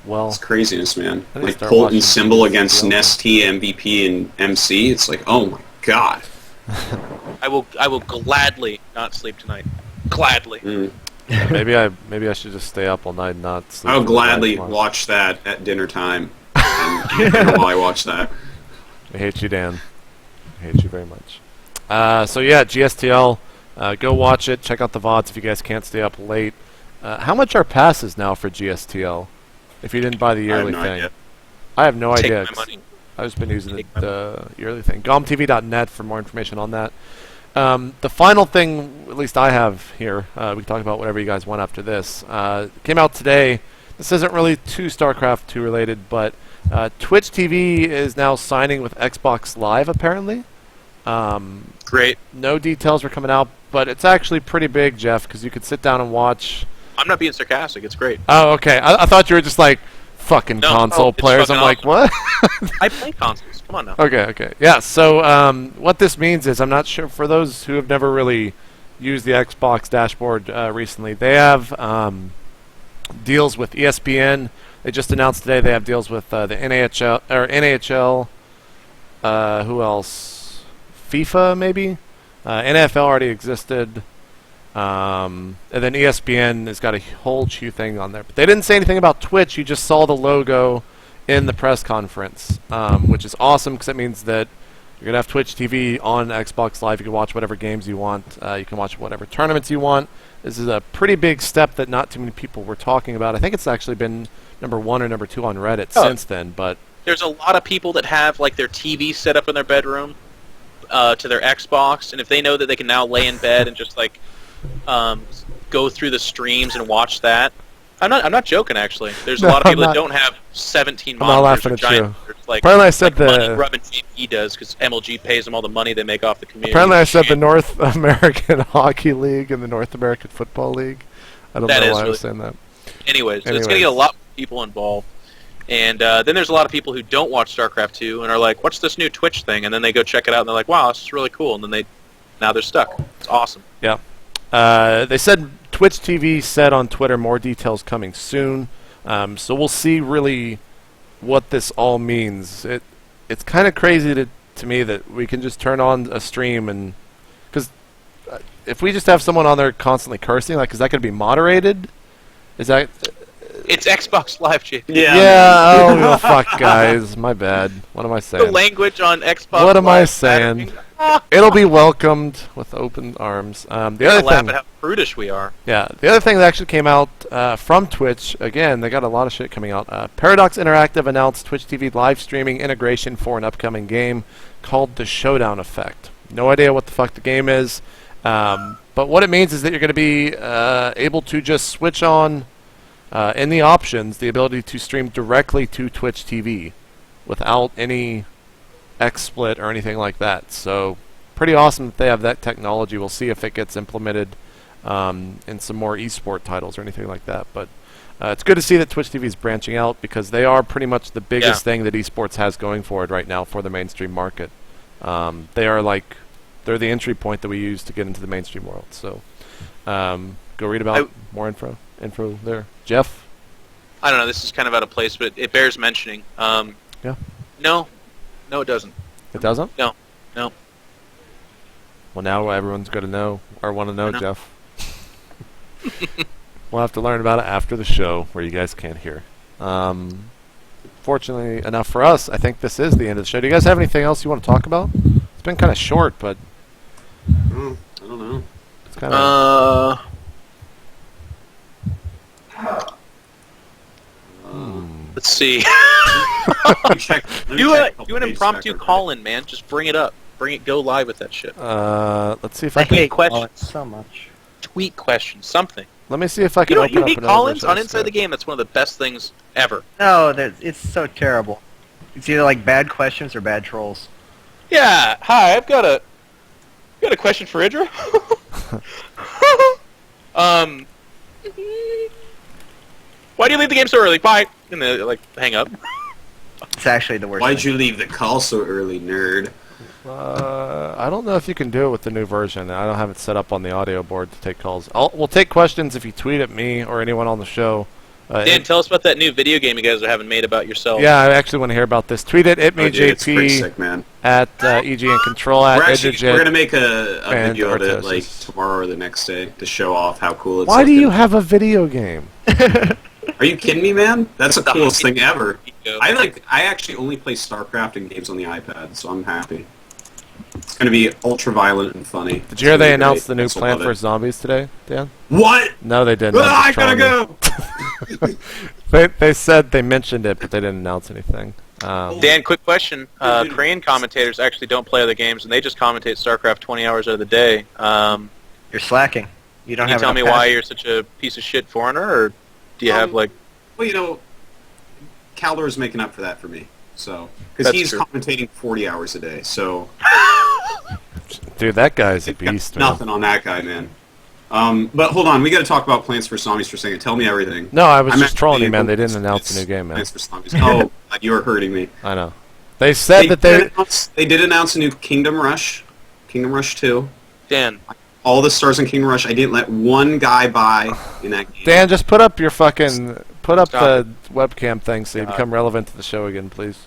Well, It's craziness, man. I need to Like start Colt watching and Symbol against TSL. Nesty, MVP, and MC. It's like, oh my god. I will gladly not sleep tonight. Gladly. Mm. maybe I should just stay up all night and not sleep. I would for the night gladly tomorrow. watch that at dinner time. And while I watch that. I hate you, Dan. I hate you very much. So yeah, GSTL. Go watch it. Check out the VODs if you guys can't stay up late. How much are passes now for GSTL? If you didn't buy the I have yearly no thing, idea. I have no Take idea. my 'cause money. I've just been using Take my the yearly thing. GomTV.net for more information on that. The final thing, at least I have here, we can talk about whatever you guys want after this. Came out today. This isn't really too StarCraft 2 related, but Twitch TV is now signing with Xbox Live, apparently. Great. No details were coming out, but it's actually pretty big, Jeff, because you could sit down and watch. I'm not being sarcastic. It's great. Oh, okay. I thought you were just like fucking No, console it's players. fucking I'm like, what? I play consoles. Come on now. Okay. Yeah, so what this means is, I'm not sure, for those who have never really used the Xbox dashboard recently, they have deals with ESPN. They just announced today they have deals with the NHL, who else? FIFA, maybe? NFL already existed. And then ESPN has got a whole chew thing on there. But they didn't say anything about Twitch. You just saw the logo in the press conference, which is awesome because it means that you're going to have Twitch TV on Xbox Live. You can watch whatever games you want. You can watch whatever tournaments you want. This is a pretty big step that not too many people were talking about. I think it's actually been number 1 or number 2 on Reddit since then. But There's a lot of people that have like their TV set up in their bedroom to their Xbox, and if they know that they can now lay in bed and just like go through the streams and watch that. I'm not joking, actually. There's a No, lot of people I'm that not- don't have 17 I'm not monitors laughing or at giant you. monitors, like, apparently I said like money the grubbing GP does because MLG pays them all the money they make off the community. apparently I said the North American Hockey League and the North American Football League. I don't That know is why I really was saying that. Anyways, so it's going to get a lot more people involved. And then there's a lot of people who don't watch StarCraft 2 and are like, what's this new Twitch thing? And then they go check it out and they're like, wow, this is really cool. And then now they're stuck. It's awesome. Yeah. They said Twitch TV said on Twitter more details coming soon. So we'll see really what this all means. It's kind of crazy to me that we can just turn on a stream and... Because if we just have someone on there constantly cursing, like, is that going to be moderated? Is that... It's Xbox Live, JP. Yeah, oh, well, fuck, guys. My bad. What am I saying? The language on Xbox What am I Live saying? mattering. It'll be welcomed with open arms. The other Laugh thing... at how prudish we are. Yeah, the other thing that actually came out from Twitch, again, they got a lot of shit coming out. Paradox Interactive announced Twitch TV live streaming integration for an upcoming game called The Showdown Effect. No idea what the fuck the game is, but what it means is that you're going to be able to just switch on, in the options, the ability to stream directly to Twitch TV without any XSplit or anything like that. So, pretty awesome that they have that technology. We'll see if it gets implemented in some more esport titles or anything like that. But it's good to see that Twitch TV is branching out because they are pretty much the biggest thing that esports has going for it right now for the mainstream market. They're the entry point that we use to get into the mainstream world. So go read about more info there. Jeff? I don't know, this is kind of out of place, but it bears mentioning. Yeah. No, it doesn't. It doesn't? No. Well, now everyone's going to know, or want to know, I know. Jeff. We'll have to learn about it after the show, where you guys can't hear. Fortunately enough for us, I think this is the end of the show. Do you guys have anything else you want to talk about? It's been kind of short, but... I don't know. It's kind of... Let's see. Let me Do check a couple an pages impromptu back. call-in, man. Just bring it up. Go live with that shit. let's see if I I can... hate question. call-ins so much. Tweet questions, something. Let me see if I You can know, open you up hate another call-ins version on of Inside the Skype. Game. That's one of the best things ever. No, it's so terrible. It's either like bad questions or bad trolls. Yeah. Hi, I've got a question for IdrA. Why do you leave the game so early? Bye. And they hang up. It's actually the worst. Why'd thing. you leave the call so early, nerd? I don't know if you can do it with the new version. I don't have it set up on the audio board to take calls. We'll take questions if you tweet at me or anyone on the show. Dan, tell us about that new video game you guys are having made about yourself. Yeah, I actually want to hear about this. Tweet it, Oh, dude, it's pretty itmeJP, sick, man. at iNcontroL, at We're gonna make a and video of it Artosis. tomorrow or the next day to show off how cool it's. Why do looking. you have a video game? Are you kidding me, man? That's the The coolest high- thing ever. Go. I actually only play Starcraft and games on the iPad, so I'm happy. It's gonna be ultra violent and funny. Did you hear they announced the new That's Plant love it. vs. Zombies today, Dan? What? No, they didn't. Ah, I I'm just gotta trolling you. go. They said they mentioned it, but they didn't announce anything. Dan, quick question. Korean commentators actually don't play other games, and they just commentate StarCraft 20 hours out of the day. You're slacking. You don't Can you have tell me enough why passion. you're such a piece of shit foreigner, or do you have Well, you know, Caldor's making up for that for me. So, because That's he's true. commentating 40 hours a day, so Dude, that guy's a got beast, man. nothing on that guy, man. But hold on, we got to talk about Plants vs Zombies for a second. Tell me everything. No, I was I'm just trolling you, man. actually- They didn't announce a new game, man. Plants vs Zombies. Oh, you are hurting me. I know. They said that they... They did announce a new Kingdom Rush 2. Dan? All the stars in Kingdom Rush. I didn't let one guy buy in that game. Dan, just put up your fucking... Put up Stop the webcam thing so you God. become relevant to the show again, please.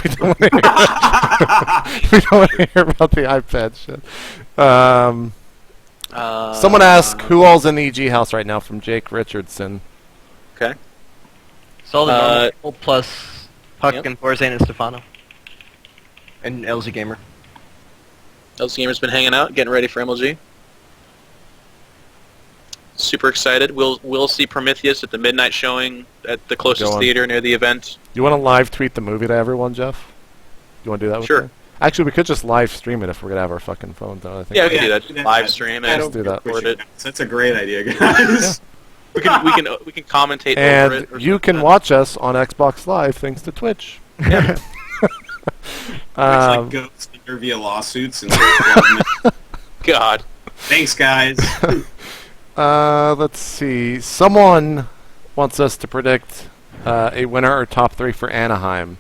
We don't want to hear, we don't want to hear about the iPad shit. Someone asked who all's in the EG house right now from Jake Richardson. Okay. It's all the Uh, normal people plus Puck yep. and Borzane and Stefano. And LZ Gamer. LC Gamer's been hanging out, getting ready for MLG. Super excited. We'll see Prometheus at the midnight showing at the closest Going. theater near the event. You want to live tweet the movie to everyone, Jeff? You want to do that with Sure. me? Actually, we could just live stream it if we're going to have our fucking phone, though. I think Yeah, we can do that. Just live stream Yeah, it. Let's do that. Record it. That's a great idea, guys. We can commentate over And it. Or you something can like watch us on Xbox Live thanks to Twitch. Yeah. Like ghosts under via lawsuits. And that. God. thanks, guys. Let's see. Someone wants us to predict a winner or top 3 for Anaheim.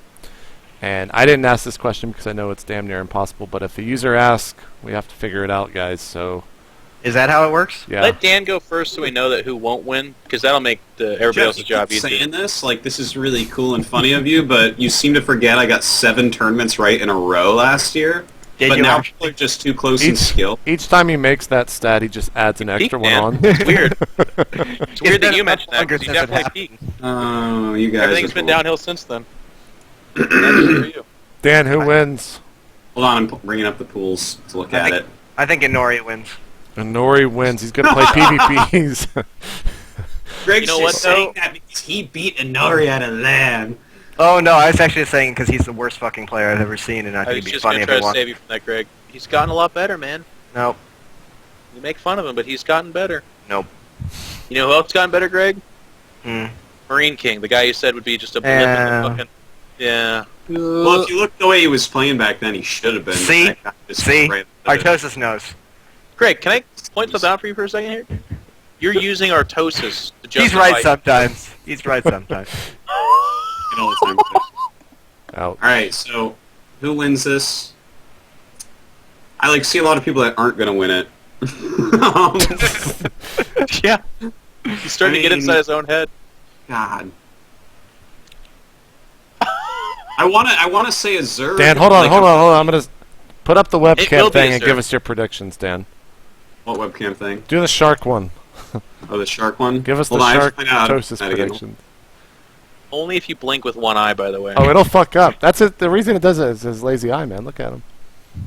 And I didn't ask this question because I know it's damn near impossible, but if a user asks, we have to figure it out, guys, so... Is that how it works? Yeah. Let Dan go first so we know that who won't win, because that'll make everybody else's job easier. Saying this, like, this is really cool and funny of you, but you seem to forget I got 7 tournaments right in a row last year. Did But you now actually? people are just too close in skill. Each time he makes that stat, he just adds an extra one man. on. It's weird. It's weird that you mentioned that, longer 'cause you since it definitely peaked. Oh, you guys Everything's are been cool. downhill since then. That's for you. Dan, who wins? Hold on, I'm bringing up the pools to look at it. I think Inori wins. And Nori wins. He's going to play PvPs. Greg's You know what, just saying though? that because he beat Inori at a LAN. Oh no, I was actually saying because he's the worst fucking player I've ever seen, and I I think was it'd be just funny going if to try he to won. save you from that, Greg. He's gotten a lot better, man. Nope. You make fun of him, but he's gotten better. Nope. You know who else gotten better, Greg? Hmm. Marine King, the guy you said would be just a blip in the fucking... Yeah. Well, if you look the way he was playing back then, he should have been. See? That guy just See? right up there. Artosis knows. Greg, can I point something out for you for a second here? You're using Artosis to justify... He's right sometimes. He's right sometimes. Get all the time. Out. Alright, so who wins this? I see a lot of people that aren't going to win it. Yeah. He's starting to get inside his own head. God. I want to say a Zerg. Dan, hold on. I'm going to put up the It will webcam be thing a and Zerg. give us your predictions, Dan. What webcam thing? Do the shark one. Oh, the shark one? Give us Hold the on, I have shark to find out how to Artosis do that again. prediction. Only if you blink with one eye, by the way. Oh, it'll fuck up. That's it. The reason it does it is his lazy eye, man. Look at him.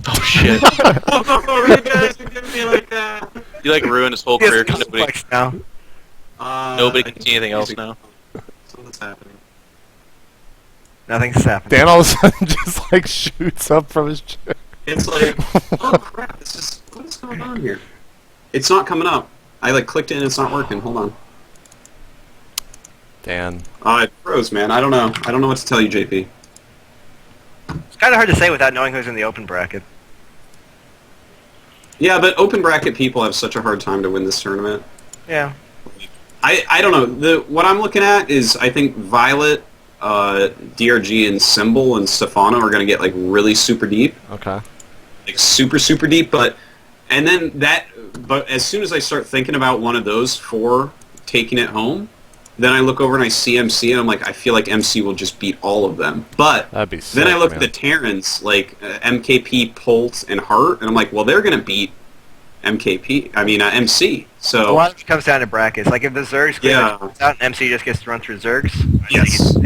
Oh, shit. Oh, you guys are giving me like that. You, ruined his whole He has career. 'Cause complex now. nobody can see anything else now. So what's happening? Nothing's happening. Dan all of a sudden just, shoots up from his chair. It's like, oh crap, what's going on here? It's not coming up. I clicked it and it's not working. Hold on. Dan. It froze, man. I don't know. I don't know what to tell you, JP. It's kind of hard to say without knowing who's in the open bracket. Yeah, but open bracket people have such a hard time to win this tournament. Yeah. I don't know. What I'm looking at is I think Violet, DRG, and Symbol and Stefano are going to get really super deep. Okay. Super, super deep, but as soon as I start thinking about one of those 4 taking it home, then I look over and I see MC, and I'm like, I feel like MC will just beat all of them. But That'd be sick, then I look man. at the Terrans, MKP, Polt, and Hart, and I'm like, well, they're going to beat MC. A So, lot of it comes down to brackets. Like if the Zergs clear Yeah. the out and MC just gets to run through Zergs. Yes.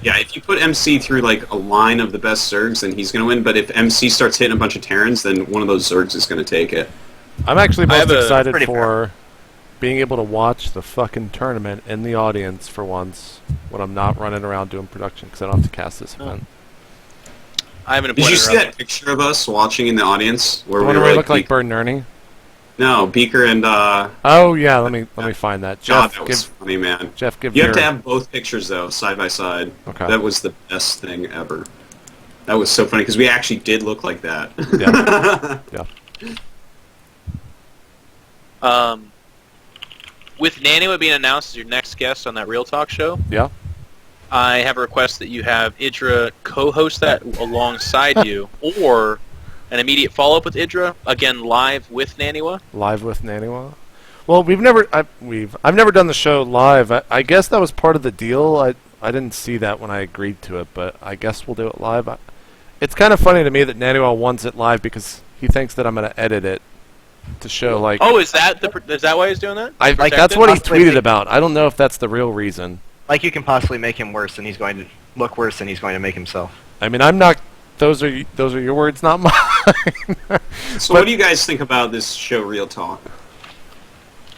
yeah, if you put MC through a line of the best Zergs, then he's going to win. But if MC starts hitting a bunch of Terrans, then one of those Zergs is going to take it. I'm actually I most have a- excited pretty for being able to watch the fucking tournament in the audience for once when I'm not running around doing production because I don't have to cast this event. I have an Did you appointment see around- that picture of us watching in the audience where The we one were where I look like Beaker? Bert and Ernie? No, Beaker and Oh yeah, let me find that. God, Jeff, that was funny, man. give You your have to have both pictures though, side by side. Okay. That was the best thing ever. That was so funny because we actually did look like that. Yeah. With Nanoa being announced as your next guest on that Real Talk show, Yeah. I have a request that you have IdrA co-host that alongside you, or an immediate follow-up with IdrA, again live with Nanoa. Live with Naniwa. Well, I've never done the show live. I guess that was part of the deal. I didn't see that when I agreed to it, but I guess we'll do it live. It's kind of funny to me that Naniwa wants it live because he thinks that I'm going to edit it to show Oh, is that why he's doing that? that's what he Possibly tweeted make- about. I don't know if that's the real reason. Like you can possibly make him worse, and he's going to look worse than he's going to make himself. I mean, I'm not. Those are your words, not mine. So what do you guys think about this show, Real Talk?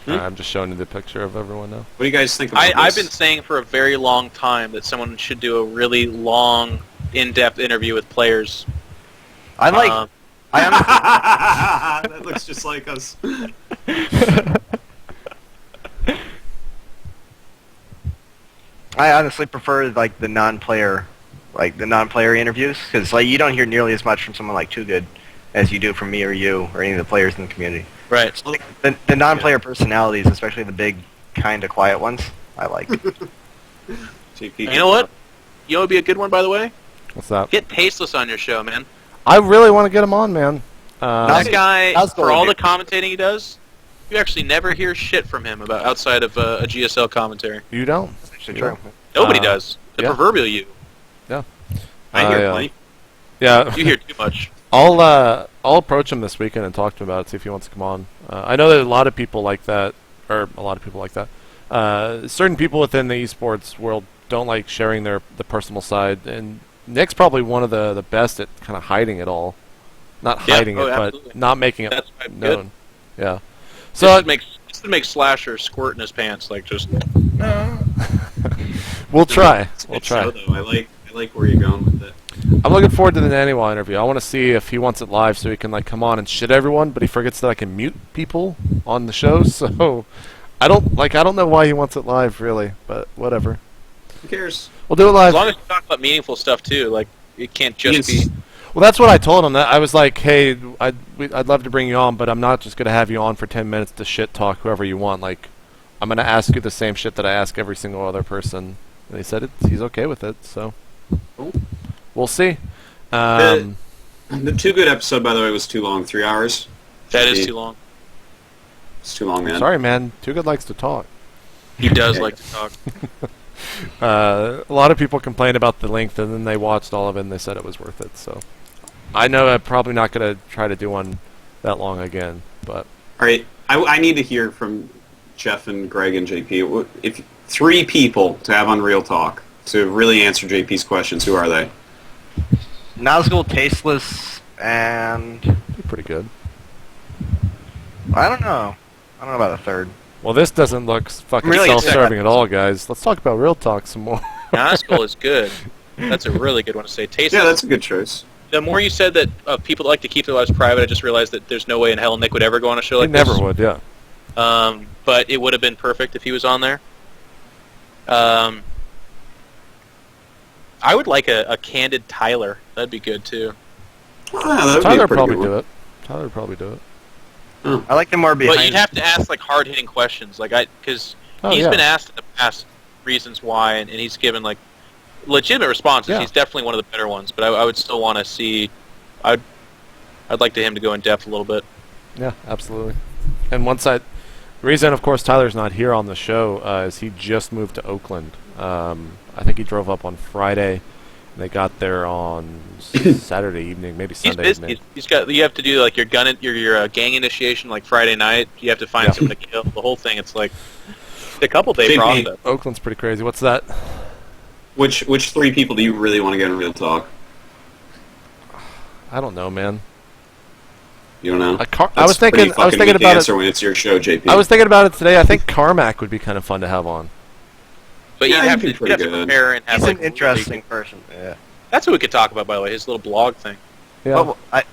I'm just showing you the picture of everyone now. What do you guys think about I've this? been saying for a very long time that someone should do a really long, in-depth interview with players. I like. Um, I honestly, That looks just like us. I honestly prefer the non-player interviews because you don't hear nearly as much from someone like Too Good as you do from me or you or any of the players in the community. Right. The non-player personalities, especially the big, kind of quiet ones, I like. JP. You know what? You know what would be a good one, by the way? What's that? Get Tasteless on your show, man. I really want to get him on, man. That guy, That's for all good. the commentating he does, you actually never hear shit from him about outside of a GSL commentary. You don't. That's actually true. Nobody Uh, does. The yeah. proverbial you. I hear yeah. plenty. Yeah. You hear too much. I'll approach him this weekend and talk to him about it, see if he wants to come on. I know that a lot of people like that, or a lot of people like that. Certain people within the esports world don't like sharing the personal side, and Nick's probably one of the best at kind of hiding it all. Not Yeah, hiding it, absolutely. but not making it That's why I'm good. known. Yeah. So So this would make Slasher squirt in his pants, like just. we'll try. It's a We'll good try. show, though. I like where you're going with it. I'm looking forward to the Naniwa interview. I want to see if he wants it live so he can like come on and shit everyone, but he forgets that I can mute people on the show. So I don't know why he wants it live really, but whatever. Who cares? We'll do it live. As long as you talk about meaningful stuff too, like it can't just Yes. be. Well, that's what I told him. That I was like, "Hey, I'd love to bring you on, but I'm not just gonna have you on for 10 minutes to shit talk whoever you want. Like, I'm gonna ask you the same shit that I ask every single other person." And he said he's okay with it. So Cool. we'll see. The Too Good episode, by the way, was too long. 3 hours. That is too long. It's too long, man. Sorry, man. Too Good likes to talk. He does Yeah. like to talk. A lot of people complained about the length, and then they watched all of it and they said it was worth it. So I know I'm probably not gonna try to do one that long again, but All right. I need to hear from Jeff and Greg and JP. If 3 people to have on Real Talk to really answer JP's questions, who are they? Nazgul, Tasteless, and pretty good. I don't know. I don't know about a third. Well, this doesn't look fucking Really self-serving at all, guys. Let's talk about Real Talk some more. Nazgul is good. That's a really good one to say. Tasteless. Yeah, that's a good choice. The more you said that people like to keep their lives private, I just realized that there's no way in hell Nick would ever go on a show He like never this. would, yeah. But it would have been perfect if he was on there. I would like a candid Tyler. That'd be good too. Ah, that would be Tyler a would pretty probably good do one. it. Tyler would probably do it. I like the more behind. But you'd have to ask like hard-hitting questions, like because Oh, he's yeah. been asked in the past reasons why, and he's given like legitimate responses. Yeah. He's definitely one of the better ones. But I would still want to see. I'd like him to go in depth a little bit. Yeah, absolutely. And the reason, of course, Tyler's not here on the show is he just moved to Oakland. I think he drove up on Friday. And they got there on Saturday evening, maybe He's Sunday busy. evening. He's got. You have to do like your gang initiation like Friday night. You have to find Yeah. someone to kill. The whole thing. It's like a couple day JP. process. Oakland's pretty crazy. What's that? Which 3 people do you really want to get in Real Talk? I don't know, man. You don't know? I was thinking about answer it. when it's your show, JP. I was thinking about it today. I think Carmack would be kind of fun to have on. But Yeah, you have he'd to, be you'd have pretty to good. prepare and have He's like an interesting person. Yeah. That's what we could talk about, by the way. His little blog thing. Yeah. Oh, I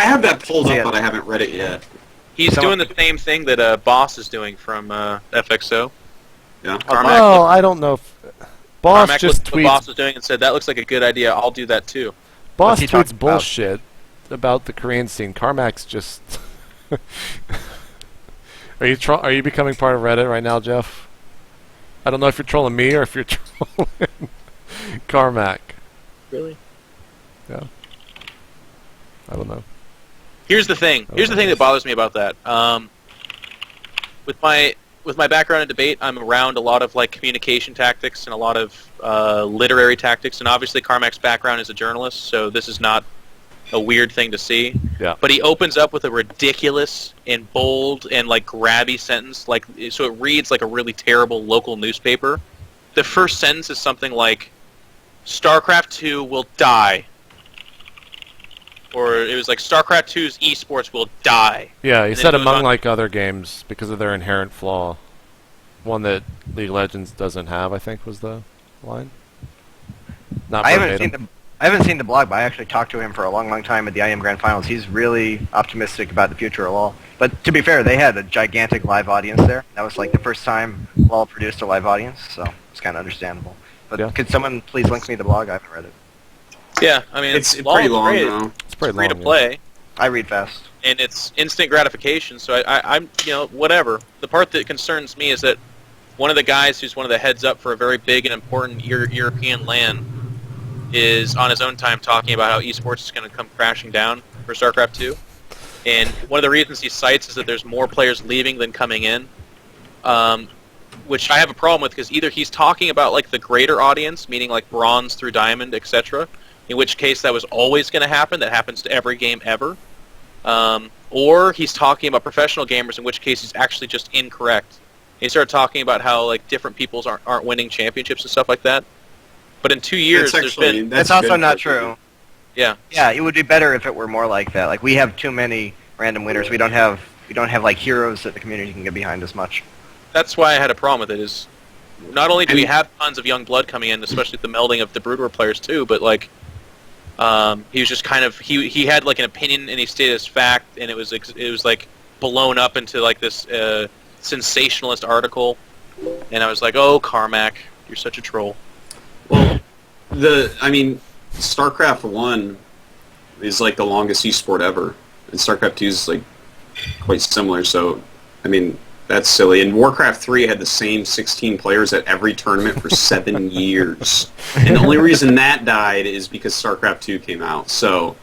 have that pulled up, Yeah. but I haven't read it yet. He's Someone- doing the same thing that Boss is doing from Yeah. FXO. Carmack Well, looked- I don't know. Boss Carmack just looked at what Boss tweets. was doing and said, "That looks like a good idea. I'll do that too." Boss What's he tweets talking about? bullshit about the Korean scene. Carmack's just. Are you becoming part of Reddit right now, Jeff? I don't know if you're trolling me or if you're trolling Carmack. Really? Yeah. I don't know. Here's the thing. Here's the thing that bothers me about that. With my background in debate, I'm around a lot of like communication tactics and a lot of literary tactics, and obviously Carmack's background is a journalist, so this is not a weird thing to see. Yeah. But he opens up with a ridiculous and bold and like grabby sentence, like so it reads like a really terrible local newspaper. The first sentence is something like, "Starcraft 2 will die." Or it was like, "Starcraft 2's esports will die." Yeah, he And said then it goes among on- like other games because of their inherent flaw. One that League of Legends doesn't have, I think, was the line. Not I verbatim. haven't seen the blog, but I actually talked to him for a long, long time at the IM Grand Finals. He's really optimistic about the future of LoL. But to be fair, they had a gigantic live audience there. That was like the first time LoL produced a live audience, so it's kind of understandable. But Yeah. could someone please link me the blog? I haven't read it. Yeah, I mean, It's LoL's pretty long, great. though. It's pretty Free to long, yeah. play. I read fast. and it's instant gratification. So I'm whatever. The part that concerns me is that one of the guys who's one of the heads up for a very big and important European LAN is on his own time talking about how esports is going to come crashing down for StarCraft 2. And one of the reasons he cites is that there's more players leaving than coming in, which I have a problem with, because either he's talking about like the greater audience, meaning like bronze through diamond, etc., in which case that was always going to happen, that happens to every game ever, or he's talking about professional gamers, in which case he's actually just incorrect. He started talking about how like different peoples aren't winning championships and stuff like that. But in 2 years, that's also not true. Yeah. Yeah, it would be better if it were more like that. Like, we have too many random winners. We don't have like heroes that the community can get behind as much. That's why I had a problem with it. Is not only do we have tons of young blood coming in, especially the melding of the Brood War players too, but like he was just kind of he had like an opinion and he stated as fact, and it was like blown up into like this sensationalist article, and I was like, oh, Carmack, you're such a troll. Well, StarCraft 1 is like the longest esport ever, and StarCraft 2 is like quite similar, so, I mean, that's silly. And Warcraft 3 had the same 16 players at every tournament for 7 years. And the only reason that died is because StarCraft 2 came out, so...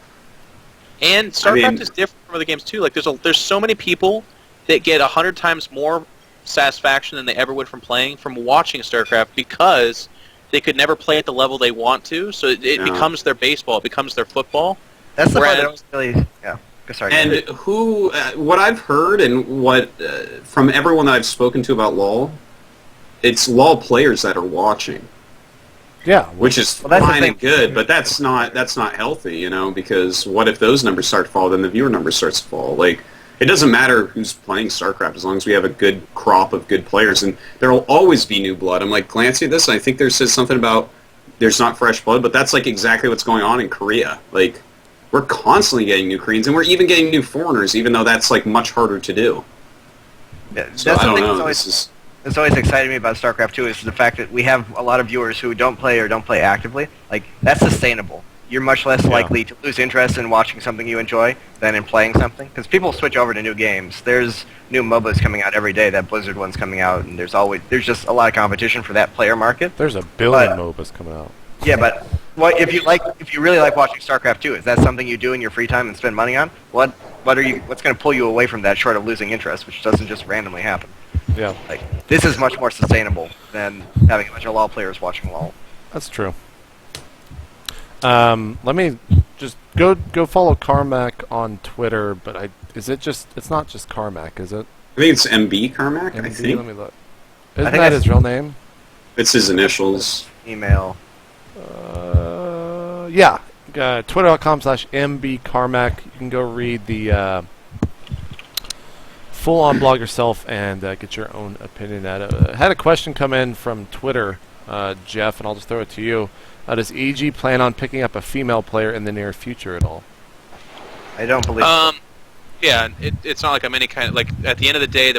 And StarCraft is different from other games, too. Like, there's so many people that get 100 times more satisfaction than they ever would from playing from watching StarCraft, because they could never play at the level they want to, so it becomes their baseball, it becomes their football. That's the part that was really... Yeah. Sorry. And what I've heard and what, from everyone that I've spoken to about LoL, it's LoL players that are watching. Yeah. Which is fine and good, but that's not healthy, because what if those numbers start to fall, then the viewer number starts to fall. Like, it doesn't matter who's playing StarCraft as long as we have a good crop of good players, and there will always be new blood. I'm like glancing at this, and I think there says something about there's not fresh blood, but that's like exactly what's going on in Korea. Like, we're constantly getting new Koreans, and we're even getting new foreigners, even though that's like much harder to do. Yeah, so I don't know. That's always excited me about StarCraft 2 is the fact that we have a lot of viewers who don't play or don't play actively. Like, that's sustainable. You're much less likely to lose interest in watching something you enjoy than in playing something. Because people switch over to new games. There's new MOBAs coming out every day. That Blizzard one's coming out, and there's just a lot of competition for that player market. There's a billion MOBAs coming out. Yeah, but if you really like watching StarCraft 2, is that something you do in your free time and spend money on? What's going to pull you away from that short of losing interest, which doesn't just randomly happen? Yeah. Like, this is much more sustainable than having a bunch of LoL players watching LoL. That's true. Let me just go follow Carmack on Twitter, but it's not just Carmack, is it? I think it's MB Carmack, MB, I think. Let me look. Isn't that his real name? It's his initials. Email. Yeah. Twitter.com/mbcarmack. You can go read the full-on blog yourself and get your own opinion at it. I had a question come in from Twitter, Jeff, and I'll just throw it to you. Does EG plan on picking up a female player in the near future at all? I don't believe so. Yeah, it's not like I'm any kind of... Like, at the end of the day,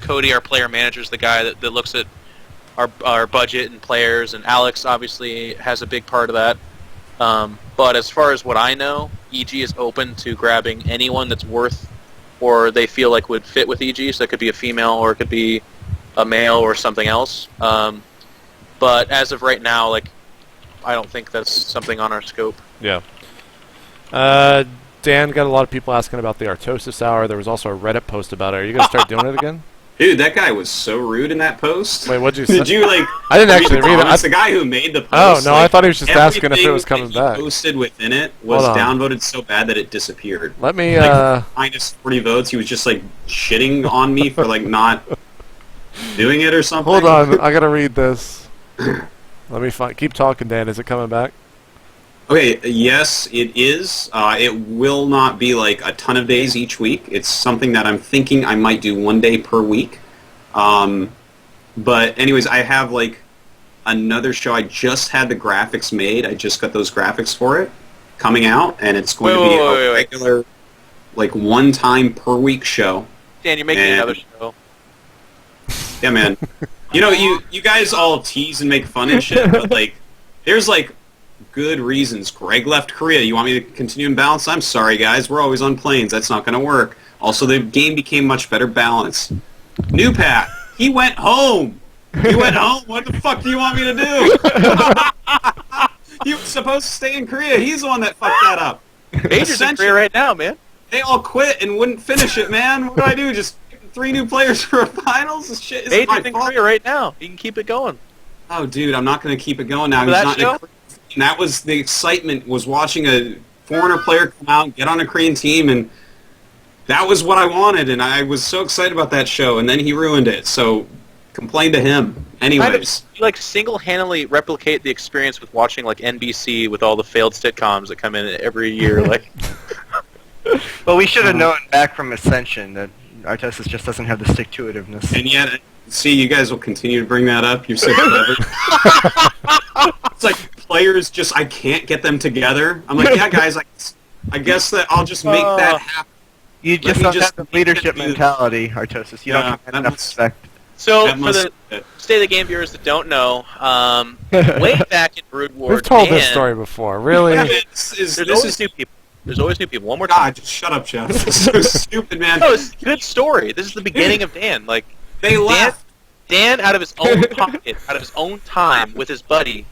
Cody, our player manager, is the guy that looks at our budget and players, and Alex obviously has a big part of that. But as far as what I know, EG is open to grabbing anyone that's worth or they feel like would fit with EG, so it could be a female or it could be a male or something else. But as of right now, like, I don't think that's something on our scope. Yeah. Dan, got a lot of people asking about the Artosis Hour. There was also a Reddit post about it. Are you going to start doing it again? Dude, that guy was so rude in that post. Wait, what'd you say? Did you, like... I didn't actually read it. The guy who made the post... Oh, no, like, I thought he was just asking if it was coming back. Everything posted within it was downvoted so bad that it disappeared. Let me, minus 40 votes, he was just, like, shitting on me for, like, not doing it or something. Hold on, I gotta read this. Let me keep talking, Dan. Is it coming back? Okay, yes, it is. It will not be, like, a ton of days each week. It's something that I'm thinking I might do one day per week. But anyways, I have like another show. I just had the graphics made. I just got those graphics for it coming out, and it's going to be a regular, like, one time per week show. Dan, you're making another show. Yeah, man. You know, you guys all tease and make fun and shit, but like, there's like good reasons. Greg left Korea. You want me to continue in balance? I'm sorry, guys. We're always on planes. That's not going to work. Also, the game became much better balanced. New Pat, he went home. He went home. What the fuck do you want me to do? He was supposed to stay in Korea. He's the one that fucked that up. Major's in Korea right now, man. They all quit and wouldn't finish it, man. What do I do? Just pick 3 new players for a finals? This shit isn't my Major's in fault. Korea right now. You can keep it going. Oh, dude, I'm not going to keep it going now. Remember He's that not show? and that was the excitement, was watching a foreigner player come out, get on a Korean team, and that was what I wanted, and I was so excited about that show, and then he ruined it, so complain to him. Anyways. You like single-handedly replicate the experience with watching like NBC with all the failed sitcoms that come in every year. Like, Well, we should have known back from Ascension that Artosis just doesn't have the stick-to-itiveness. And yet, see, you guys will continue to bring that up. You're so clever. It's like players just, I can't get them together. I'm like, yeah, guys, I guess that I'll just make that happen. You just me don't just have the leadership do this. mentality, Artosis. You Yeah, don't have that enough must- respect. so That for must the be it. State of the Game viewers that don't know, way back in Brood War, We've told this Dan- story before. Really? Yeah, this is There's always this new people. There's always new people. One more time. God, just shut up, Jeff. This is so stupid, man. No, it's a good story. This is the beginning of Dan. Like, They left. Dan, out of his own pocket, out of his own time, with his buddy,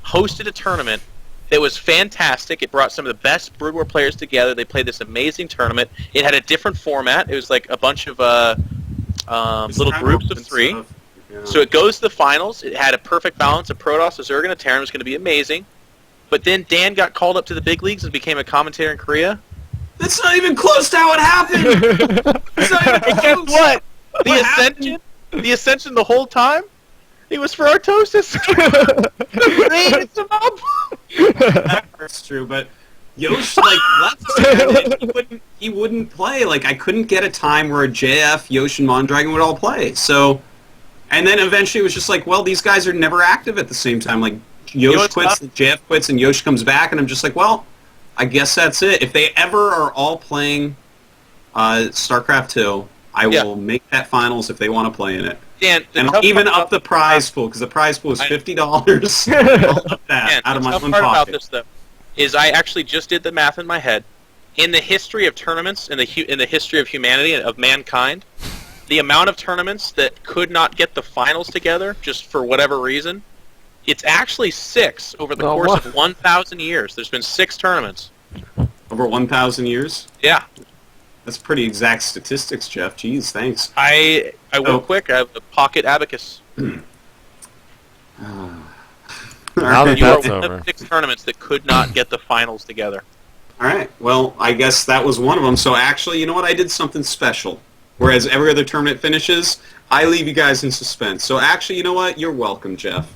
hosted a tournament that was fantastic. It brought some of the best Brood War players together. They played this amazing tournament. It had a different format. It was like a bunch of little groups of 3. Yeah. So it goes to the finals. It had a perfect balance of Protoss, Zerg, and a Terran. It was going to be amazing. But then Dan got called up to the big leagues and became a commentator in Korea. That's not even close to how it happened. It's not even And guess close. what? The What Ascension, the Ascension the whole time, it was for Artosis. Raised him up. That part's true, but Yosh left. He wouldn't play. Like, I couldn't get a time where JF, Yosh, and Mondragon would all play. So, and then eventually it was just like, well, these guys are never active at the same time. Like, Yosh what's quits, tough? JF quits, and Yosh comes back, and I'm just like, well, I guess that's it. If they ever are all playing StarCraft 2, I Yeah. will make that finals if they want to play in it. Dan, the And tough I'll even part up the prize pool, because the prize pool is I- $50. I'll up that Dan, out of the my tough own part about pocket. this, though, is I actually just did the math in my head. In the history of tournaments, in the history of humanity and of mankind, the amount of tournaments that could not get the finals together, just for whatever reason, it's actually 6 over the Oh, course what? of 1,000 years. There's been 6 tournaments. Over 1,000 years? Yeah. That's pretty exact statistics, Jeff. Jeez, thanks. I Oh. went quick. I have a pocket abacus. Now Alright. that You are that's one over. of 6 tournaments that could not get the finals together. Alright, well, I guess that was one of them. So actually, you know what? I did something special. Whereas every other tournament finishes, I leave you guys in suspense. So actually, you know what? You're welcome, Jeff.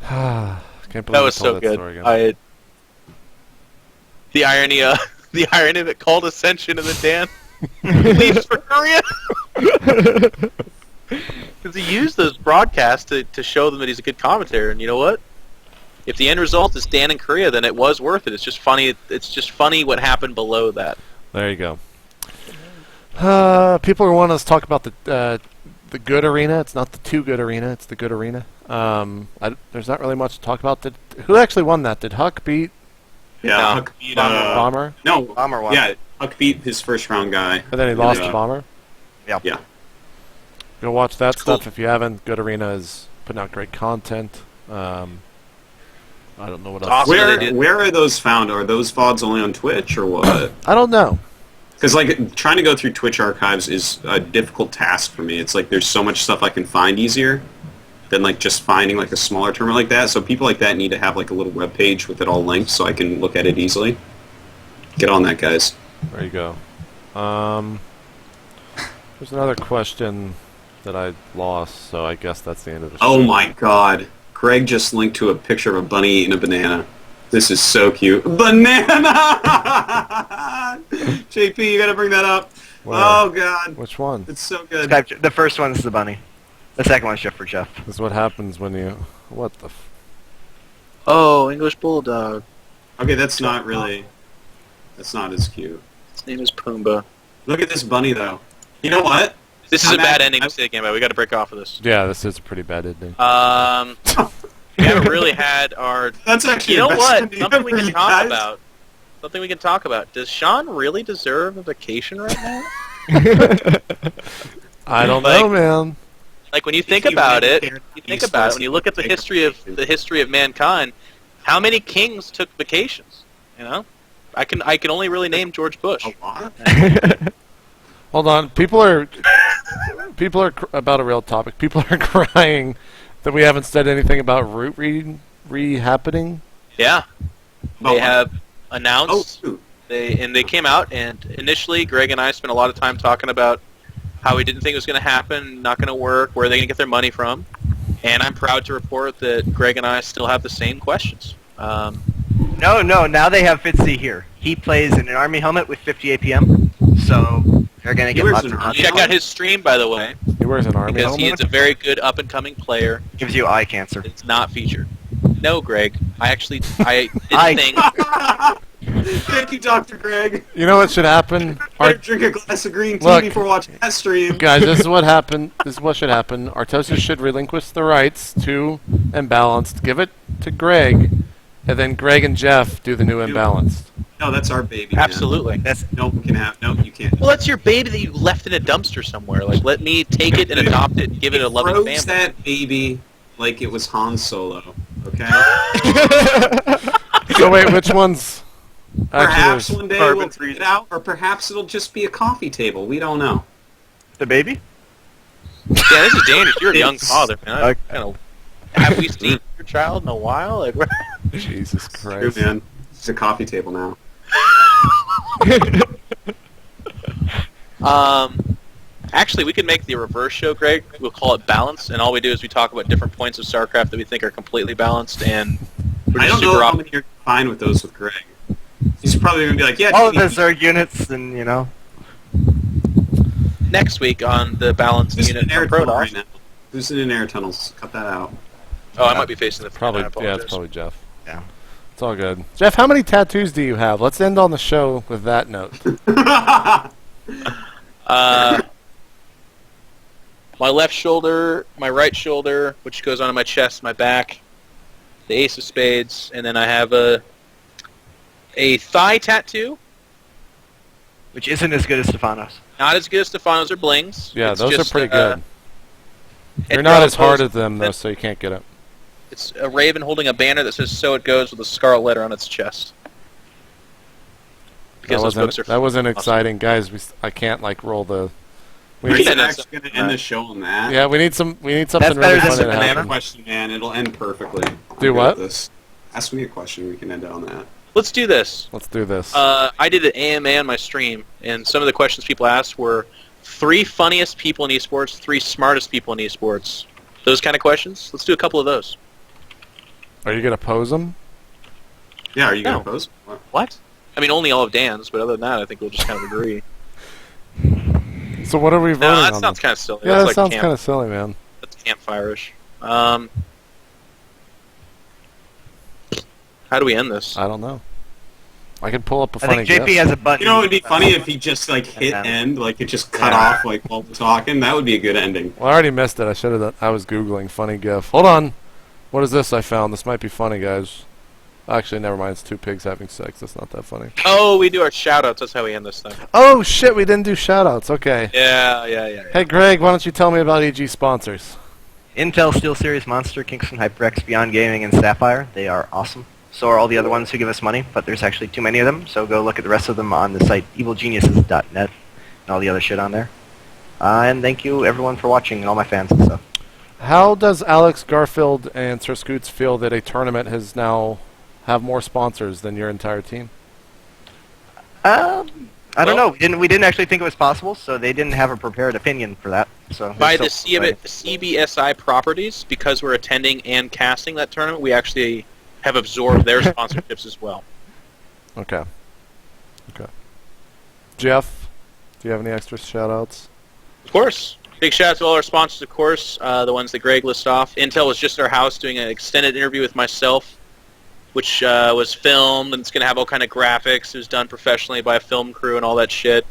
Can't believe That we was told so that good. story again. The irony, the irony of it called Ascension and then Dan leaves for Korea. Because he used those broadcasts to show them that he's a good commentator, and you know what? If the end result is Dan in Korea, then it was worth it. It's just funny. It's just funny what happened below that. There you go. People are wanting us to talk about the good arena. It's not the too good arena. It's the good arena. There's not really much to talk about. Who actually won that? Did Huck beat Yeah, No. Huck beat, Bomber? No, Bomber won. yeah, Huck beat his first round guy. And then he lost to Bomber? Yeah. Go watch that Cool. stuff if you haven't. Good Arena is putting out great content. I don't know what else. Awesome. Where they did. where are those found? Are those VODs only on Twitch or what? I don't know. Because like trying to go through Twitch archives is a difficult task for me. It's like there's so much stuff I can find easier than like just finding like a smaller tournament like that. So people like that need to have like a little web page with it all linked so I can look at it easily. Get on that, guys. There you go. There's another question that I lost, so I guess that's the end of the show. Oh my god. Greg just linked to a picture of a bunny eating a banana. This is so cute. Banana! JP, you gotta bring that up. Where? Oh god. Which one? It's so good. Skype, the first one's the bunny. The second one's Jeff for Jeff. This is what happens when you... What the... Oh, English Bulldog. Okay, that's not really... That's not as cute. His name is Pumbaa. Look at this bunny, though. You know what? This is a bad ending to say again, but we got to break off of this. Yeah, this is a pretty bad ending. We haven't really had our... That's actually You know the best what? ending Something ever, we can you talk guys. about. Something we can talk about. Does Sean really deserve a vacation right now? I don't Like- know, man. Like when you think If you about win it, there, you think he's about it. supposed When you to look at the take a history of mankind, how many kings took vacations? You know, I can only really name George Bush. A lot. Hold on. People are about a real topic. People are crying that we haven't said anything about root re-happening. Yeah, About they what? have Oh, announced. shoot. They came out, and initially Greg and I spent a lot of time talking about how we didn't think it was going to happen, not going to work, where are they going to get their money from. And I'm proud to report that Greg and I still have the same questions. No, now they have Fitzy here. He plays in an army helmet with 50 APM, so they're gonna He get wears lots an of army Check out his stream, by the way, He wears an army because he helmet. is a very good up-and-coming player. gives you eye cancer. It's not featured. No, Greg. I didn't I- think... Thank you, Dr. Greg. You know what should happen? Better drink a glass of green tea Look. before watching that stream. Guys, this is what happened. This is what should happen. Artosis should relinquish the rights to Imbalanced, give it to Greg, and then Greg and Jeff do the new Imbalanced. No, that's our baby. Man. Absolutely. That's no one can have. No, you can't. Well, that's your baby that you left in a dumpster somewhere. Like, let me take it and adopt it and give it a loving Froze family. that baby like it was Han Solo. Okay. So wait, which one's Perhaps actually? one day carbon we'll take it out, or perhaps it'll just be a coffee table. We don't know. The baby? Yeah, this is dangerous. You're a young It's- father, man. Okay. Have we seen your child in a while? Like, Jesus True, Christ! man. It's a coffee table now. Actually, we could make the reverse show, Greg. We'll call it Balance, and all we do is we talk about different points of StarCraft that we think are completely balanced, and we're I just don't know super how many are fine with those with Greg. He's probably gonna be like, yeah. All of dude, those are units, and you know. Next week on the Balance Who's in unit an air from tunnel Protoss. right now? Who's in an air tunnels? Cut that out. Oh, I might be facing the Probably, I yeah, it's apologize. probably Jeff. Yeah. It's all good. Jeff, how many tattoos do you have? Let's end on the show with that note. My left shoulder, my right shoulder, which goes onto my chest, my back, the Ace of Spades, and then I have a thigh tattoo. Which isn't as good as Stefanos. Not as good as Stefano's or Bling's. Yeah, It's those just, are pretty good. You're Edgar not as Allan hard Poe's- as them though, so you can't get it. It's a raven holding a banner that says "So it goes" with a scarlet letter on its chest. Because those books are That wasn't awesome. exciting, guys. I can't like roll the. We Are need, you Yeah, that's- actually gonna end the show on that? yeah, we need something That's really better than funny some to Banana happen. question, man. It'll end perfectly. Do I'm good what? at This. Ask me a question. We can end it on that. Let's do this. Let's do this. I did an AMA on my stream, and some of the questions people asked were 3 funniest people in esports, 3 smartest people in esports. Those kind of questions. Let's do a couple of those. Are you gonna pose them? Yeah. Are you No. gonna pose? What? What? I mean, only all of Dan's, but other than that, I think we'll just kind of agree. So what are we voting No, that on? sounds kind of silly. yeah, That's that like sounds camp, kind of silly, man. That's campfire-ish. How do we end this? I don't know. I could pull up a I funny think JP GIF. has a button. You know, it would be funny if he just like hit end, like it just cut off like while we're talking. That would be a good ending. Well, I already missed it. I should have done. I was googling funny GIF. Hold on. What is this I found? This might be funny, guys. Actually, never mind. It's 2 pigs having sex. That's not that funny. Oh, we do our shout-outs. That's how we end this thing. Oh shit! We didn't do shoutouts. Okay. Yeah. Hey Greg, why don't you tell me about EG sponsors? Intel, SteelSeries, Monster, Kingston, HyperX, Beyond Gaming, and Sapphire. They are awesome. So are all the other ones who give us money, but there's actually too many of them, so go look at the rest of them on the site evilgeniuses.net and all the other shit on there. And thank you everyone for watching and all my fans and stuff. How does Alex Garfield and Sir Scoots feel that a tournament has now have more sponsors than your entire team? I don't Well- know. We didn't actually think it was possible, so they didn't have a prepared opinion for that. So By the they're still playing. CBSI properties, because we're attending and casting that tournament, we actually have absorbed their sponsorships as well. Okay. Jeff, do you have any extra shoutouts? Of course. Big shout out to all our sponsors, of course, the ones that Greg listed off. Intel was just at our house doing an extended interview with myself, which was filmed, and it's going to have all kind of graphics. It was done professionally by a film crew and all that shit.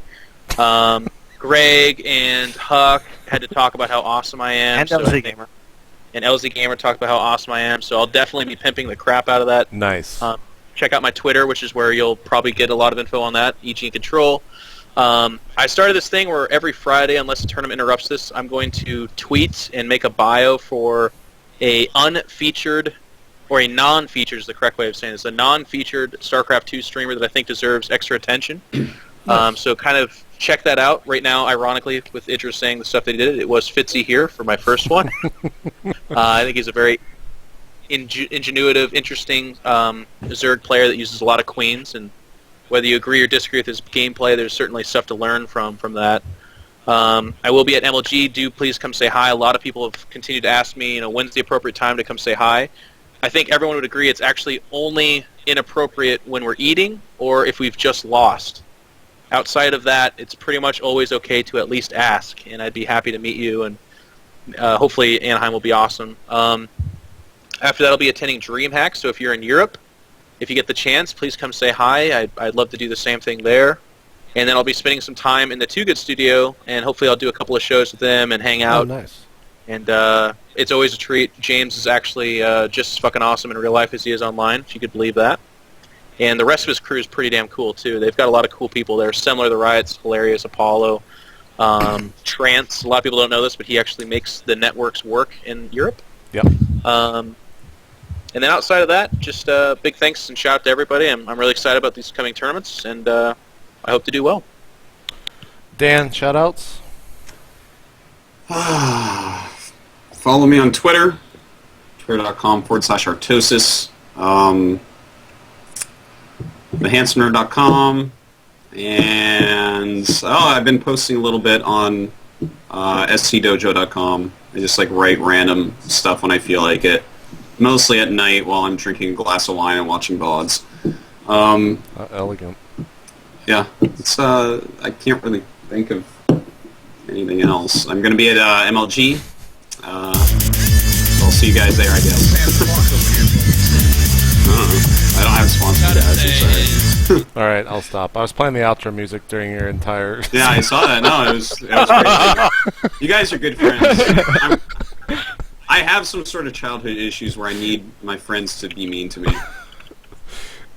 Greg Greg and Huck had to talk about how awesome I am. And so LZ Gamer. And LZ Gamer talked about how awesome I am, so I'll definitely be pimping the crap out of that. Nice. Check out my Twitter, which is where you'll probably get a lot of info on that, iNcontroL. I started this thing where every Friday, unless the tournament interrupts this, I'm going to tweet and make a bio for a unfeatured, or a non-featured is the correct way of saying this, a non-featured StarCraft 2 streamer that I think deserves extra attention. So kind of check that out. Right now, ironically, with IdrA saying the stuff they did, it was Fitzy here for my first one. I think he's a very ingenuitive, interesting Zerg player that uses a lot of queens, and whether you agree or disagree with his gameplay, there's certainly stuff to learn from that. I will be at MLG. Do please come say hi. A lot of people have continued to ask me, when's the appropriate time to come say hi. I think everyone would agree it's actually only inappropriate when we're eating or if we've just lost. Outside of that, it's pretty much always okay to at least ask, and I'd be happy to meet you, and hopefully Anaheim will be awesome. After that, I'll be attending DreamHack, so if you're in Europe, if you get the chance, please come say hi. I'd love to do the same thing there. And then I'll be spending some time in the Too Good studio, and hopefully I'll do a couple of shows with them and hang out. Oh, nice. And it's always a treat. James is actually just as fucking awesome in real life as he is online, if you could believe that. And the rest of his crew is pretty damn cool, too. They've got a lot of cool people there. Similar to the Riots, Hilarious, Apollo, Trance. A lot of people don't know this, but he actually makes the networks work in Europe. Yep. And then outside of that, just big thanks and shout out to everybody. I'm really excited about these coming tournaments, and I hope to do well. Dan, shout-outs? Follow me on Twitter, twitter.com/Artosis, thehandsomenerd.com, and I've been posting a little bit on scdojo.com. I just write random stuff when I feel like it, mostly at night while I'm drinking a glass of wine and watching VODs. Elegant. Yeah, it's I can't really think of anything else. I'm going to be at MLG. I'll see you guys there, I guess. I don't have sponsors, guys. I'm sorry. All right, I'll stop. I was playing the outro music during your entire... Yeah, I saw that. No, it was great. You guys are good friends. I have some sort of childhood issues where I need my friends to be mean to me.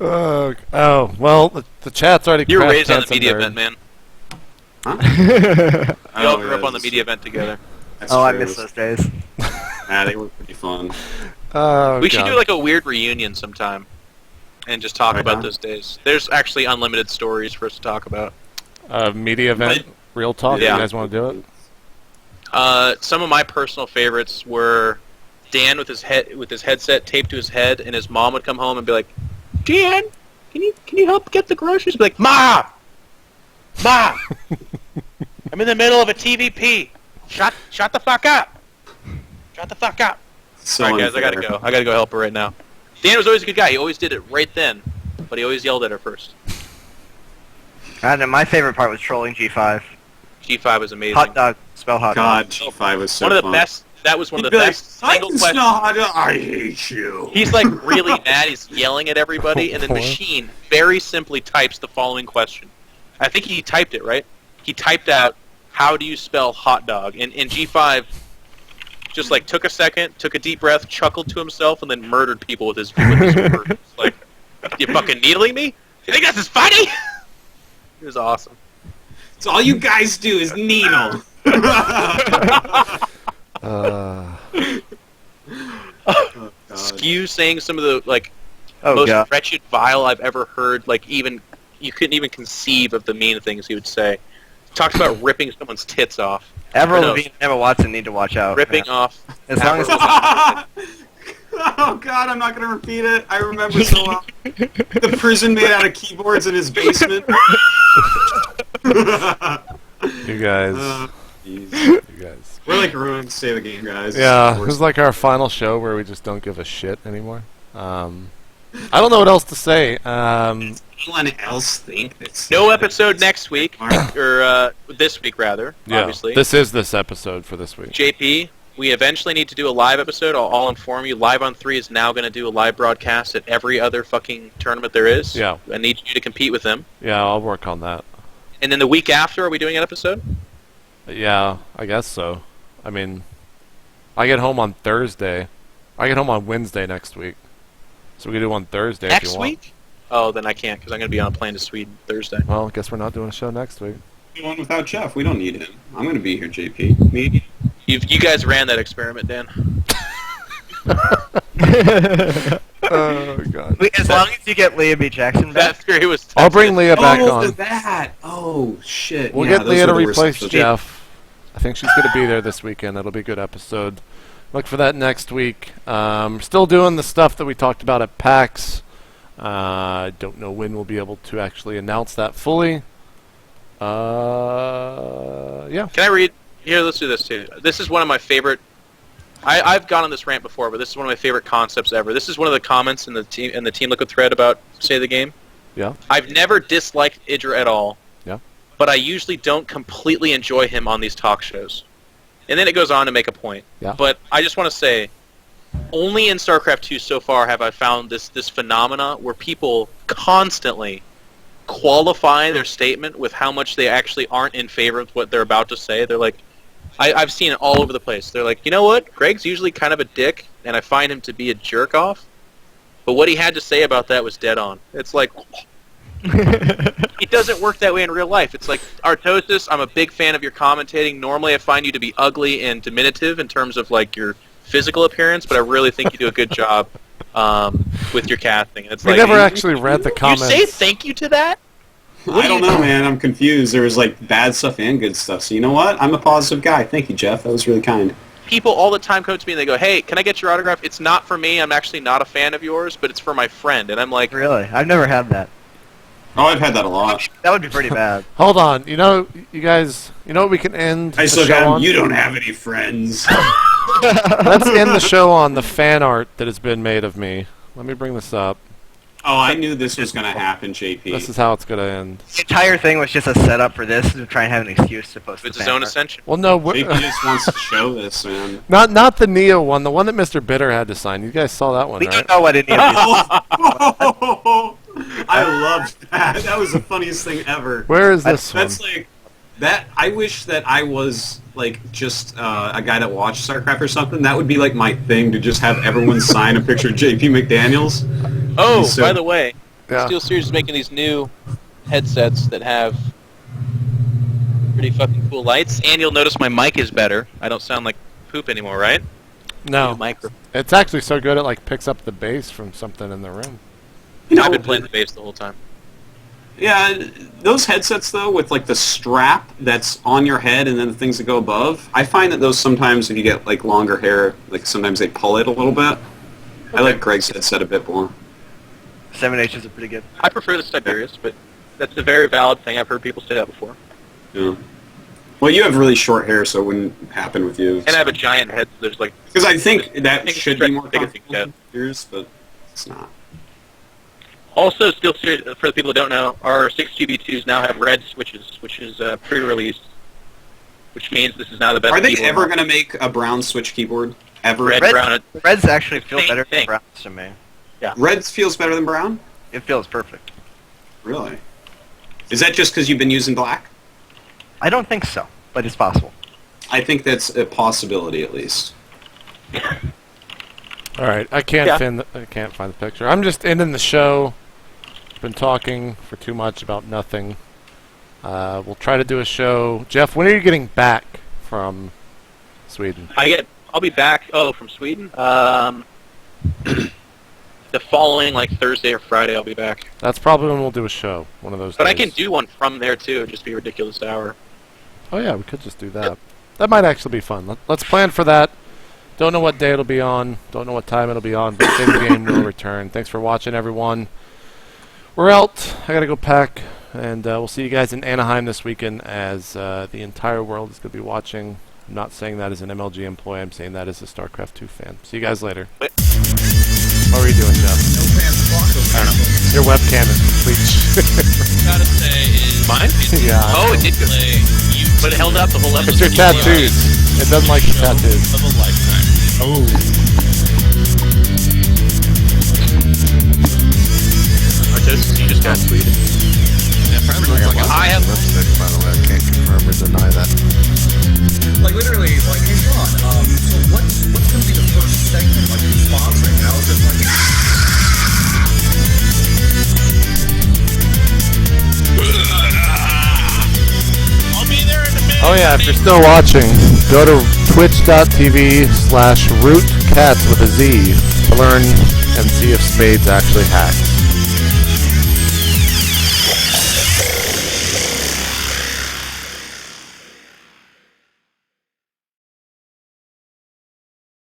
Oh, well, the chat's already... You were raised on the media event, man. Huh? We all grew up on the media event together. That's Oh, I true. miss those days. They were pretty fun. Oh, We should God. do a weird reunion sometime and just talk about those days. There's actually unlimited stories for us to talk about. Media event, real talk. Yeah. You guys want to do it? Some of my personal favorites were Dan with his headset taped to his head, and his mom would come home and be like, "Dan, can you help get the groceries?" I'd be like, "Ma, I'm in the middle of a TVP. Shut the fuck up. Shut the fuck up." So All right, guys, I gotta go. I gotta go help her right now. Dan was always a good guy. He always did it right then, but he always yelled at her first. And my favorite part was trolling G5. G5 was amazing. Hot dog. Spell hot God, dog. G5 was so One of the fun. best. That was one of He'd the be best like, single "Titans questions. know how to- I hate you." He's really mad. He's yelling at everybody, and the machine very simply types the following question. I think he typed it right. He typed out, "How do you spell hot dog?" And G5 just took a second, took a deep breath, chuckled to himself, and then murdered people with his words. You fucking needling me? You think this is funny? It was awesome. So all you guys do is needle. Skew saying some of the Oh, most God. wretched, vile I've ever heard. Even you couldn't even conceive of the mean things he would say. Talked about ripping someone's tits off. Avril No. Lavigne and Emma Watson need to watch out. Ripping off. As long as Oh God, I'm not gonna repeat it. I remember so well. The prison made out of keyboards in his basement. You guys. Jeez. You guys. We're ruined State of the Game, guys. Yeah, We're- this is our final show where we just don't give a shit anymore. I don't know what else to say. Anyone else think that's No episode next week, or this week rather. Yeah, Obviously. this is this episode for this week. JP, we eventually need to do a live episode. I'll inform you. Live on 3 is now going to do a live broadcast at every other fucking tournament there is. Yeah. I need you to compete with them. Yeah, I'll work on that. And then the week after, are we doing an episode? Yeah, I guess so. I mean, I get home on Thursday. I get home on Wednesday next week. So we can do one Thursday if Next you want. week? Oh, then I can't because I'm going to be on a plane to Sweden Thursday. Well, I guess we're not doing a show next week. One without Jeff. We don't need him. I'm going to be here, JP. Me. You guys ran that experiment, Dan. Oh, God. As long as you get Liam B. Jackson That back. theory was. I'll bring Leah back oh, on. that. Oh, shit. We'll Yeah, get those Leah were to the worst replace episodes. Jeff. I think she's going to be there this weekend. It'll be a good episode. Look for that next week. Still doing the stuff that we talked about at PAX. I don't know when we'll be able to actually announce that fully. Yeah. Can I read? Here, let's do this too. This is one of my favorite. I've gone on this rant before, but this is one of my favorite concepts ever. This is one of the comments in the Team Liquid thread about State of the Game. Yeah. I've never disliked IdrA at all. Yeah. But I usually don't completely enjoy him on these talk shows. And then it goes on to make a point. Yeah. But I just want to say, only in StarCraft 2 so far have I found this phenomena where people constantly qualify their statement with how much they actually aren't in favor of what they're about to say. They're like, I've seen it all over the place. They're like, you know what? Greg's usually kind of a dick, and I find him to be a jerk-off. But what he had to say about that was dead on. It's like, it doesn't work that way in real life. It's like, Artosis, I'm a big fan of your commentating. Normally I find you to be ugly and diminutive in terms of like your physical appearance, but I really think you do a good job with your casting. It's We like, never actually read the comments. You say thank you to that? I don't know, man. I'm confused. There was like bad stuff and good stuff. So you know what? I'm a positive guy. Thank you, Jeff. That was really kind. People all the time come to me and they go, hey, can I get your autograph? It's not for me. I'm actually not a fan of yours, but it's for my friend. And I'm like, Really? I've never had that. Oh, I've had that a lot. That would be pretty bad. Hold on. You know, you guys, you know what we can end I the still show got him. on? You don't have any friends. Let's end the show on the fan art that has been made of me. Let me bring this up. Oh, I knew this was going to happen, JP. This is how it's going to end. The entire thing was just a setup for this to try and have an excuse to post it's the his own fan art. ascension. Well, no, JP just wants to show this, man. not the Neo one, the one that Mr. Bitter had to sign. You guys saw that one, We right? don't know what any of these. I loved that. That was the funniest thing ever. Where is this one? That's like that. I wish that I was like just a guy that watched StarCraft or something. That would be like my thing to just have everyone sign a picture of JP McDaniels. Oh, So- by the way, Yeah. SteelSeries is making these new headsets that have pretty fucking cool lights, and you'll notice my mic is better. I don't sound like poop anymore, right? No. New micro. It's actually so good it like picks up the bass from something in the room. You I've know, been playing the bass the whole time. Yeah, those headsets though, with like the strap that's on your head and then the things that go above, I find that those sometimes, if you get like longer hair, like sometimes they pull it a little bit. I like Greg's headset a bit more. 7H's are pretty good. I prefer the Siberius, but that's a very valid thing. I've heard people say that before. Yeah. Well, you have really short hair, so it wouldn't happen with you. And I have a giant head, so there's like... Because I think that Think should it's be more big as you comfortable can than yours, but it's not. Also, SteelSeries, for the people that don't know, our 6GB2s now have red switches, which is pre-released, which means this is now the best Are they keyboard. ever going to make a brown switch keyboard? Ever? Red, Red- brown, Reds actually feel Same better thing. than browns to me. Red feels better than brown? It feels perfect. Really? Is that just because you've been using black? I don't think so, but it's possible. I think that's a possibility, at least. All right, I can't I can't find the picture. I'm just ending the show. Been talking for too much about nothing. We'll try to do a show. Jeff, when are you getting back from Sweden? I'll be back, from Sweden. The following, like, Thursday or Friday, I'll be back. That's probably when we'll do a show. One of those But days. I can do one from there, too. It'd just be a ridiculous hour. Oh yeah, we could just do that. That might actually be fun. Let's plan for that. Don't know what day it'll be on. Don't know what time it'll be on. But State of the Game will return. Thanks for watching, everyone. We're out. I gotta go pack, and we'll see you guys in Anaheim this weekend as the entire world is gonna be watching. I'm not saying that as an MLG employee. I'm saying that as a StarCraft 2 fan. See you guys later. Wait. What are you doing, Jeff? Your webcam is complete. Gotta say is mine? Yeah. Oh, it did go. But it held out the whole It's episode. your tattoos. It doesn't like your tattoos. Of a lifetime. Oh. Artosis, you just got tweeted. Yeah, apparently looks like I have lipstick, by the way. I can't confirm or deny that. like literally, like, hey Sean, so what's gonna be the first segment, like, who's sponsoring? And I was just like, I'll be there in a minute. Oh yeah, if you're still watching, go to twitch.tv/rootcats with a Z to learn and see if Spades actually hacks.